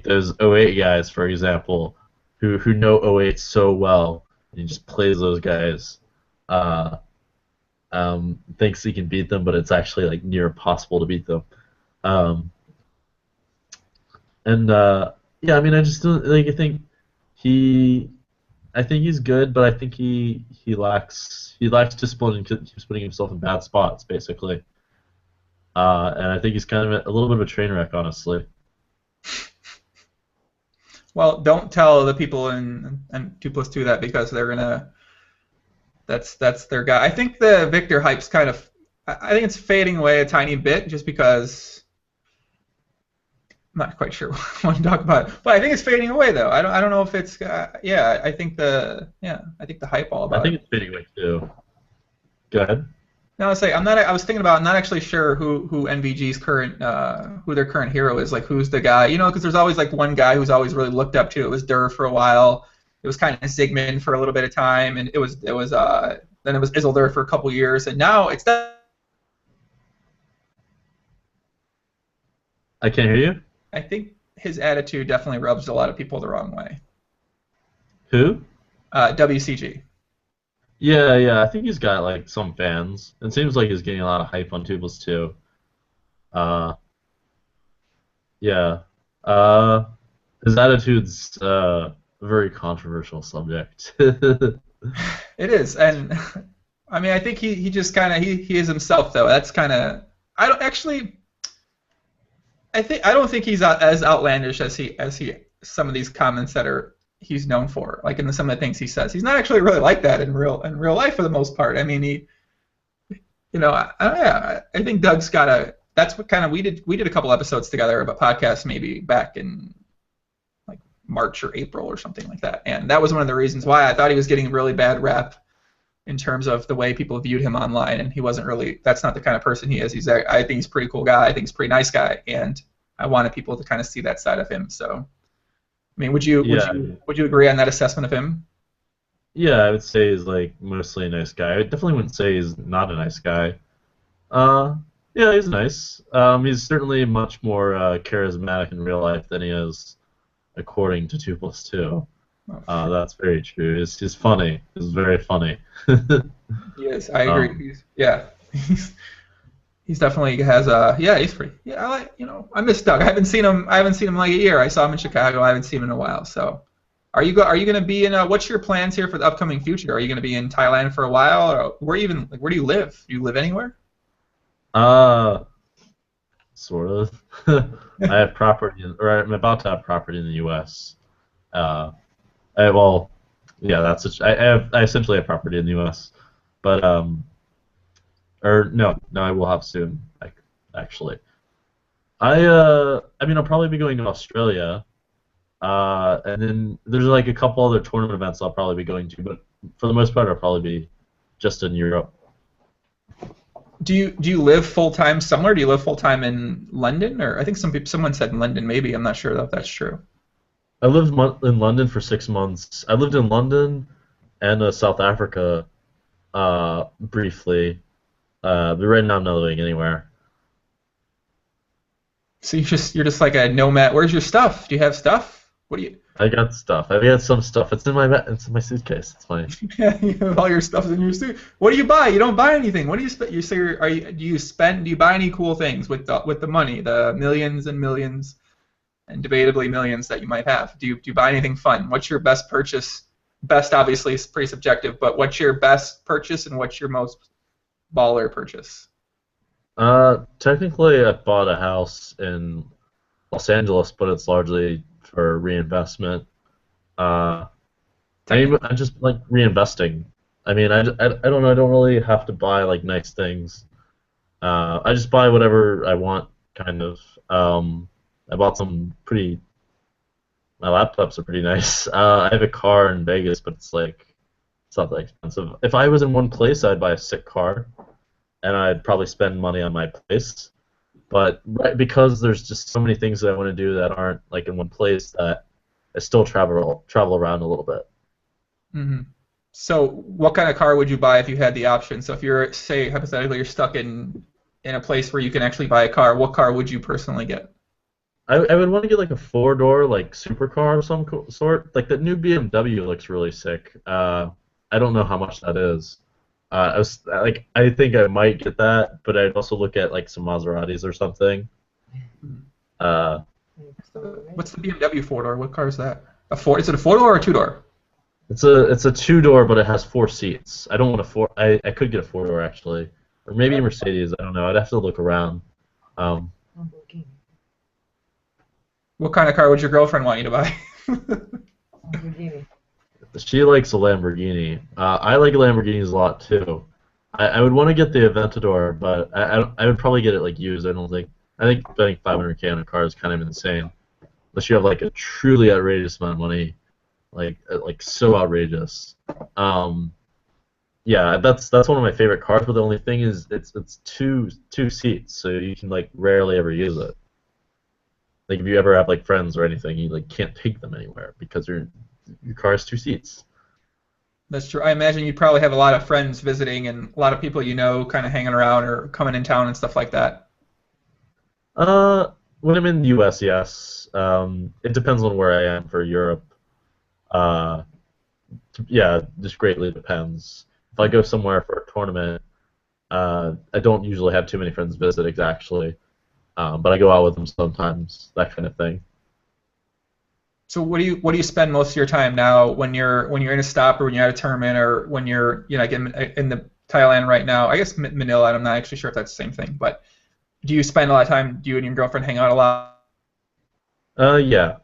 S5: those '08 guys, for example, who know '08 so well, and he just plays those guys. Thinks he can beat them, but it's actually like near impossible to beat them. Um, and yeah, I mean, I just don't like. He, I think he's good, but I think he lacks discipline and keeps putting himself in bad spots, basically. And I think he's kind of a little bit of a train wreck, honestly.
S1: Well, don't tell the people in 2+2 that, because they're gonna. That's their guy. I think the Victor hype's kind of. I think it's fading away a tiny bit, just because. I'm not quite sure what to talk about, but I think it's fading away though. I don't know if it's. Yeah, I think the hype all about.
S5: I think it's fading away too. Go ahead.
S1: No, I was thinking about. I'm not actually sure who NVG's current who their current hero is. Like, who's the guy? Because there's always like one guy who's always really looked up to. It was Durr for a while. It was kind of Zygmunt for a little bit of time, and then it was Isildur for a couple years, and now it's that.
S5: I can't hear you.
S1: I think his attitude definitely rubs a lot of people the wrong way.
S5: Who?
S1: WCG.
S5: Yeah. I think he's got like some fans. It seems like he's getting a lot of hype on 2+2. Yeah. His attitude's a very controversial subject.
S1: It is, and I mean, I think he just kind of he is himself though. That's kind of I don't think he's as outlandish as he some of these comments that he's known for, like in some of the things he says. He's not actually really like that in real life for the most part. I mean, I think Doug's got a. That's what kind of we did a couple episodes together of a podcast maybe back in like March or April or something like that, and that was one of the reasons why I thought he was getting a really bad rep in terms of the way people viewed him online, and he wasn't really. That's not the kind of person he is. I think he's a pretty cool guy. I think he's a pretty nice guy, and I wanted people to kind of see that side of him. So, I mean, would you agree on that assessment of him?
S5: Yeah, I would say he's like mostly a nice guy. I definitely wouldn't say he's not a nice guy. Yeah, he's nice. He's certainly much more charismatic in real life than he is according to 2+2. That's very true. He's funny. He's very funny.
S1: Yes, I agree. He's definitely has he's pretty. Yeah, I miss Doug. I haven't seen him in like a year. I saw him in Chicago. I haven't seen him in a while. So, are you going to be in? What's your plans here for the upcoming future? Are you going to be in Thailand for a while, or where do you live? Do you live anywhere?
S5: Sort of. I have property, or I'm about to have property in the U.S. Well, yeah, I essentially have property in the U.S. But or no, I will have soon. Actually, I mean, I'll probably be going to Australia, and then there's like a couple other tournament events I'll probably be going to, but for the most part, I'll probably be just in Europe.
S1: Do you live full time somewhere? Do you live full time in London, or I think someone said in London? Maybe I'm not sure if that's true.
S5: I lived in London for 6 months. I lived in London and South Africa briefly, but right now I'm not living anywhere.
S1: So you're just like a nomad. Where's your stuff? Do you have stuff? What do you?
S5: I got stuff. I got some stuff. It's in my suitcase. It's funny.
S1: Yeah, you have all your stuff in your suit. What do you buy? You don't buy anything. What do you spend? You say, do you buy any cool things with the money, the millions and millions, and debatably millions that you might have? Do you buy anything fun? What's your best purchase? Best obviously is pretty subjective, but what's your best purchase and what's your most baller purchase?
S5: Technically, I bought a house in Los Angeles, but it's largely for reinvestment. I just like reinvesting. I mean, I don't know. I don't really have to buy like nice things. I just buy whatever I want, kind of. I bought some pretty. My laptops are pretty nice. I have a car in Vegas, but it's not that expensive. If I was in one place, I'd buy a sick car, and I'd probably spend money on my place. But because there's just so many things that I want to do that aren't like in one place, that I still travel around a little bit.
S1: Mm-hmm. So, what kind of car would you buy if you had the option? So, if you're, say, hypothetically, you're stuck in a place where you can actually buy a car, what car would you personally get?
S5: I would want to get like a 4-door like supercar of some sort. Like the new BMW looks really sick. I don't know how much that is. I think I might get that, but I'd also look at like some Maseratis or something.
S1: What's the BMW 4-door? What car is that? Is it a 4-door or a 2-door?
S5: It's a 2-door, but it has 4 seats. I don't want a 4. I could get a 4-door actually, or maybe a Mercedes. I don't know. I'd have to look around.
S1: What kind of car would your girlfriend want you to buy?
S5: She likes a Lamborghini. I like Lamborghinis a lot too. I would want to get the Aventador, but I would probably get it like used. I think spending $500K on a car is kind of insane, unless you have like a truly outrageous amount of money, like so outrageous. Yeah, that's one of my favorite cars. But the only thing is, it's two seats, so you can like rarely ever use it. Like if you ever have like friends or anything, you like can't take them anywhere because your car has 2 seats.
S1: That's true. I imagine you probably have a lot of friends visiting and a lot of people you know kind of hanging around or coming in town and stuff like that.
S5: When I'm in the U.S., yes. It depends on where I am for Europe. Yeah, just greatly depends. If I go somewhere for a tournament, I don't usually have too many friends visit exactly, but I go out with them sometimes, that kind of thing.
S1: So what do you spend most of your time now when you're in a stop or when you're at a tournament or when you're like in the Thailand right now? I guess Manila. I'm not actually sure if that's the same thing, but do you spend a lot of time? Do you and your girlfriend hang out a lot?
S5: Yeah.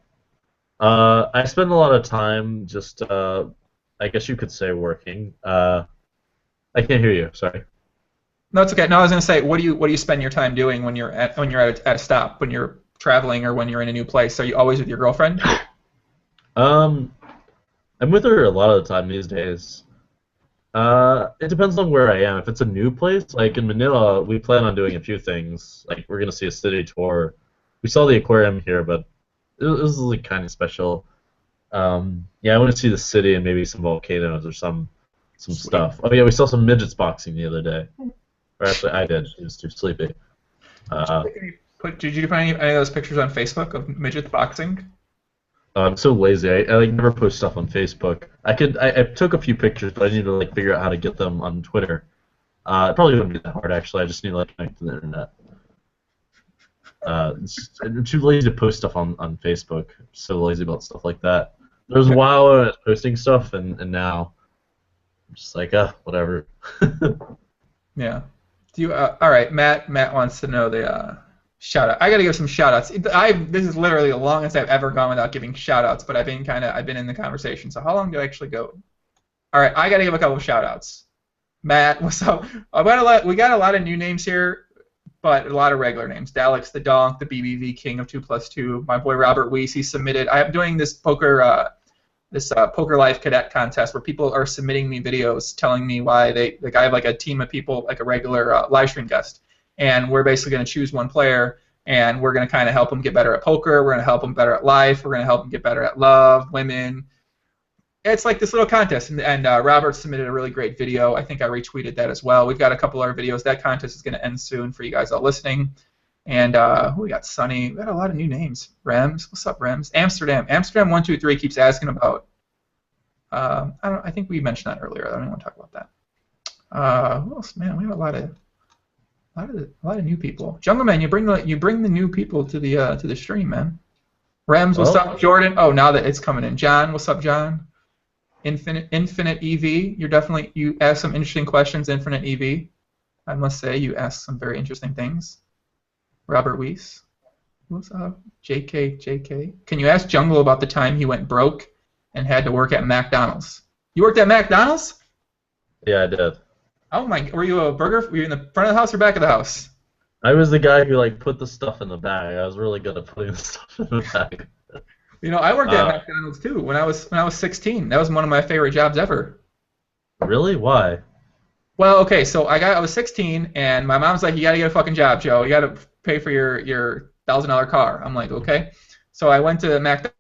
S5: I spend a lot of time just, I guess you could say, working. I can't hear you. Sorry.
S1: No, it's okay. No, I was gonna say, what do you spend your time doing when you're at a stop, when you're traveling or when you're in a new place? Are you always with your girlfriend?
S5: I'm with her a lot of the time these days. It depends on where I am. If it's a new place, like in Manila, we plan on doing a few things. Like we're gonna see a city tour. We saw the aquarium here, but it was like kind of special. Yeah, I want to see the city and maybe some volcanoes or some stuff. Oh yeah, we saw some midgets boxing the other day. Or actually, I did. She was too sleepy.
S1: Did you find any of those pictures on Facebook of midget boxing?
S5: I'm so lazy. I like never post stuff on Facebook. I took a few pictures, but I need to like figure out how to get them on Twitter. It probably wouldn't be that hard actually. I just need to like connect to the internet. I'm too lazy to post stuff on Facebook. I'm so lazy about stuff like that. There was a while when I was posting stuff, and now I'm just like, whatever.
S1: Yeah. Do you? All right. Matt wants to know the shout out. I gotta give some shout outs. This is literally the longest I've ever gone without giving shout outs, but I've been in the conversation. So how long do I actually go? All right. I gotta give a couple of shout outs. Matt, what's up? We got a lot of new names here, but a lot of regular names. Daleks the Donk, the BBV King of 2+2. My boy Robert Weiss, he submitted. I'm doing this poker Life Cadet contest where people are submitting me videos telling me why I have like a team of people, like a regular live stream guest, and we're basically going to choose one player, and we're going to kind of help them get better at poker. We're going to help them better at life. We're going to help them get better at love, women. It's like this little contest, and Robert submitted a really great video. I think I retweeted that as well. We've got a couple other videos. That contest is going to end soon for you guys all listening. And who we got? Sunny. We got a lot of new names. Rems. What's up, Rems? Amsterdam. Amsterdam 123 keeps asking about. I think we mentioned that earlier. I don't even want to talk about that. Who else? Man, we have a lot of new people. Jungleman, you bring the new people to the stream, man. Rems, what's up? Jordan. Oh, now that it's coming in. John, what's up, John? Infinite EV. You asked some interesting questions, Infinite EV. I must say, you asked some very interesting things. Robert Weiss. What's up? JK. Can you ask Jungle about the time he went broke and had to work at McDonald's? You worked at McDonald's?
S5: Yeah, I did.
S1: Oh my! Were you a burger? Were you in the front of the house or back of the house?
S5: I was the guy who like put the stuff in the bag. I was really good at putting the stuff in the bag.
S1: You know, I worked at McDonald's too when I was 16. That was one of my favorite jobs ever.
S5: Really? Why?
S1: Well, okay, so I was 16, and my mom's like, "You gotta get a fucking job, Joe. You gotta pay for your $1,000 car." I'm like, "Okay." So I went to McDonald's.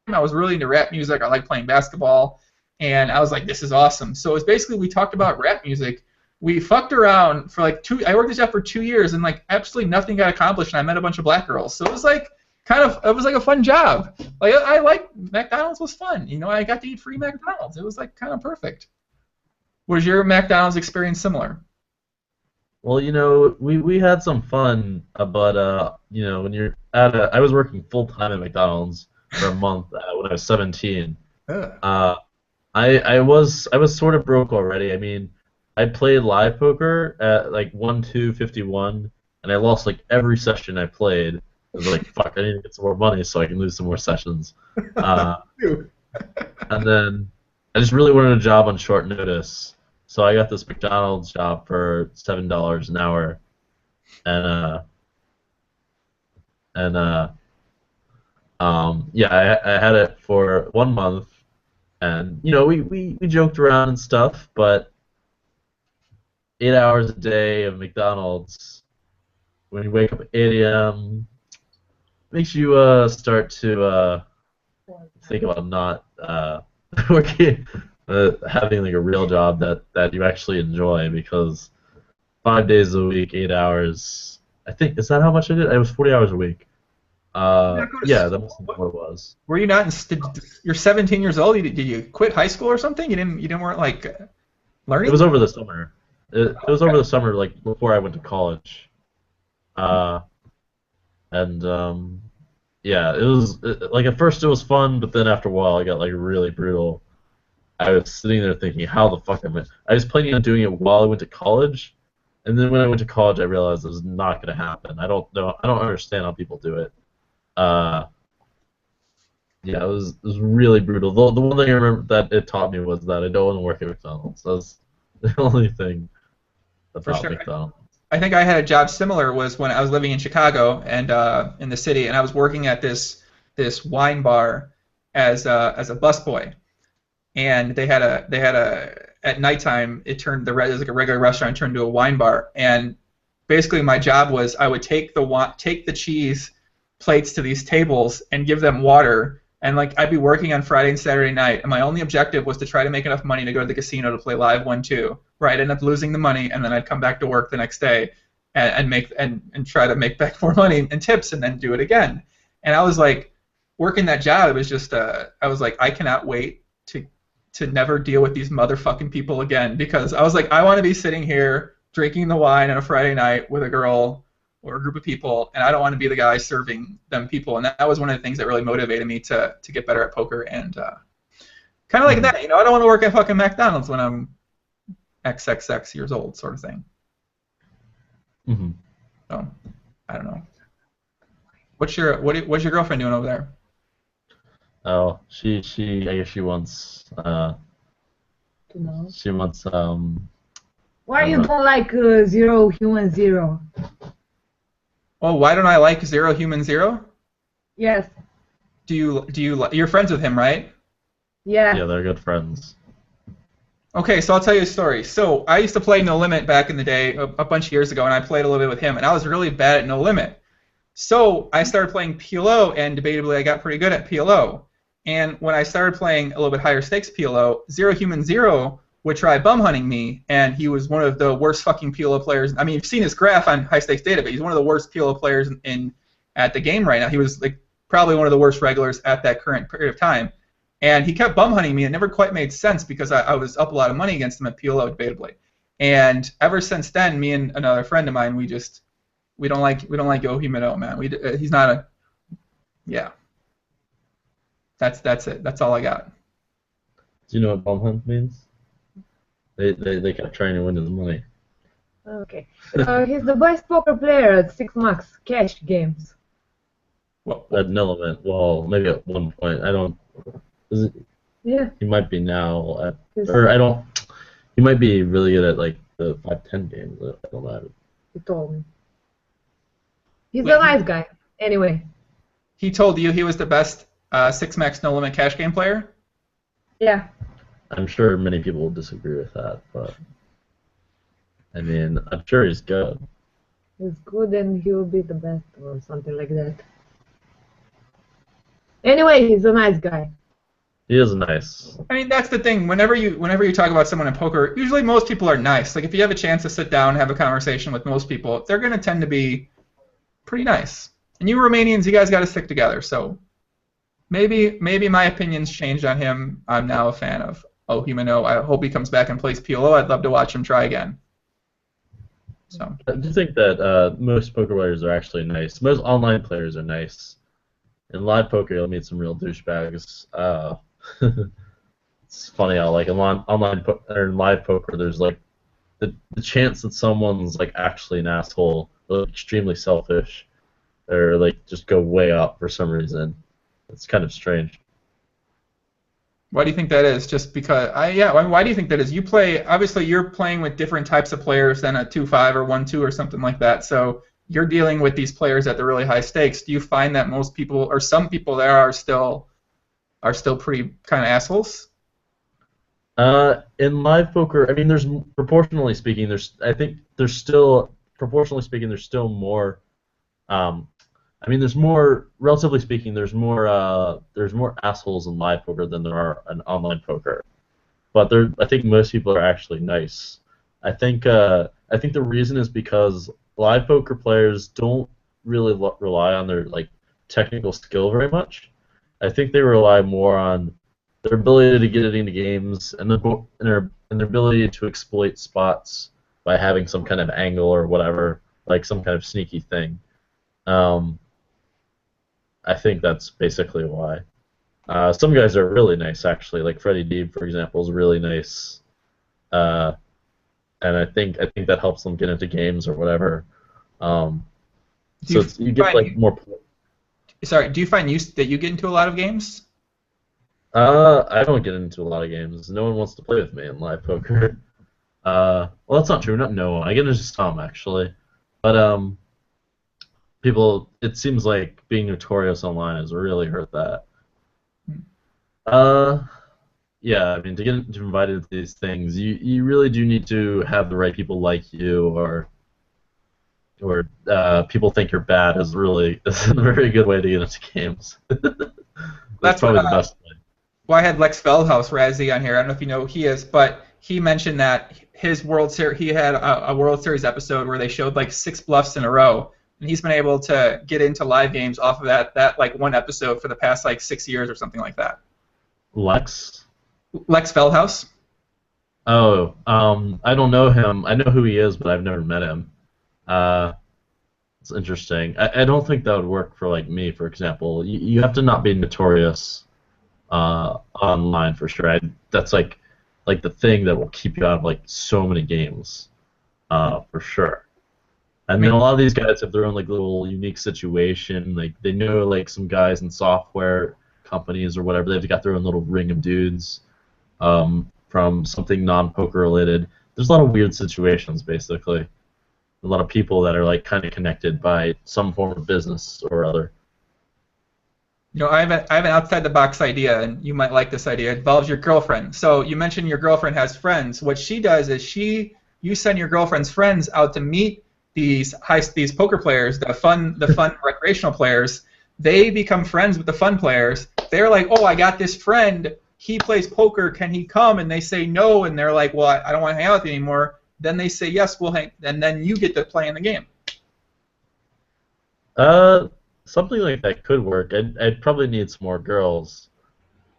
S1: I was really into rap music. I liked playing basketball, and I was like, "This is awesome." So it was basically we talked about rap music. We fucked around for like I worked this job for 2 years, and like absolutely nothing got accomplished. And I met a bunch of black girls, so it was like it was like a fun job. Like I liked McDonald's was fun. You know, I got to eat free McDonald's. It was like kind of perfect. Was your McDonald's experience similar?
S5: Well, you know, we had some fun, but you know, when you're I was working full time at McDonald's for a month when I was 17. I was sort of broke already. I mean, I played live poker at like 1-2-51, and I lost like every session I played. I was like, fuck, I need to get some more money so I can lose some more sessions. And then I just really wanted a job on short notice, so I got this McDonald's job for $7 an hour, yeah, I had it for 1 month, and you know we joked around and stuff, but 8 hours a day of McDonald's when you wake up at 8 a.m. makes you start to think about not working, having like a real job that you actually enjoy, because 5 days a week, 8 hours. I think, is that how much I did? It was 40 hours a week. Yeah, that must be what it was.
S1: Were you not? You're 17 years old. Did you quit high school or something? You didn't weren't like learning?
S5: It was over the summer. It was over the summer, like before I went to college. Yeah, it was like at first it was fun, but then after a while it got like really brutal. I was sitting there thinking, how the fuck am I? I was planning on doing it while I went to college, and then when I went to college, I realized it was not going to happen. I don't know. I don't understand how people do it. Yeah, it was really brutal. The one thing I remember that it taught me was that I don't want to work at McDonald's. That's the only thing about McDonald's.
S1: I think I had a job similar was when I was living in Chicago and in the city, and I was working at this wine bar as a busboy, and they had a at nighttime it was like a regular restaurant turned into a wine bar, and basically my job was I would take the cheese plates to these tables and give them water, and like I'd be working on Friday and Saturday night, and my only objective was to try to make enough money to go to the casino to play live 1-2, where I'd end up losing the money, and then I'd come back to work the next day and try to make back more money and tips, and then do it again. And I was like, working that job, it was just I was like, I cannot wait to never deal with these motherfucking people again, because I was like, I want to be sitting here drinking the wine on a Friday night with a girl or a group of people, and I don't want to be the guy serving them people. And that was one of the things that really motivated me to get better at poker, and kind of like that, you know, I don't want to work at fucking McDonald's when I'm XXX years old, sort of thing.
S5: Mm-hmm.
S1: So, I don't know. What's your girlfriend doing over there?
S5: Oh, I guess she wants she wants
S6: Why you don't like Zero Human Zero?
S1: Oh, why don't I like Zero Human Zero?
S6: Yes.
S1: Do you you're friends with him, right?
S6: Yeah.
S5: Yeah, they're good friends.
S1: Okay, so I'll tell you a story. So I used to play No Limit back in the day, a bunch of years ago, and I played a little bit with him, and I was really bad at No Limit. So I started playing PLO, and debatably I got pretty good at PLO. And when I started playing a little bit higher stakes PLO, Zero Human Zero would try bum hunting me, and he was one of the worst fucking PLO players. I mean, you've seen his graph on High Stakes Data, but he's one of the worst PLO players at the game right now. He was like probably one of the worst regulars at that current period of time. And he kept bum hunting me. It never quite made sense because I was up a lot of money against him at PLO, debatably. And ever since then, me and another friend of mine, we don't like Yohimino, man. He's not a, yeah. That's it. That's all I got.
S5: Do you know what bum hunt means? They kept trying to win his money.
S6: Okay. He's the best poker player at 6 max cash games.
S1: Well,
S5: At Jungleman, well, maybe at one point. I don't. Is it?
S6: Yeah.
S5: He might be now or I don't. He might be really good at like the 5-10 games. I don't know.
S6: He told me. He's a nice guy. Anyway.
S1: he told you he was the best 6 max no limit cash game player?
S6: Yeah.
S5: I'm sure many people will disagree with that, but I mean, I'm sure he's good.
S6: He's good and he will be the best or something like that. Anyway, he's a nice guy.
S5: He is nice.
S1: I mean, that's the thing. Whenever you talk about someone in poker, usually most people are nice. Like if you have a chance to sit down and have a conversation with most people, they're going to tend to be pretty nice. And you Romanians, you guys got to stick together. So maybe my opinions changed on him. I'm now a fan of Ohimino. I hope he comes back and plays PLO. I'd love to watch him try again. So
S5: I do think that most poker players are actually nice. Most online players are nice. In live poker, you'll meet some real douchebags. It's funny how, like, in live poker, there's like the chance that someone's like actually an asshole, or like, extremely selfish, or like just go way up for some reason. It's kind of strange.
S1: why do you think that is? Just because why do you think that is? Obviously you're playing with different types of players than a 2-5 or 1-2 or something like that. So you're dealing with these players at the really high stakes. Do you find that most people or some people there are still pretty kind of assholes?
S5: In live poker, I mean, proportionally speaking, there's still more. Relatively speaking, there's more assholes in live poker than there are in online poker. But I think most people are actually nice. I think the reason is because live poker players don't really rely on their like technical skill very much. I think they rely more on their ability to get it into games and their ability to exploit spots by having some kind of angle or whatever, like some kind of sneaky thing. I think that's basically why. Some guys are really nice, actually. Like Freddie Deeb, for example, is really nice, and I think that helps them get into games or whatever. You get like more.
S1: Sorry, do you find that you get into a lot of games?
S5: I don't get into a lot of games. No one wants to play with me in live poker. Well, that's not true. Not no one. I get into some actually, but people. It seems like being notorious online has really hurt that. Yeah. I mean, to get invited to these things, you really do need to have the right people like you, or people think you're bad is a very good way to get into games. That's probably the best way.
S1: Well, I had Lex Feldhaus Razzie on here. I don't know if you know who he is, but he mentioned that his World Series, he had a World Series episode where they showed like 6 bluffs in a row, and he's been able to get into live games off of that like one episode for the past like 6 years or something like that.
S5: Lex
S1: Feldhaus.
S5: Oh, I don't know him. I know who he is, but I've never met him. It's interesting. I don't think that would work for like me, for example. You have to not be notorious online for sure. That's like the thing that will keep you out of like so many games, for sure. And then a lot of these guys have their own like little unique situation. Like they know like some guys in software companies or whatever. They've got their own little ring of dudes from something non-poker related. There's a lot of weird situations basically. A lot of people that are like kind of connected by some form of business or other.
S1: You know, I have an outside the box idea, and you might like this idea. It involves your girlfriend. So you mentioned your girlfriend has friends. What she does is you send your girlfriend's friends out to meet these poker players, the fun recreational players. They become friends with the fun players. They're like, oh, I got this friend. he plays poker, can he come? And they say no, and they're like, well, I don't want to hang out with you anymore. Then they say yes, we'll hang, and then you get to play in the game.
S5: Something like that could work. I'd probably need some more girls.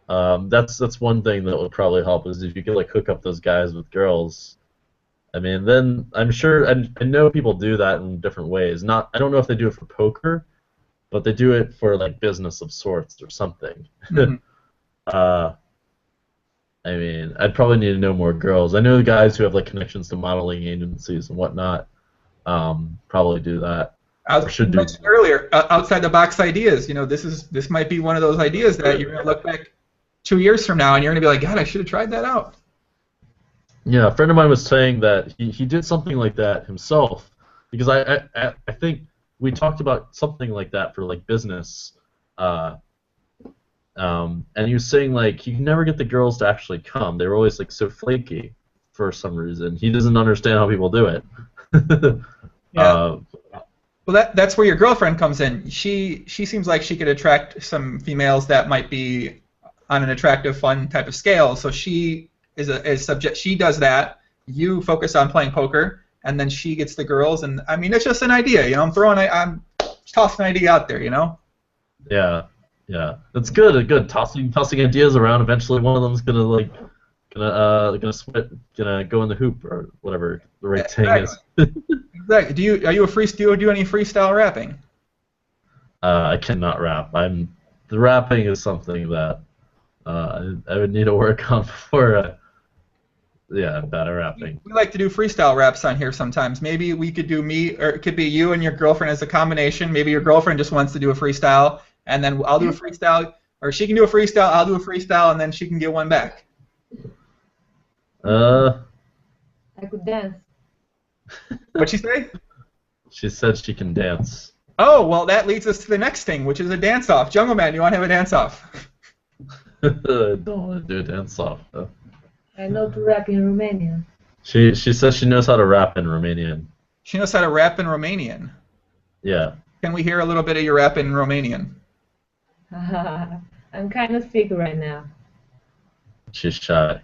S5: That's one thing that would probably help is if you could like hook up those guys with girls. I mean, then I'm sure I know people do that in different ways. I don't know if they do it for poker, but they do it for like business of sorts or something.
S1: Mm-hmm.
S5: I mean, I'd probably need to know more girls. I know the guys who have like connections to modeling agencies and whatnot. Probably do that.
S1: I mentioned earlier, outside the box ideas. You know, this might be one of those ideas that you're gonna look back 2 years from now and you're gonna be like, God, I should have tried that out.
S5: Yeah, a friend of mine was saying that he did something like that himself because I think we talked about something like that for like business, and he was saying like you can never get the girls to actually come. They were always like so flaky for some reason. He doesn't understand how people do it.
S1: Yeah. Well, that's where your girlfriend comes in. She seems like she could attract some females that might be on an attractive, fun type of scale. So she is subject. She does that. You focus on playing poker, and then she gets the girls. And I mean, it's just an idea. You know, I'm tossing an idea out there. You know.
S5: Yeah, that's good. Good tossing ideas around. Eventually, one of them's gonna go in the hoop or whatever the right thing is.
S1: Exactly. Do you do any freestyle rapping?
S5: I cannot rap. The rapping is something that I would need to work on before. Better rapping.
S1: We like to do freestyle raps on here sometimes. Maybe we could do or it could be you and your girlfriend as a combination. Maybe your girlfriend just wants to do a freestyle, and then I'll do a freestyle, or she can do a freestyle, I'll do a freestyle, and then she can get one back.
S6: I could dance.
S1: What'd she say?
S5: She said she can dance.
S1: Oh, well, that leads us to the next thing, which is a dance-off. Jungleman, you want to have a dance-off?
S5: I don't want to do a dance-off, though.
S6: I know to rap in Romanian.
S5: She says she knows how to rap in Romanian.
S1: She knows how to rap in Romanian.
S5: Yeah.
S1: Can we hear a little bit of your rap in Romanian?
S6: I'm kind of sick right now.
S5: She's shy.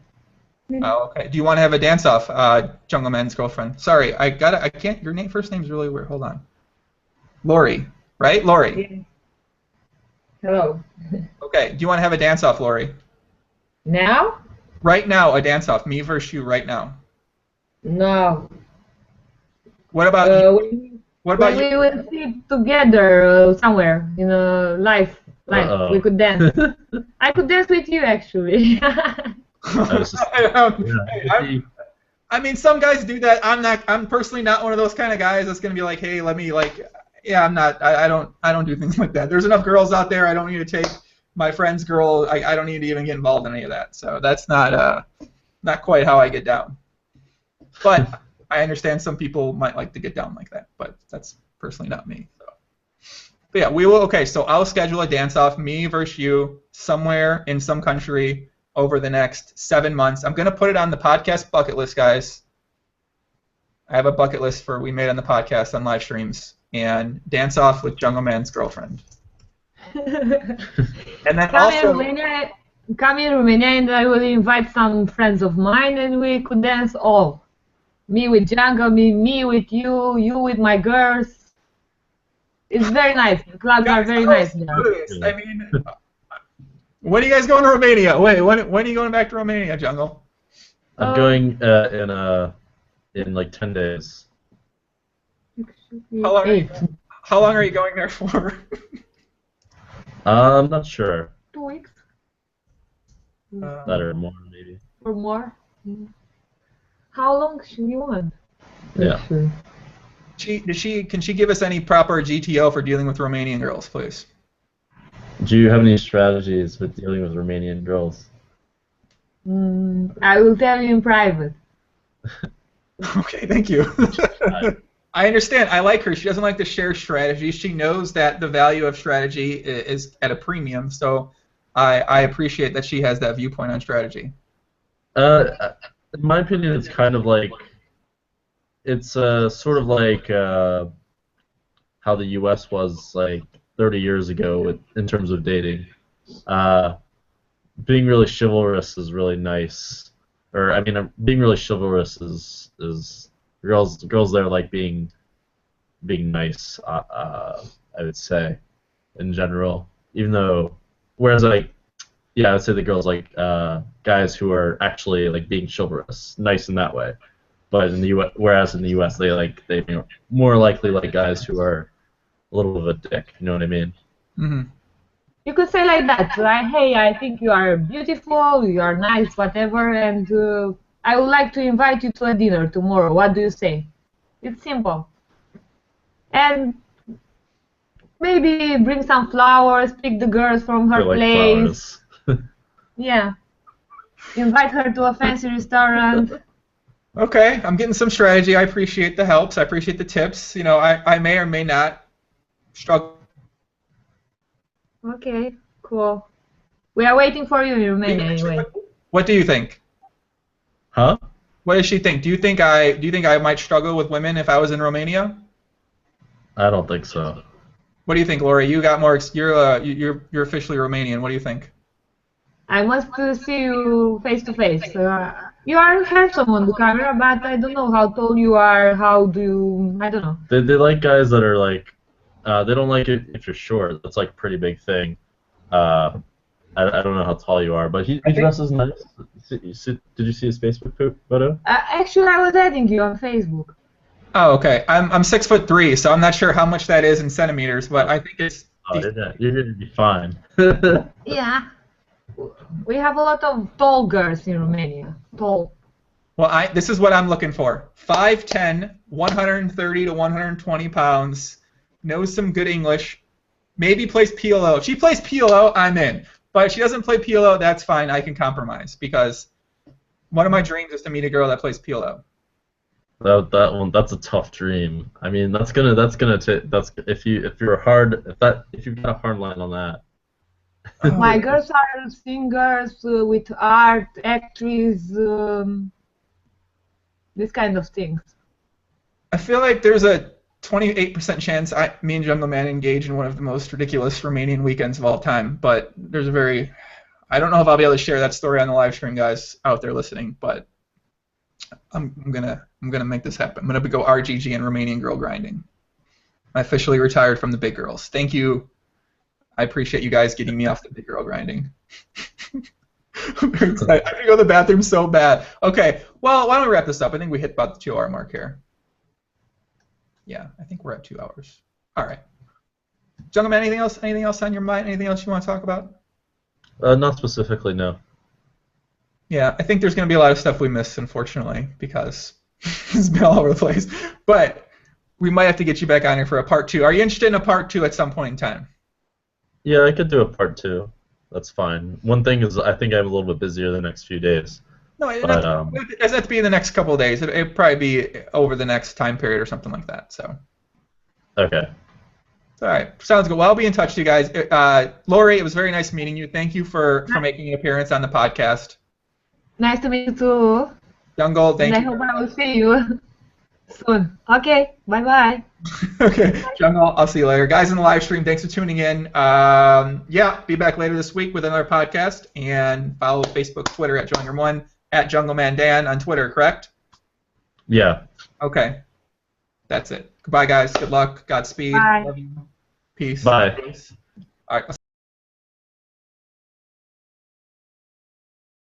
S1: Oh, okay. Do you want to have a dance-off, Jungleman's girlfriend? Sorry, I can't. Your first name's really weird. Hold on. Lori, right? Lori.
S6: Yeah. Hello.
S1: Okay. Do you want to have a dance-off, Lori?
S6: Now?
S1: Right now, a dance-off. Me versus you right now.
S6: No.
S1: What about you? What about
S6: we
S1: you?
S6: will sit together somewhere in a live. We could dance. I could dance with you, actually.
S1: I mean, some guys do that. I'm personally not one of those kind of guys that's gonna be like, hey, let me like. Yeah, I'm not. I don't do things like that. There's enough girls out there. I don't need to take my friend's girl. I don't need to even get involved in any of that. So that's not quite how I get down. But I understand some people might like to get down like that. But that's personally not me. So. But yeah, we will. Okay, so I'll schedule a dance-off, me versus you, somewhere in some country over the next 7 months. I'm gonna put it on the podcast bucket list, guys. I have a bucket list we made on the podcast on live streams. And dance off with Jungleman's girlfriend. And then
S6: come in Romania, and I will invite some friends of mine, and we could dance all. Me with Jungle, me with you, you with my girls. It's very nice. The clubs are very nice.
S1: I mean, when are you guys going to Romania? Wait, when are you going back to Romania, Jungle?
S5: I'm going in like 10 days.
S1: How long are you going there for?
S5: I'm not sure.
S6: 2 weeks.
S5: That or more, maybe.
S6: Or more. How long should you want?
S5: Yeah.
S1: Can she give us any proper GTO for dealing with Romanian girls, please?
S5: Do you have any strategies with dealing with Romanian girls?
S6: I will tell you in private.
S1: Okay, thank you. I understand. I like her. She doesn't like to share strategy. She knows that the value of strategy is at a premium, so I appreciate that she has that viewpoint on strategy.
S5: In my opinion, it's kind of like it's sort of like how the U.S. was like 30 years ago in terms of dating. being really chivalrous is really nice. Or I mean, being really chivalrous is girls there like being nice. I would say, in general. Even though, whereas like, yeah, I would say the girls like guys who are actually like being chivalrous, nice in that way. But in the whereas in the U.S. they more likely like guys who are a little of a dick. You know what I mean?
S1: Mm-hmm.
S6: You could say like that, like, hey, I think you are beautiful, you are nice, whatever, and I would like to invite you to a dinner tomorrow. What do you say? It's simple. And maybe bring some flowers, pick the girls from her
S5: Or like
S6: place.
S5: flowers.
S6: Yeah. Invite her to a fancy restaurant.
S1: Okay, I'm getting some strategy. I appreciate the helps. I appreciate the tips. You know, I may or may not struggle.
S6: Okay, cool. We are waiting for you in Romania anyway.
S1: What do you think?
S5: Huh?
S1: What does she think? Do you think I might struggle with women if I was in Romania?
S5: I don't think so.
S1: What do you think, Lori? You got more. You're officially Romanian. What do you think?
S6: I must see you face to face. You are handsome on the camera, but I don't know how tall you are. How do you? I don't know.
S5: They like guys that are like, they don't like it if you're short. That's like a pretty big thing. I don't know how tall you are, but he dresses nice. Did you see his Facebook photo?
S6: Actually, I was adding you on Facebook.
S1: Oh, okay. I'm 6'3", so I'm not sure how much that is in centimeters, but I think it's.
S5: Oh, you're gonna be fine.
S6: Yeah. We have a lot of tall girls in Romania. Tall.
S1: Well, this is what I'm looking for. 5'10", 130 to 120 pounds, knows some good English, maybe plays PLO. If she plays PLO, I'm in. But if she doesn't play PLO, that's fine. I can compromise because one of my dreams is to meet a girl that plays PLO.
S5: That's a tough dream. I mean, that's if you've got a hard line on that.
S6: My girls are singers with art, actors, this kind of things.
S1: I feel like there's a 28% chance me and Jungleman engage in one of the most ridiculous Romanian weekends of all time, but I don't know if I'll be able to share that story on the live stream, guys out there listening, but I'm gonna make this happen. I'm gonna go RGG and Romanian girl grinding. I officially retired from the big girls. Thank you. I appreciate you guys getting me off the big girl grinding. I have to go to the bathroom so bad. Okay, well, why don't we wrap this up? I think we hit about the 2-hour mark here. Yeah, I think we're at 2 hours. All right. Jungleman, anything else? Anything else on your mind? Anything else you want to talk about?
S5: Not specifically, no.
S1: Yeah, I think there's going to be a lot of stuff we missed, unfortunately, because it's been all over the place. But we might have to get you back on here for a part 2. Are you interested in a part 2 at some point in time?
S5: Yeah, I could do a part 2. That's fine. One thing is, I think I'm a little bit busier the next few days.
S1: No, it doesn't have to be in the next couple of days. It'll probably be over the next time period or something like that. So.
S5: Okay.
S1: All right, sounds good. Well, I'll be in touch with you guys. Lori, it was very nice meeting you. Thank you for making an appearance on the podcast.
S6: Nice to meet you too.
S1: Jungle, thank you.
S6: I hope I will see you soon. Okay, bye-bye.
S1: Okay, Jungle, I'll see you later. Guys in the live stream, thanks for tuning in. Yeah, be back later this week with another podcast. And follow Facebook, Twitter at Jungleman, at Jungleman Dan on Twitter, correct?
S5: Yeah.
S1: Okay. That's it. Goodbye, guys. Good luck. Godspeed.
S6: Bye.
S1: Love you. Peace.
S5: Bye.
S1: Peace. All right.